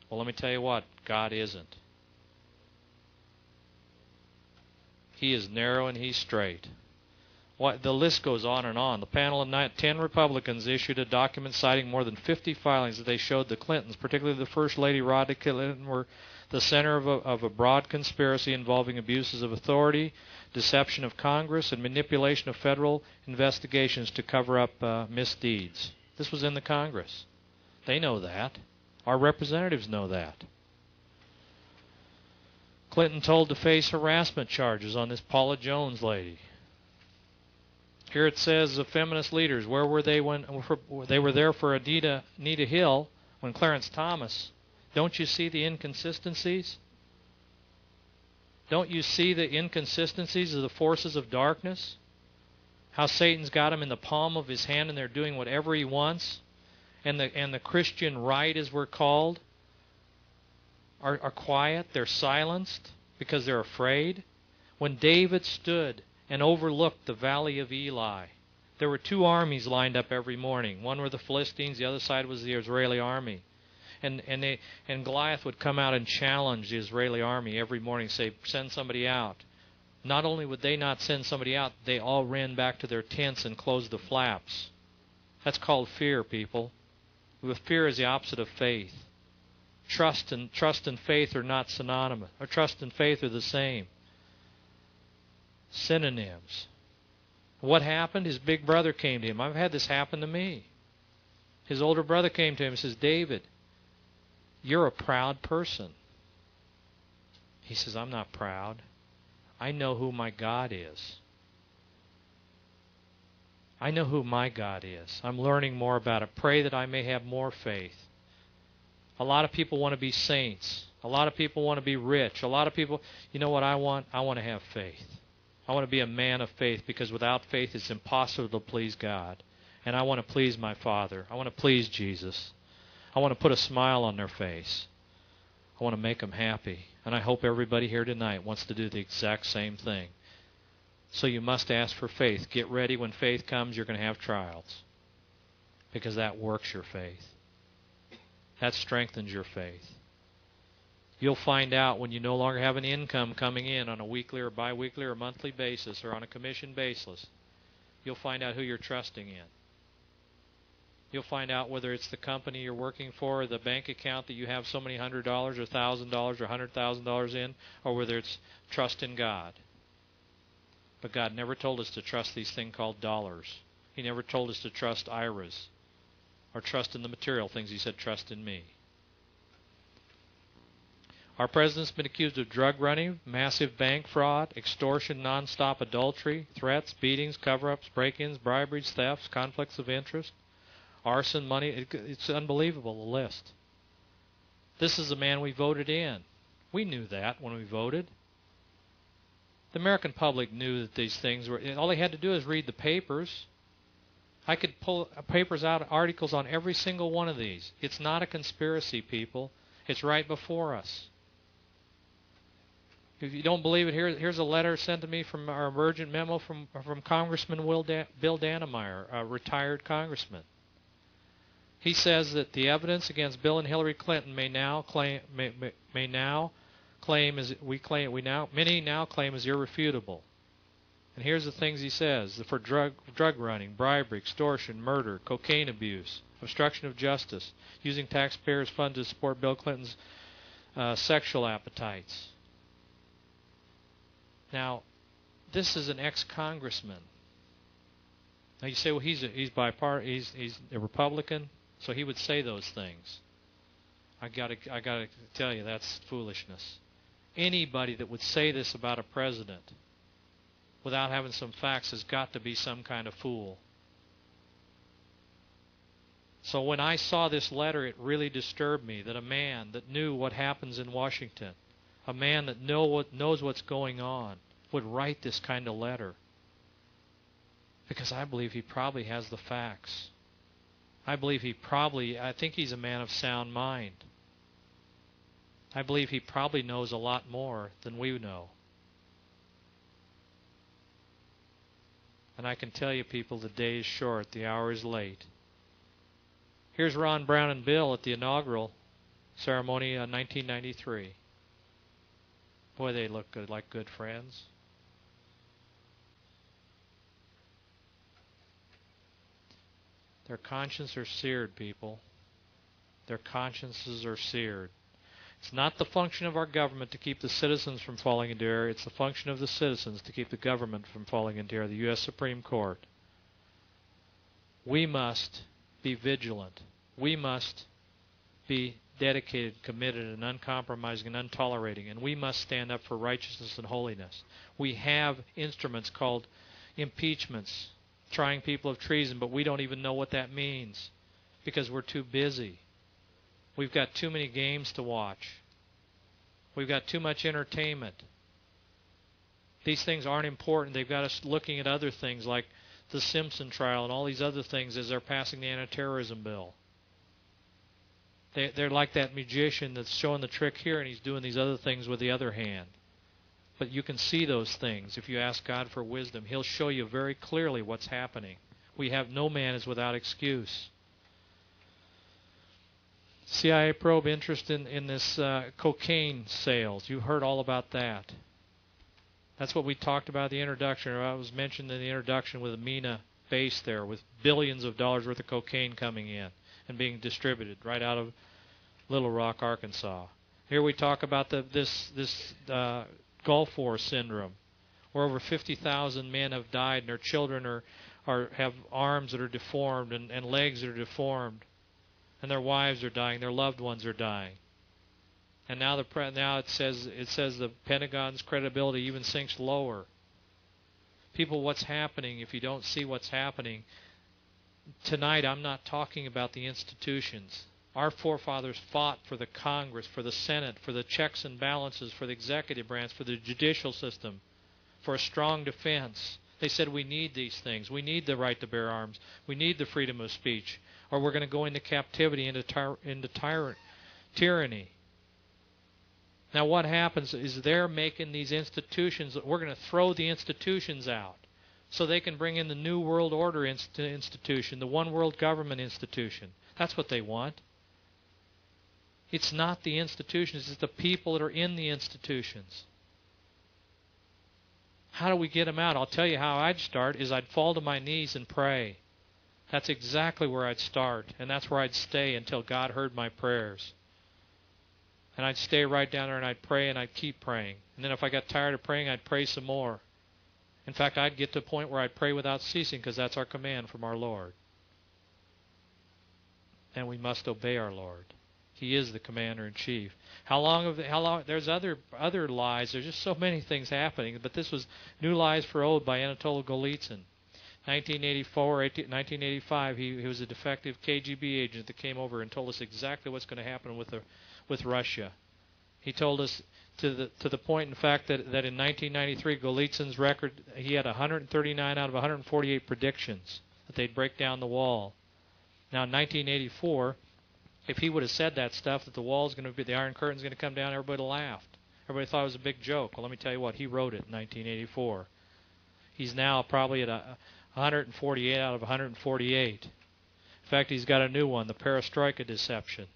Well, let me tell you what, God isn't. He is narrow and He's straight. The list goes on and on. The panel of 10 Republicans issued a document citing more than 50 filings that they showed the Clintons, particularly the First Lady Rodney Clinton, were the center of a broad conspiracy involving abuses of authority, deception of Congress, and manipulation of federal investigations to cover up misdeeds. This was in the Congress. They know that. Our representatives know that. Clinton told to face harassment charges on this Paula Jones lady. Here it says the feminist leaders, where were they when they were there for Anita Hill when Clarence Thomas? Don't you see the inconsistencies? Don't you see the inconsistencies of the forces of darkness? How Satan's got them in the palm of his hand and they're doing whatever he wants? And the Christian right, as we're called, are quiet. They're silenced because they're afraid. When David stood and overlooked the valley of Eli, there were two armies lined up every morning. One were the Philistines, the other side was the Israeli army. And Goliath would come out and challenge the Israeli army every morning, say, send somebody out. Not only would they not send somebody out, they all ran back to their tents and closed the flaps. That's called fear, people. With fear is the opposite of faith. Trust and faith are not synonymous. Or trust and faith are the same. Synonyms. What happened? His big brother came to him. I've had this happen to me. His older brother came to him and says, David, you're a proud person. He says, I'm not proud. I know who my God is. I know who my God is. I'm learning more about it. Pray that I may have more faith. A lot of people want to be saints. A lot of people want to be rich. A lot of people, you know what I want? I want to have faith. I want to be a man of faith, because without faith it's impossible to please God. And I want to please my Father. I want to please Jesus. I want to put a smile on their face. I want to make them happy. And I hope everybody here tonight wants to do the exact same thing. So you must ask for faith. Get ready. When faith comes, you're going to have trials, because that works your faith. That strengthens your faith. You'll find out when you no longer have an income coming in on a weekly or biweekly or monthly basis or on a commission basis. You'll find out who you're trusting in. You'll find out whether it's the company you're working for, or the bank account that you have so many $100 or $1,000 or $100,000 in, or whether it's trust in God. But God never told us to trust these things called dollars. He never told us to trust IRAs or trust in the material things. He said, trust in me. Our president's been accused of drug running, massive bank fraud, extortion, nonstop adultery, threats, beatings, cover-ups, break-ins, briberies, thefts, conflicts of interest, arson, money. It's unbelievable, the list. This is the man we voted in. We knew that when we voted. The American public knew that these things were... All they had to do is read the papers. I could pull papers out, articles on every single one of these. It's not a conspiracy, people. It's right before us. If you don't believe it, here's a letter sent to me from our emergent memo from Congressman Bill Dannemeyer, a retired congressman. He says that the evidence against Bill and Hillary Clinton many now claim is irrefutable. And here's the things he says: for drug running, bribery, extortion, murder, cocaine abuse, obstruction of justice, using taxpayers' funds to support Bill Clinton's sexual appetites. Now, this is an ex-congressman. Now you say, well, he's a Republican, so he would say those things. I gotta tell you, that's foolishness. Anybody that would say this about a president without having some facts has got to be some kind of fool. So when I saw this letter, it really disturbed me that a man that knew what happens in Washington, a man that knows what's going on, would write this kind of letter. Because I believe he probably has the facts. I think he's a man of sound mind. I believe he probably knows a lot more than we know. And I can tell you, people, the day is short, the hour is late. Here's Ron Brown and Bill at the inaugural ceremony in 1993. Boy, they look good, like good friends. Their consciences are seared, people. Their consciences are seared. It's not the function of our government to keep the citizens from falling into error. It's the function of the citizens to keep the government from falling into error, the U.S. Supreme Court. We must be vigilant. We must be dedicated, committed, and uncompromising and untolerating, and we must stand up for righteousness and holiness. We have instruments called impeachments, trying people of treason, but we don't even know what that means because we're too busy. We've got too many games to watch. We've got too much entertainment. These things aren't important. They've got us looking at other things like the Simpson trial and all these other things as they're passing the anti-terrorism bill. They're like that magician that's showing the trick here and he's doing these other things with the other hand. But you can see those things. If you ask God for wisdom, He'll show you very clearly what's happening. No man is without excuse. CIA probe interest in this cocaine sales. You heard all about that. That's what we talked about in the introduction, or I was mentioned in the introduction with the MENA base there, with billions of dollars worth of cocaine coming in and being distributed right out of Little Rock, Arkansas. Here we talk about this Gulf War syndrome, where over 50,000 men have died, and their children have arms that are deformed and legs that are deformed, and their wives are dying, their loved ones are dying. And now it says the Pentagon's credibility even sinks lower. People, what's happening? If you don't see what's happening tonight, I'm not talking about the institutions. Our forefathers fought for the Congress, for the Senate, for the checks and balances, for the executive branch, for the judicial system, for a strong defense. They said we need these things. We need the right to bear arms. We need the freedom of speech, or we're going to go into captivity, into tyranny. Now what happens is they're making these institutions, we're going to throw the institutions out so they can bring in the New World Order institution, the One World Government institution. That's what they want. It's not the institutions, it's the people that are in the institutions. How do we get them out? I'll tell you how I'd start is I'd fall to my knees and pray. That's exactly where I'd start, and that's where I'd stay until God heard my prayers. And I'd stay right down there and I'd pray and I'd keep praying. And then if I got tired of praying, I'd pray some more. In fact, I'd get to a point where I'd pray without ceasing because that's our command from our Lord. And we must obey our Lord. He is the commander-in-chief. How long? There's other lies. There's just so many things happening. But this was New Lies for Old by Anatoly Golitsyn. 1985, he was a defective KGB agent that came over and told us exactly what's going to happen with Russia. He told us to the point, in fact, that in 1993, Golitsyn's record, he had 139 out of 148 predictions that they'd break down the wall. Now, in 1984, if he would have said that stuff, that the wall's going to be, the Iron Curtain's going to come down, everybody laughed. Everybody thought it was a big joke. Well, let me tell you what, he wrote it in 1984. He's now probably at 148 out of 148. In fact, he's got a new one, the Perestroika Deception.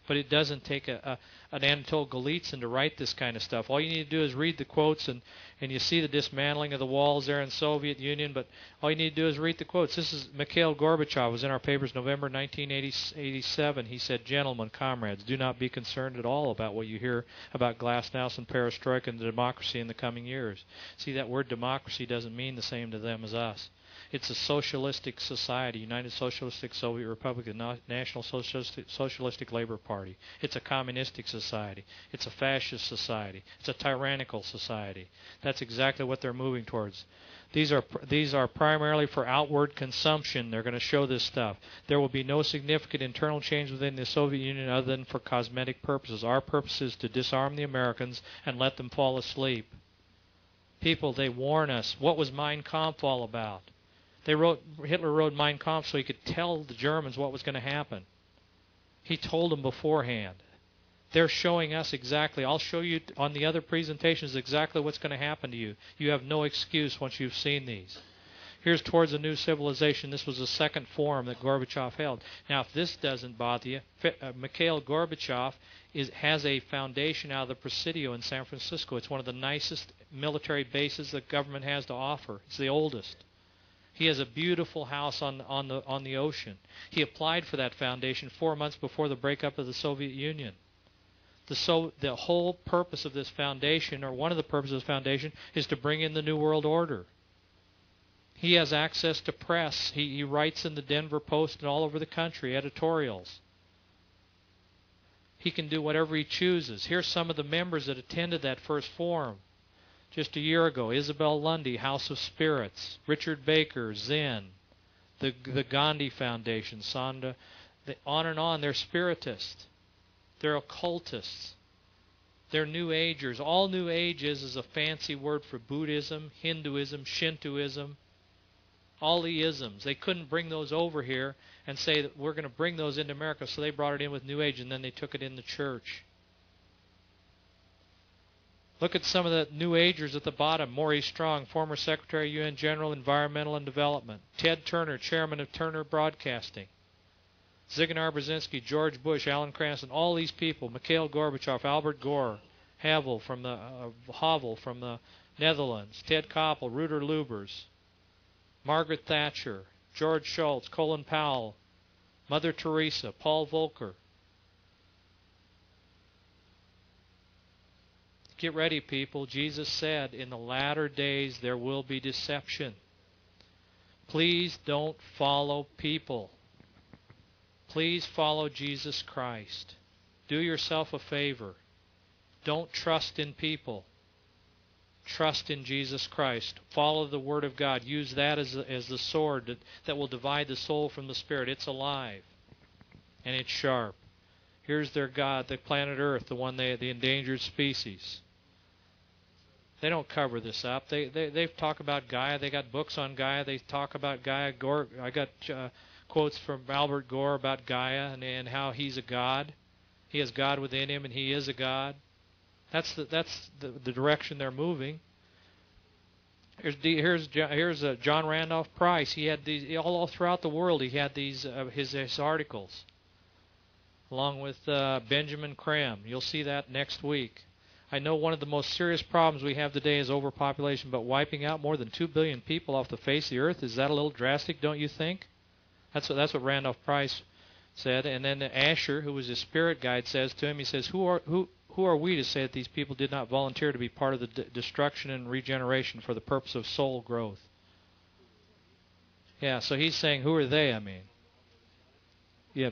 But it doesn't take an Anatol Golitsyn to write this kind of stuff. All you need to do is read the quotes, and you see the dismantling of the walls there in the Soviet Union, but all you need to do is read the quotes. This is Mikhail Gorbachev, was in our papers November 1987. He said, "Gentlemen, comrades, do not be concerned at all about what you hear about glasnost and perestroika and democracy in the coming years." See, that word democracy doesn't mean the same to them as us. It's a socialistic society, United Socialistic Soviet Republic, the National Socialistic Labor Party. It's a communistic society. It's a fascist society. It's a tyrannical society. That's exactly what they're moving towards. These are primarily for outward consumption. They're going to show this stuff. There will be no significant internal change within the Soviet Union other than for cosmetic purposes. Our purpose is to disarm the Americans and let them fall asleep. People, they warn us. What was Mein Kampf all about? Hitler wrote Mein Kampf so he could tell the Germans what was going to happen. He told them beforehand. They're showing us exactly. I'll show you on the other presentations exactly what's going to happen to you. You have no excuse once you've seen these. Here's Towards a New Civilization. This was the second forum that Gorbachev held. Now, if this doesn't bother you, Mikhail Gorbachev has a foundation out of the Presidio in San Francisco. It's one of the nicest military bases the government has to offer. It's the oldest. He has a beautiful house on the ocean. He applied for that foundation 4 months before the breakup of the Soviet Union. The whole purpose of this foundation, or one of the purposes of the foundation, is to bring in the New World Order. He has access to press. He writes in the Denver Post and all over the country, editorials. He can do whatever he chooses. Here's some of the members that attended that first forum. Just a year ago, Isabel Lundy, House of Spirits, Richard Baker, Zen, the Gandhi Foundation, Sonda, on and on. They're spiritists. They're occultists. They're New Agers. All New Ages is a fancy word for Buddhism, Hinduism, Shintoism, all the isms. They couldn't bring those over here and say that we're going to bring those into America, so they brought it in with New Age, and then they took it in the church. Look at some of the New Agers at the bottom. Maurice Strong, former Secretary, UN General, Environmental and Development. Ted Turner, Chairman of Turner Broadcasting. Zygmunt Brzezinski, George Bush, Alan Cranston, all these people. Mikhail Gorbachev, Albert Gore, Havel from the Netherlands. Ted Koppel, Rudolf Lubers. Margaret Thatcher, George Shultz, Colin Powell, Mother Teresa, Paul Volcker. Get ready, people. Jesus said, in the latter days there will be deception. Please don't follow people. Please follow Jesus Christ. Do yourself a favor. Don't trust in people. Trust in Jesus Christ. Follow the Word of God. Use that as the sword that will divide the soul from the spirit. It's alive. And it's sharp. Here's their God, the planet Earth, the endangered species. They don't cover this up. They talk about Gaia. They got books on Gaia. They talk about Gaia. Gore, I got quotes from Albert Gore about Gaia and how he's a god. He has God within him, and he is a god. That's the direction they're moving. Here's John Randolph Price. He had these all throughout the world. He had these his articles, along with Benjamin Creme. You'll see that next week. I know one of the most serious problems we have today is overpopulation, but wiping out more than 2 billion people off the face of the earth, is that a little drastic, don't you think? That's what Randolph Price said. And then Asher, who was his spirit guide, says to him, he says, who are we to say that these people did not volunteer to be part of the destruction and regeneration for the purpose of soul growth? Yeah, so he's saying, who are they, I mean? Yeah,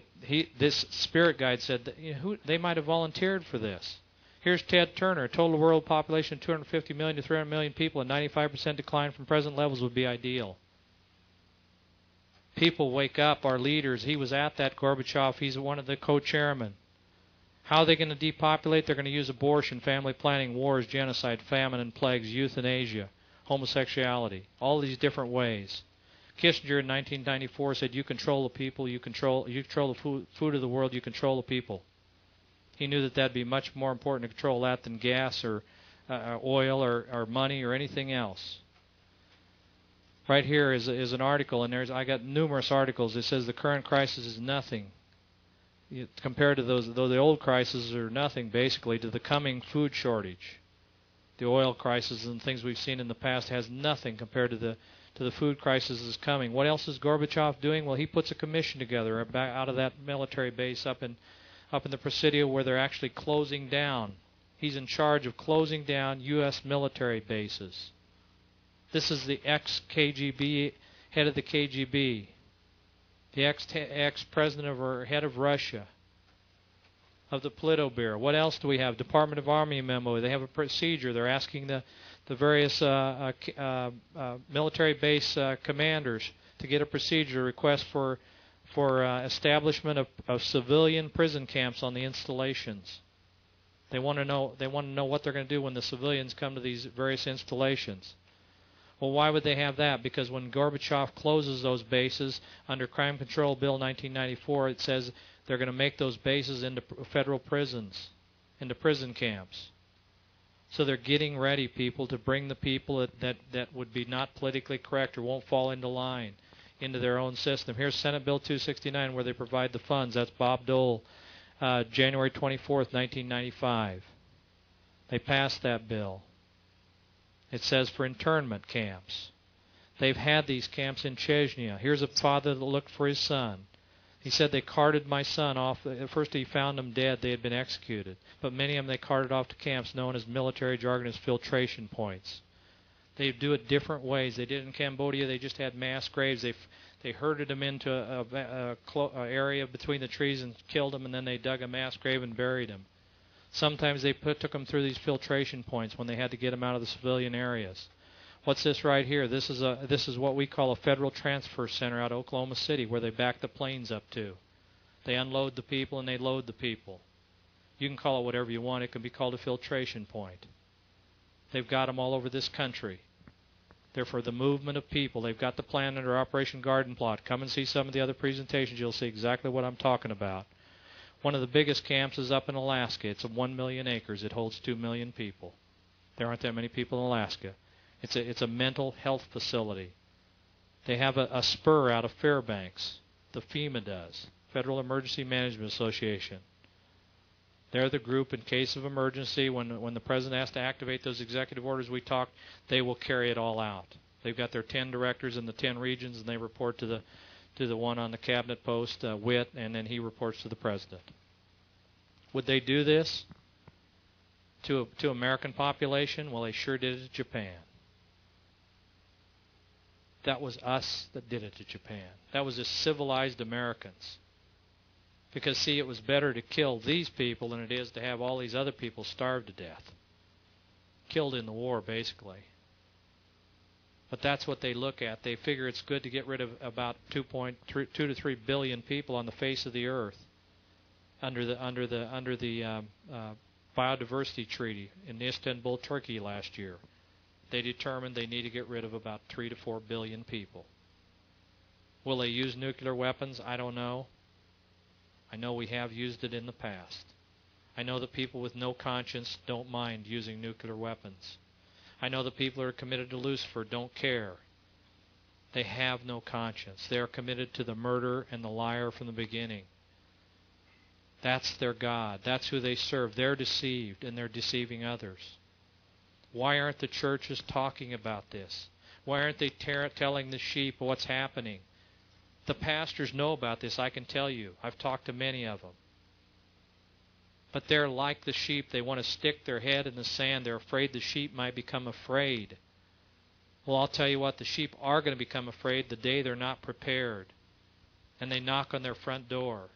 this spirit guide said that, they might have volunteered for this. Here's Ted Turner. A total world population of 250 million to 300 million people, a 95% decline from present levels would be ideal. People wake up, our leaders. He was at that, Gorbachev. He's one of the co-chairmen. How are they going to depopulate? They're going to use abortion, family planning, wars, genocide, famine and plagues, euthanasia, homosexuality, all these different ways. Kissinger in 1994 said, you control the people, you control the food of the world, you control the people. He knew that that'd be much more important to control that than gas or oil or money or anything else. Right here is an article, and I got numerous articles. It says the current crisis is nothing compared to the old crises are nothing basically to the coming food shortage. The oil crisis and things we've seen in the past has nothing compared to the food crisis that's coming. What else is Gorbachev doing? Well, he puts a commission together out of that military base up in the Presidio where they're actually closing down. He's in charge of closing down U.S. military bases. This is the ex-KGB, head of the KGB, the ex-president or head of Russia, of the Politburo. What else do we have? Department of Army memo. They have a procedure. They're asking the various military base commanders to get a procedure, request for establishment of civilian prison camps on the installations. They want to know what they're going to do when the civilians come to these various installations. Well, why would they have that? Because when Gorbachev closes those bases under Crime Control Bill 1994, it says they're going to make those bases into federal prisons, into prison camps. So they're getting ready, people, to bring the people that would be not politically correct or won't fall into line into their own system. Here's Senate Bill 269 where they provide the funds. That's Bob Dole, January 24th, 1995. They passed that bill. It says for internment camps. They've had these camps in Chechnya. Here's a father that looked for his son. He said they carted my son off. At first he found them dead. They had been executed. But many of them they carted off to camps known as military jargon as filtration points. They do it different ways. They did it in Cambodia. They just had mass graves. They herded them into a area between the trees and killed them, and then they dug a mass grave and buried them. Sometimes they took them through these filtration points when they had to get them out of the civilian areas. What's this right here? This is what we call a federal transfer center out of Oklahoma City, where they back the planes up to. They unload the people and they load the people. You can call it whatever you want. It can be called a filtration point. They've got them all over this country. They're for the movement of people. They've got the plan under Operation Garden Plot. Come and see some of the other presentations. You'll see exactly what I'm talking about. One of the biggest camps is up in Alaska. It's 1 million acres. It holds 2 million people. There aren't that many people in Alaska. It's a mental health facility. They have a spur out of Fairbanks. The FEMA does, Federal Emergency Management Association. They're the group in case of emergency. When the president has to activate those executive orders we talked, they will carry it all out. They've got their 10 directors in the 10 regions, and they report to the one on the cabinet post, Witt, and then he reports to the president. Would they do this to American population? Well, they sure did it to Japan. That was us that did it to Japan. That was the civilized Americans. Because, see, it was better to kill these people than it is to have all these other people starve to death. Killed in the war, basically. But that's what they look at. They figure it's good to get rid of about 2 to 3 billion people on the face of the earth under the biodiversity treaty in Istanbul, Turkey last year. They determined they need to get rid of about 3 to 4 billion people. Will they use nuclear weapons? I don't know. I know we have used it in the past. I know that people with no conscience don't mind using nuclear weapons. I know the people who are committed to Lucifer don't care. They have no conscience. They are committed to the murder and the liar from the beginning. That's their God. That's who they serve. They're deceived, and they're deceiving others. Why aren't the churches talking about this? Why aren't they telling the sheep what's happening? The pastors know about this, I can tell you. I've talked to many of them. But they're like the sheep. They want to stick their head in the sand. They're afraid the sheep might become afraid. Well, I'll tell you what, the sheep are going to become afraid the day they're not prepared. And they knock on their front door.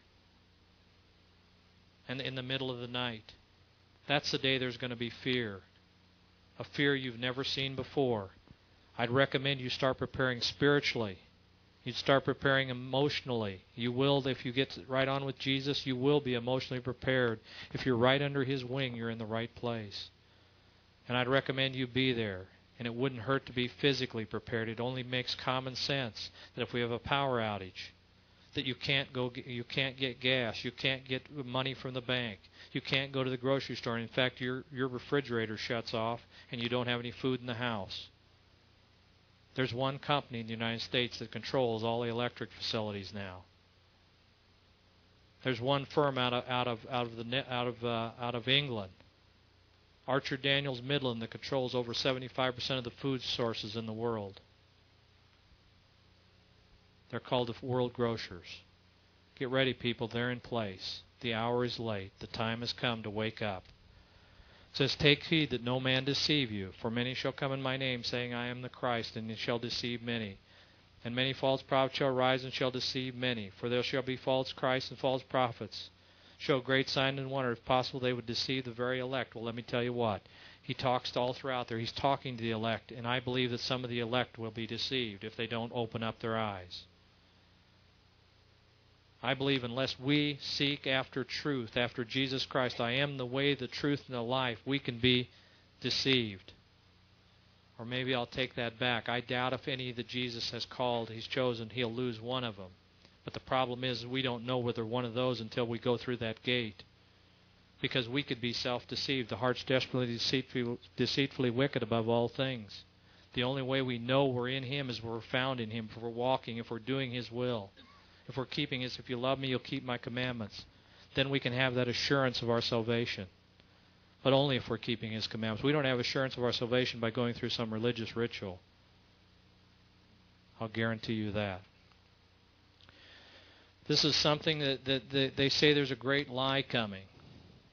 And in the middle of the night. That's the day there's going to be fear. A fear you've never seen before. I'd recommend you start preparing spiritually. You'd start preparing emotionally. You will, if you get right on with Jesus, you will be emotionally prepared. If you're right under His wing, you're in the right place. And I'd recommend you be there. And it wouldn't hurt to be physically prepared. It only makes common sense that if we have a power outage, that you can't get gas, you can't get money from the bank, you can't go to the grocery store. And in fact, your refrigerator shuts off and you don't have any food in the house. There's one company in the United States that controls all the electric facilities now. There's one firm out of England, Archer Daniels Midland, that controls over 75% of the food sources in the world. They're called the world grocers. Get ready, people. They're in place. The hour is late. The time has come to wake up. It says, take heed that no man deceive you, for many shall come in my name, saying, I am the Christ, and they shall deceive many. And many false prophets shall rise and shall deceive many. For there shall be false Christs and false prophets. Show great sign and wonder. If possible, they would deceive the very elect. Well, let me tell you what. He talks all throughout there. He's talking to the elect, and I believe that some of the elect will be deceived if they don't open up their eyes. I believe unless we seek after truth, after Jesus Christ, I am the way, the truth, and the life, we can be deceived. Or maybe I'll take that back. I doubt if any that Jesus has called, He's chosen, He'll lose one of them. But the problem is we don't know whether one of those until we go through that gate. Because we could be self-deceived. The heart's desperately deceitfully wicked above all things. The only way we know we're in Him is we're found in Him, if we're walking, if we're doing His will. If we're keeping His, if you love me, you'll keep my commandments. Then we can have that assurance of our salvation. But only if we're keeping His commandments. We don't have assurance of our salvation by going through some religious ritual. I'll guarantee you that. This is something that they say there's a great lie coming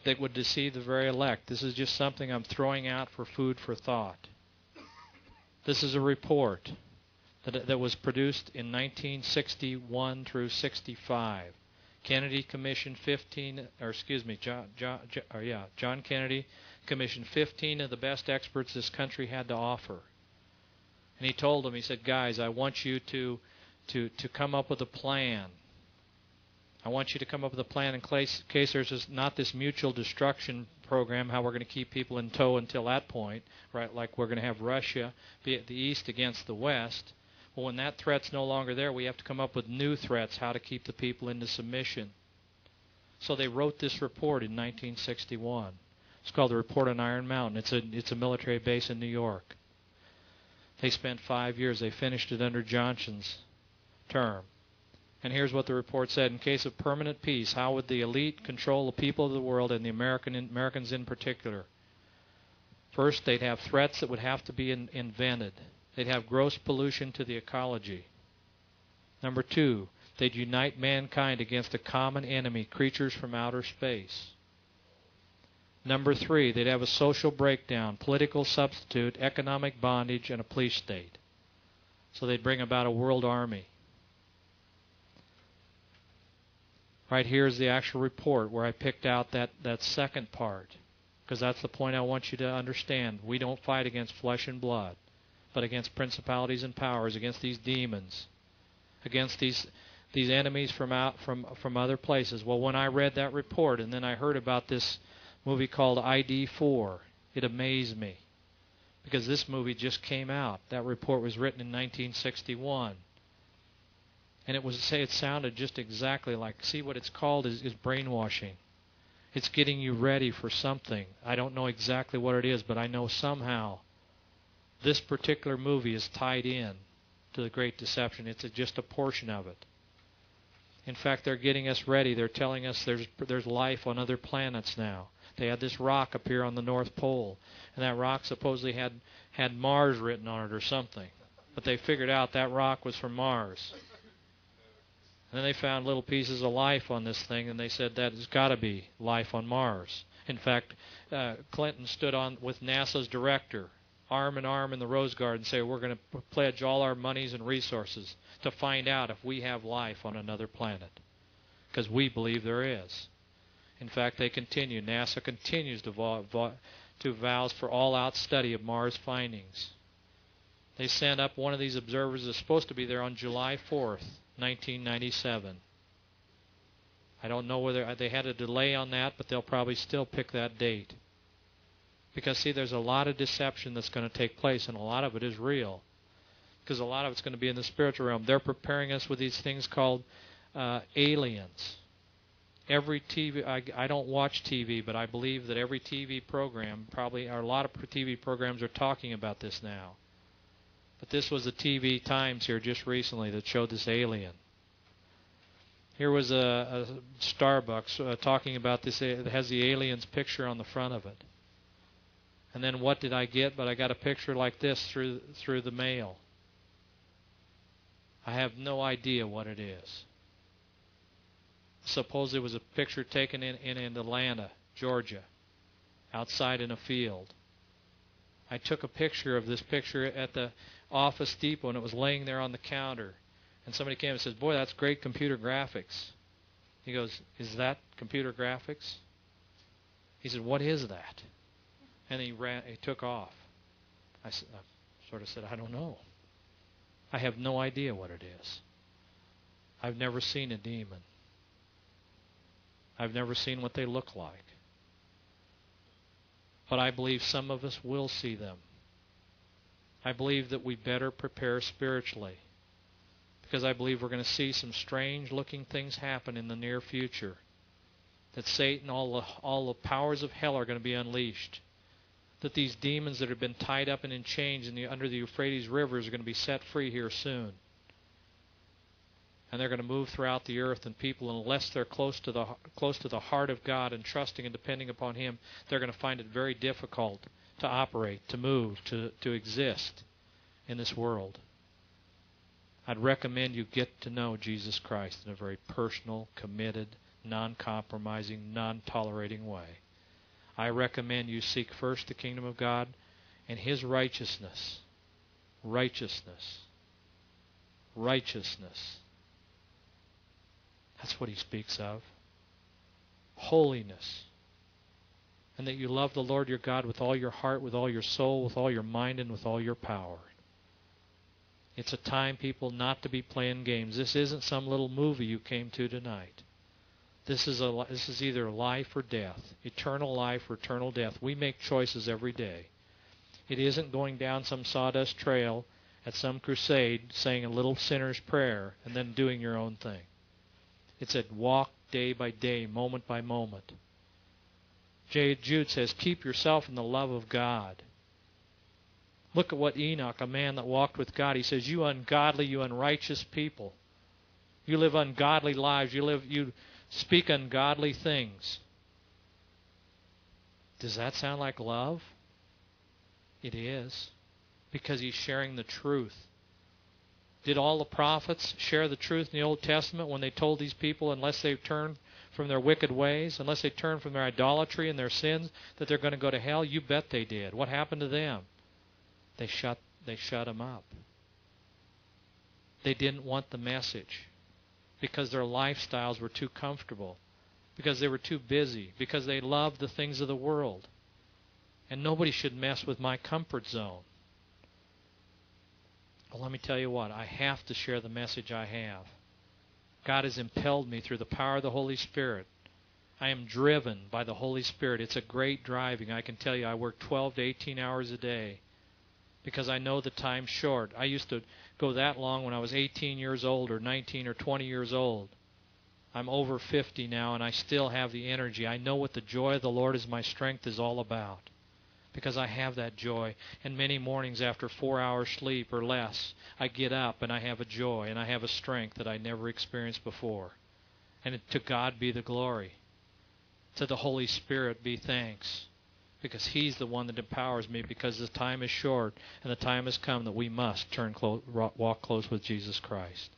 that would deceive the very elect. This is just something I'm throwing out for food for thought. This is a report that was produced in 1961 through 65. Kennedy Commission John Kennedy commissioned 15 of the best experts this country had to offer. And he told them, he said, guys, I want you to come up with a plan. I want you to come up with a plan in case there's not this mutual destruction program, how we're going to keep people in tow until that point, right? Like we're going to have Russia be at the east against the west. Well, when that threat's no longer there, we have to come up with new threats, how to keep the people into submission. So they wrote this report in 1961. It's called the Report on Iron Mountain. It's a military base in New York. They spent 5 years. They finished it under Johnson's term. And here's what the report said. In case of permanent peace, how would the elite control the people of the world and the Americans in particular? First, they'd have threats that would have to be invented. They'd have gross pollution to the ecology. Number two, they'd unite mankind against a common enemy, creatures from outer space. Number three, they'd have a social breakdown, political substitute, economic bondage, and a police state. So they'd bring about a world army. Right here is the actual report where I picked out that second part, because that's the point I want you to understand. We don't fight against flesh and blood, but against principalities and powers, against these demons, against these enemies from other places. Well, when I read that report and then I heard about this movie called ID4, it amazed me, because this movie just came out. That report was written in 1961. And it sounded just exactly like, see, what it's called is brainwashing. It's getting you ready for something. I don't know exactly what it is, but I know somehow this particular movie is tied in to the Great Deception. It's just a portion of it. In fact, they're getting us ready. They're telling us there's life on other planets now. They had this rock appear on the North Pole, and that rock supposedly had Mars written on it or something. But they figured out that rock was from Mars. And then they found little pieces of life on this thing, and they said that has got to be life on Mars. In fact, Clinton stood on with NASA's director, arm in arm in the Rose Garden, and said, we're going to pledge all our monies and resources to find out if we have life on another planet, because we believe there is. In fact, they continue. NASA continues to vows for all-out study of Mars findings. They sent up one of these observers that's supposed to be there on July 4th, 1997. I don't know whether they had a delay on that, but they'll probably still pick that date. Because, see, there's a lot of deception that's going to take place, and a lot of it is real. Because a lot of it's going to be in the spiritual realm. They're preparing us with these things called aliens. Every TV, I don't watch TV, but I believe that every TV program, probably, or a lot of TV programs are talking about this now. But this was the TV Times here just recently that showed this alien. Here was a Starbucks talking about this. It has the alien's picture on the front of it. And then what did I get? But I got a picture like this through the mail. I have no idea what it is. Suppose it was a picture taken in Atlanta, Georgia, outside in a field. I took a picture of this picture at the Office Depot, and it was laying there on the counter. And somebody came and says, "Boy, that's great computer graphics." He goes, "Is that computer graphics?" He said, "What is that?" And he took off. I sort of said, "I don't know. I have no idea what it is. I've never seen a demon. I've never seen what they look like. But I believe some of us will see them. I believe that we better prepare spiritually, because I believe we're going to see some strange-looking things happen in the near future. That Satan, all the powers of hell are going to be unleashed. That these demons that have been tied up and in chains under the Euphrates River are going to be set free here soon. And they're going to move throughout the earth, and people, unless they're close to the heart of God and trusting and depending upon Him, they're going to find it very difficult to operate, to move, to exist in this world. I'd recommend you get to know Jesus Christ in a very personal, committed, non-compromising, non-tolerating way. I recommend you seek first the kingdom of God and His righteousness. Righteousness. Righteousness. That's what He speaks of. Holiness. And that you love the Lord your God with all your heart, with all your soul, with all your mind, and with all your power. It's a time, people, not to be playing games. This isn't some little movie you came to tonight. This is either life or death, eternal life or eternal death. We make choices every day. It isn't going down some sawdust trail at some crusade saying a little sinner's prayer and then doing your own thing. It's a walk day by day, moment by moment. Jude says, keep yourself in the love of God. Look at what Enoch, a man that walked with God, he says, you ungodly, you unrighteous people. You live ungodly lives. You speak ungodly things. Does that sound like love? It is, because he's sharing the truth. Did all the prophets share the truth in the Old Testament when they told these people, unless they turn from their wicked ways, unless they turn from their idolatry and their sins, that they're going to go to hell? You bet they did. What happened to them? They shut them up. They didn't want the message because their lifestyles were too comfortable, because they were too busy, because they loved the things of the world. And nobody should mess with my comfort zone. Well, let me tell you what, I have to share the message I have. God has impelled me through the power of the Holy Spirit. I am driven by the Holy Spirit. It's a great driving. I can tell you I work 12 to 18 hours a day because I know the time's short. I used to go that long when I was 18 years old or 19 or 20 years old. I'm over 50 now, and I still have the energy. I know what the joy of the Lord is my strength is all about, because I have that joy. And many mornings after 4 hours sleep or less, I get up and I have a joy and I have a strength that I never experienced before. And to God be the glory. To the Holy Spirit be thanks, because He's the one that empowers me, because the time is short and the time has come that we must walk close with Jesus Christ.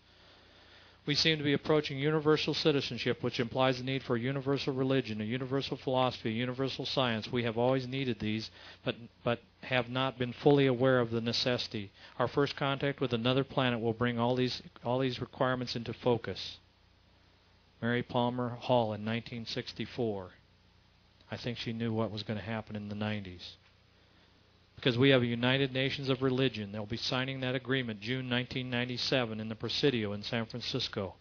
We seem to be approaching universal citizenship, which implies the need for a universal religion, a universal philosophy, a universal science. We have always needed these, but have not been fully aware of the necessity. Our first contact with another planet will bring all these requirements into focus. Mary Palmer Hall in 1964. I think she knew what was going to happen in the 90s. because we have a United Nations of Religion. They'll be signing that agreement June 1997 in the Presidio in San Francisco.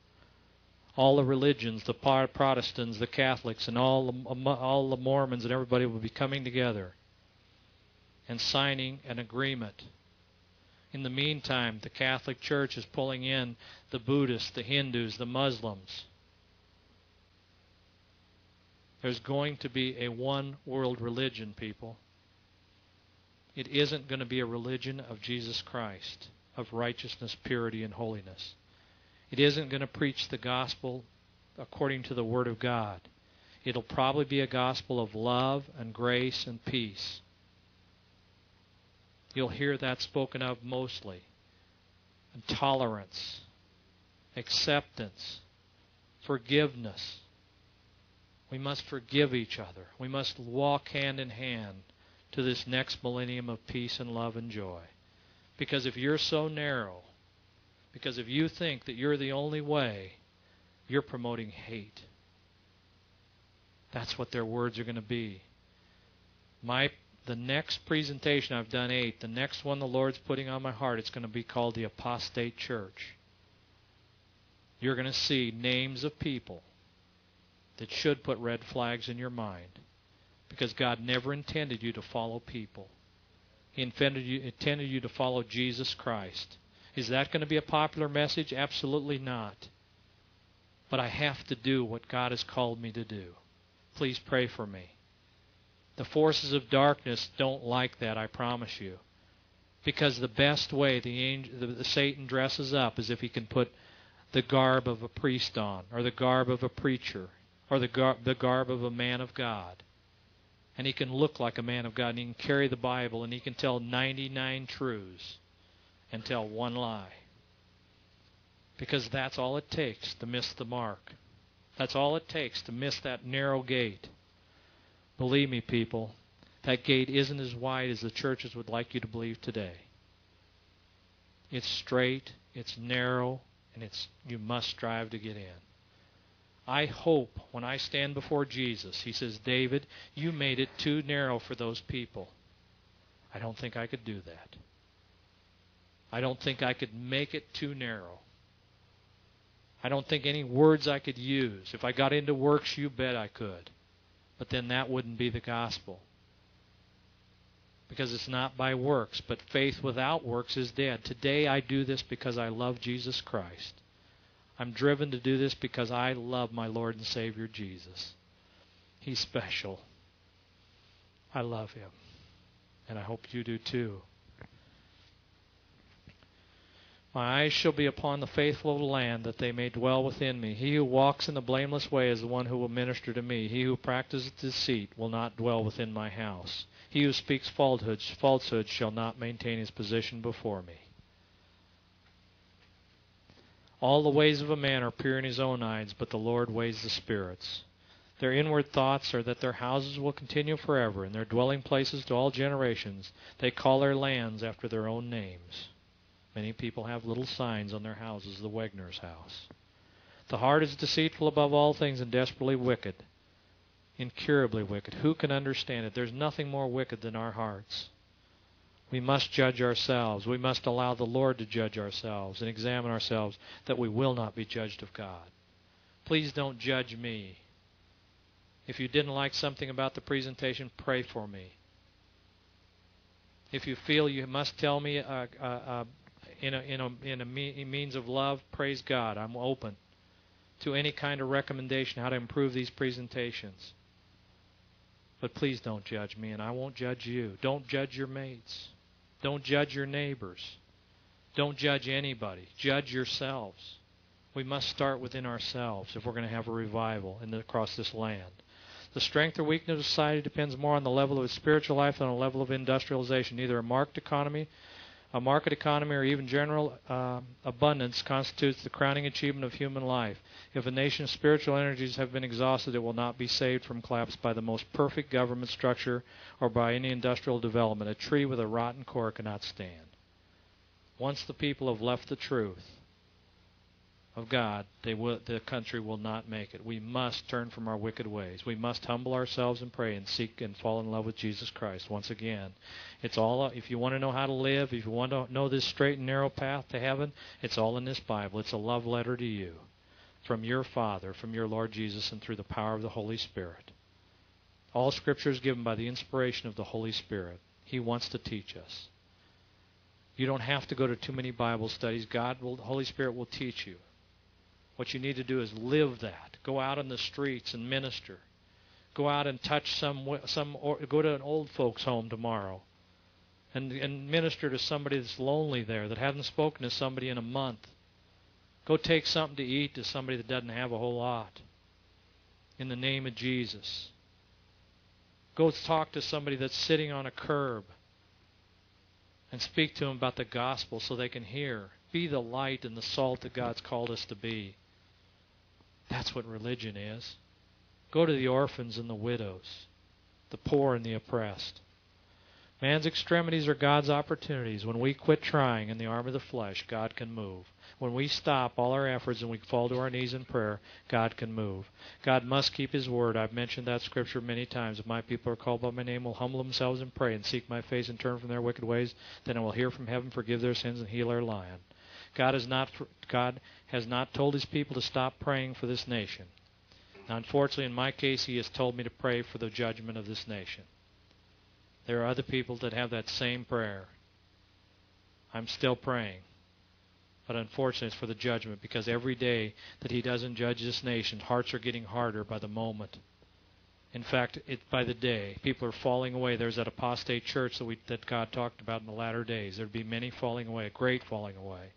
All the religions, the Protestants, the Catholics, and all the Mormons and everybody will be coming together and signing an agreement. In the meantime, the Catholic Church is pulling in the Buddhists, the Hindus, the Muslims. There's going to be a one world religion, people. It isn't going to be a religion of Jesus Christ, of righteousness, purity, and holiness. It isn't going to preach the gospel according to the Word of God. It'll probably be a gospel of love and grace and peace. You'll hear that spoken of mostly. And tolerance, acceptance, forgiveness. We must forgive each other. We must walk hand in hand to this next millennium of peace and love and joy. Because if you're so narrow, because if you think that you're the only way, you're promoting hate. That's what their words are going to be. The next presentation, I've done 8. The next one the Lord's putting on my heart, it's going to be called the Apostate Church. You're going to see names of people that should put red flags in your mind, because God never intended you to follow people. He intended you to follow Jesus Christ. Is that going to be a popular message? Absolutely not. But I have to do what God has called me to do. Please pray for me. The forces of darkness don't like that, I promise you. Because the best way the Satan dresses up is if he can put the garb of a priest on, or the garb of a preacher, or the garb of a man of God. And he can look like a man of God, and he can carry the Bible, and he can tell 99 truths and tell one lie. Because that's all it takes to miss the mark. That's all it takes to miss that narrow gate. Believe me, people, that gate isn't as wide as the churches would like you to believe today. It's straight, it's narrow, and you must strive to get in. I hope when I stand before Jesus, he says, David, you made it too narrow for those people. I don't think I could do that. I don't think I could make it too narrow. I don't think any words I could use. If I got into works, you bet I could. But then that wouldn't be the gospel. Because it's not by works, but faith without works is dead. Today I do this because I love Jesus Christ. I'm driven to do this because I love my Lord and Savior Jesus. He's special. I love him. And I hope you do too. My eyes shall be upon the faithful of the land, that they may dwell within me. He who walks in the blameless way is the one who will minister to me. He who practices deceit will not dwell within my house. He who speaks falsehood shall not maintain his position before me. All the ways of a man are pure in his own eyes, but the Lord weighs the spirits. Their inward thoughts are that their houses will continue forever, and their dwelling places to all generations. They call their lands after their own names. Many people have little signs on their houses, the Wegener's house. The heart is deceitful above all things and desperately wicked, incurably wicked. Who can understand it? There's nothing more wicked than our hearts. We must judge ourselves. We must allow the Lord to judge ourselves and examine ourselves, that we will not be judged of God. Please don't judge me. If you didn't like something about the presentation, pray for me. If you feel you must tell me in a means of love, praise God. I'm open to any kind of recommendation how to improve these presentations. But please don't judge me, and I won't judge you. Don't judge your mates. Don't judge your neighbors. Don't judge anybody. Judge yourselves. We must start within ourselves if we're going to have a revival across this land. The strength or weakness of society depends more on the level of its spiritual life than on the level of industrialization. Neither a market economy, or even general abundance constitutes the crowning achievement of human life. If a nation's spiritual energies have been exhausted, it will not be saved from collapse by the most perfect government structure or by any industrial development. A tree with a rotten core cannot stand. Once the people have left the truth, of God, the country will not make it. We must turn from our wicked ways. We must humble ourselves and pray and seek and fall in love with Jesus Christ. Once again, it's all. If you want to know how to live, if you want to know this straight and narrow path to heaven, it's all in this Bible. It's a love letter to you from your Father, from your Lord Jesus, and through the power of the Holy Spirit. All Scripture is given by the inspiration of the Holy Spirit. He wants to teach us. You don't have to go to too many Bible studies. The Holy Spirit will teach you. What you need to do is live that. Go out in the streets and minister. Go out and touch go to an old folks' home tomorrow and minister to somebody that's lonely there, that hasn't spoken to somebody in a month. Go take something to eat to somebody that doesn't have a whole lot. In the name of Jesus. Go talk to somebody that's sitting on a curb and speak to them about the gospel so they can hear. Be the light and the salt that God's called us to be. That's what religion is. Go to the orphans and the widows, the poor and the oppressed. Man's extremities are God's opportunities. When we quit trying in the arm of the flesh, God can move. When we stop all our efforts and we fall to our knees in prayer, God can move. God must keep His word. I've mentioned that scripture many times. If my people are called by my name, will humble themselves and pray and seek my face and turn from their wicked ways, then I will hear from heaven, forgive their sins, and heal their land. God has not told His people to stop praying for this nation. Now, unfortunately, in my case, He has told me to pray for the judgment of this nation. There are other people that have that same prayer. I'm still praying. But unfortunately, it's for the judgment, because every day that He doesn't judge this nation, hearts are getting harder by the moment. In fact, by the day, people are falling away. There's that apostate church that God talked about in the latter days. There'd be many falling away, a great falling away.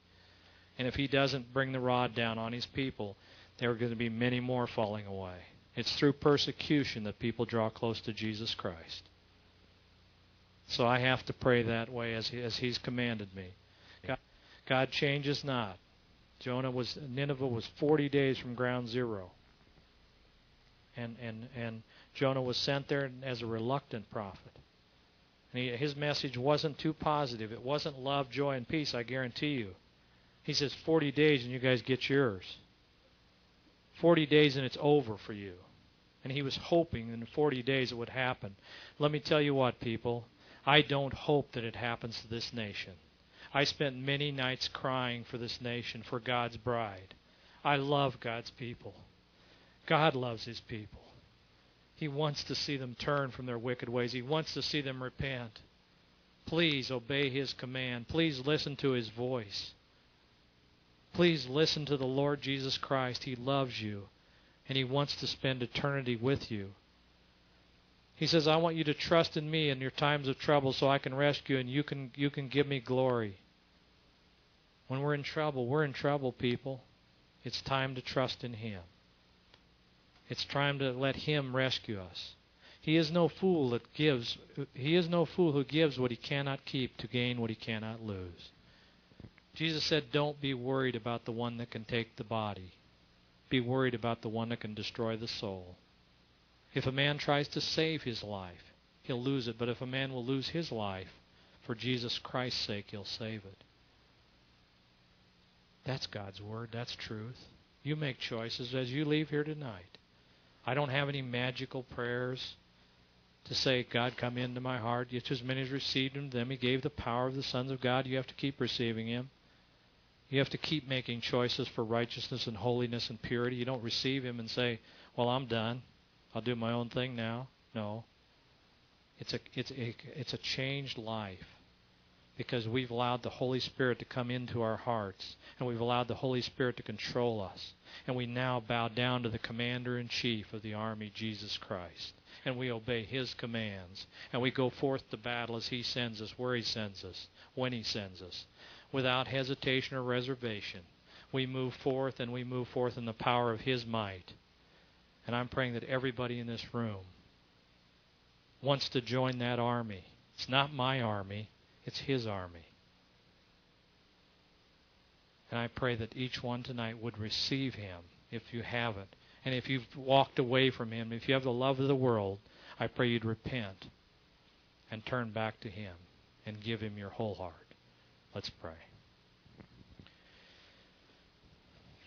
And if He doesn't bring the rod down on His people, there are going to be many more falling away. It's through persecution that people draw close to Jesus Christ. So I have to pray that way as He's commanded me. God changes not. Nineveh was 40 days from ground zero. And Jonah was sent there as a reluctant prophet. And his message wasn't too positive. It wasn't love, joy, and peace, I guarantee you. He says 40 days and you guys get yours. 40 days and it's over for you. And he was hoping in 40 days it would happen. Let me tell you what, people. I don't hope that it happens to this nation. I spent many nights crying for this nation, for God's bride. I love God's people. God loves His people. He wants to see them turn from their wicked ways. He wants to see them repent. Please obey His command. Please listen to His voice. Please listen to the Lord Jesus Christ. He loves you, and He wants to spend eternity with you. He says, I want you to trust in me in your times of trouble so I can rescue and you can give me glory. When we're in trouble, people. It's time to trust in Him. It's time to let Him rescue us. He is no fool who gives what he cannot keep to gain what he cannot lose. Jesus said, don't be worried about the one that can take the body. Be worried about the one that can destroy the soul. If a man tries to save his life, he'll lose it. But if a man will lose his life, for Jesus Christ's sake, he'll save it. That's God's Word. That's truth. You make choices as you leave here tonight. I don't have any magical prayers to say, God, come into my heart. Yet as many as received Him, them He gave the power of the sons of God. You have to keep receiving Him. You have to keep making choices for righteousness and holiness and purity. You don't receive Him and say, well, I'm done. I'll do my own thing now. No. It's a changed life. Because we've allowed the Holy Spirit to come into our hearts. And we've allowed the Holy Spirit to control us. And we now bow down to the Commander-in-Chief of the army, Jesus Christ. And we obey His commands. And we go forth to battle as He sends us, where He sends us, when He sends us. Without hesitation or reservation. We move forth, and we move forth in the power of His might. And I'm praying that everybody in this room wants to join that army. It's not my army. It's His army. And I pray that each one tonight would receive Him if you haven't. And if you've walked away from Him, if you have the love of the world, I pray you'd repent and turn back to Him and give Him your whole heart. Let's pray.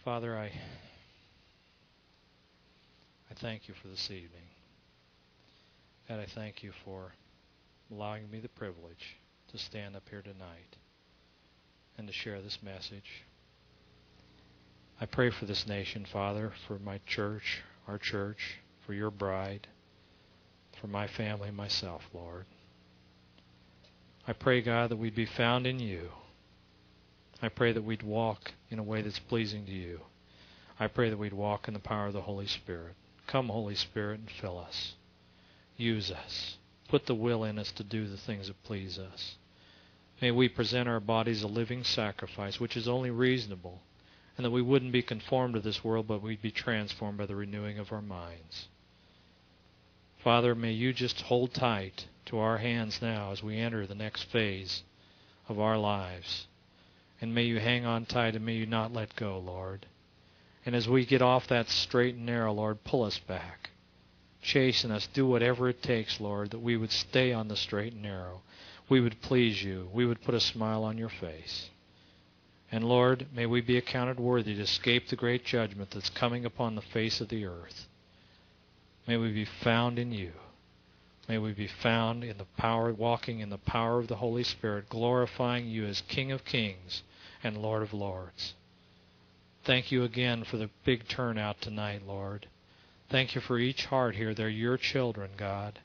Father, I thank you for this evening. God, I thank you for allowing me the privilege to stand up here tonight and to share this message. I pray for this nation, Father, for my church, our church, for your bride, for my family, myself, Lord. I pray, God, that we'd be found in you. I pray that we'd walk in a way that's pleasing to you. I pray that we'd walk in the power of the Holy Spirit. Come, Holy Spirit, and fill us. Use us. Put the will in us to do the things that please us. May we present our bodies a living sacrifice, which is only reasonable, and that we wouldn't be conformed to this world, but we'd be transformed by the renewing of our minds. Father, may you just hold tight to our hands now as we enter the next phase of our lives. And may you hang on tight and may you not let go, Lord. And as we get off that straight and narrow, Lord, pull us back. Chasten us. Do whatever it takes, Lord, that we would stay on the straight and narrow. We would please you. We would put a smile on your face. And Lord, may we be accounted worthy to escape the great judgment that's coming upon the face of the earth. May we be found in you. May we be found in the power, walking in the power of the Holy Spirit, glorifying you as King of Kings and Lord of Lords. Thank you again for the big turnout tonight, Lord. Thank you for each heart here. They're your children, God.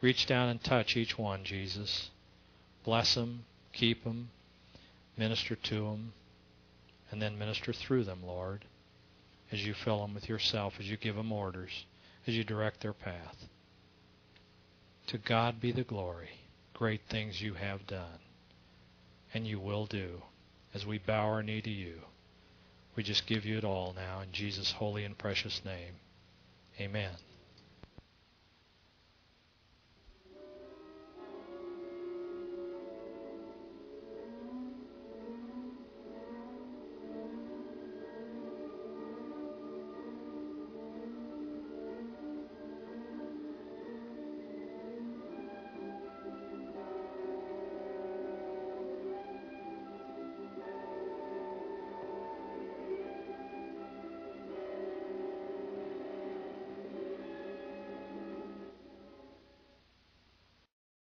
Reach down and touch each one, Jesus. Bless them, keep them, minister to them, and then minister through them, Lord, as you fill them with yourself, as you give them orders, as you direct their path. To God be the glory. Great things you have done, and you will do. As we bow our knee to you, we just give you it all now in Jesus' holy and precious name. Amen.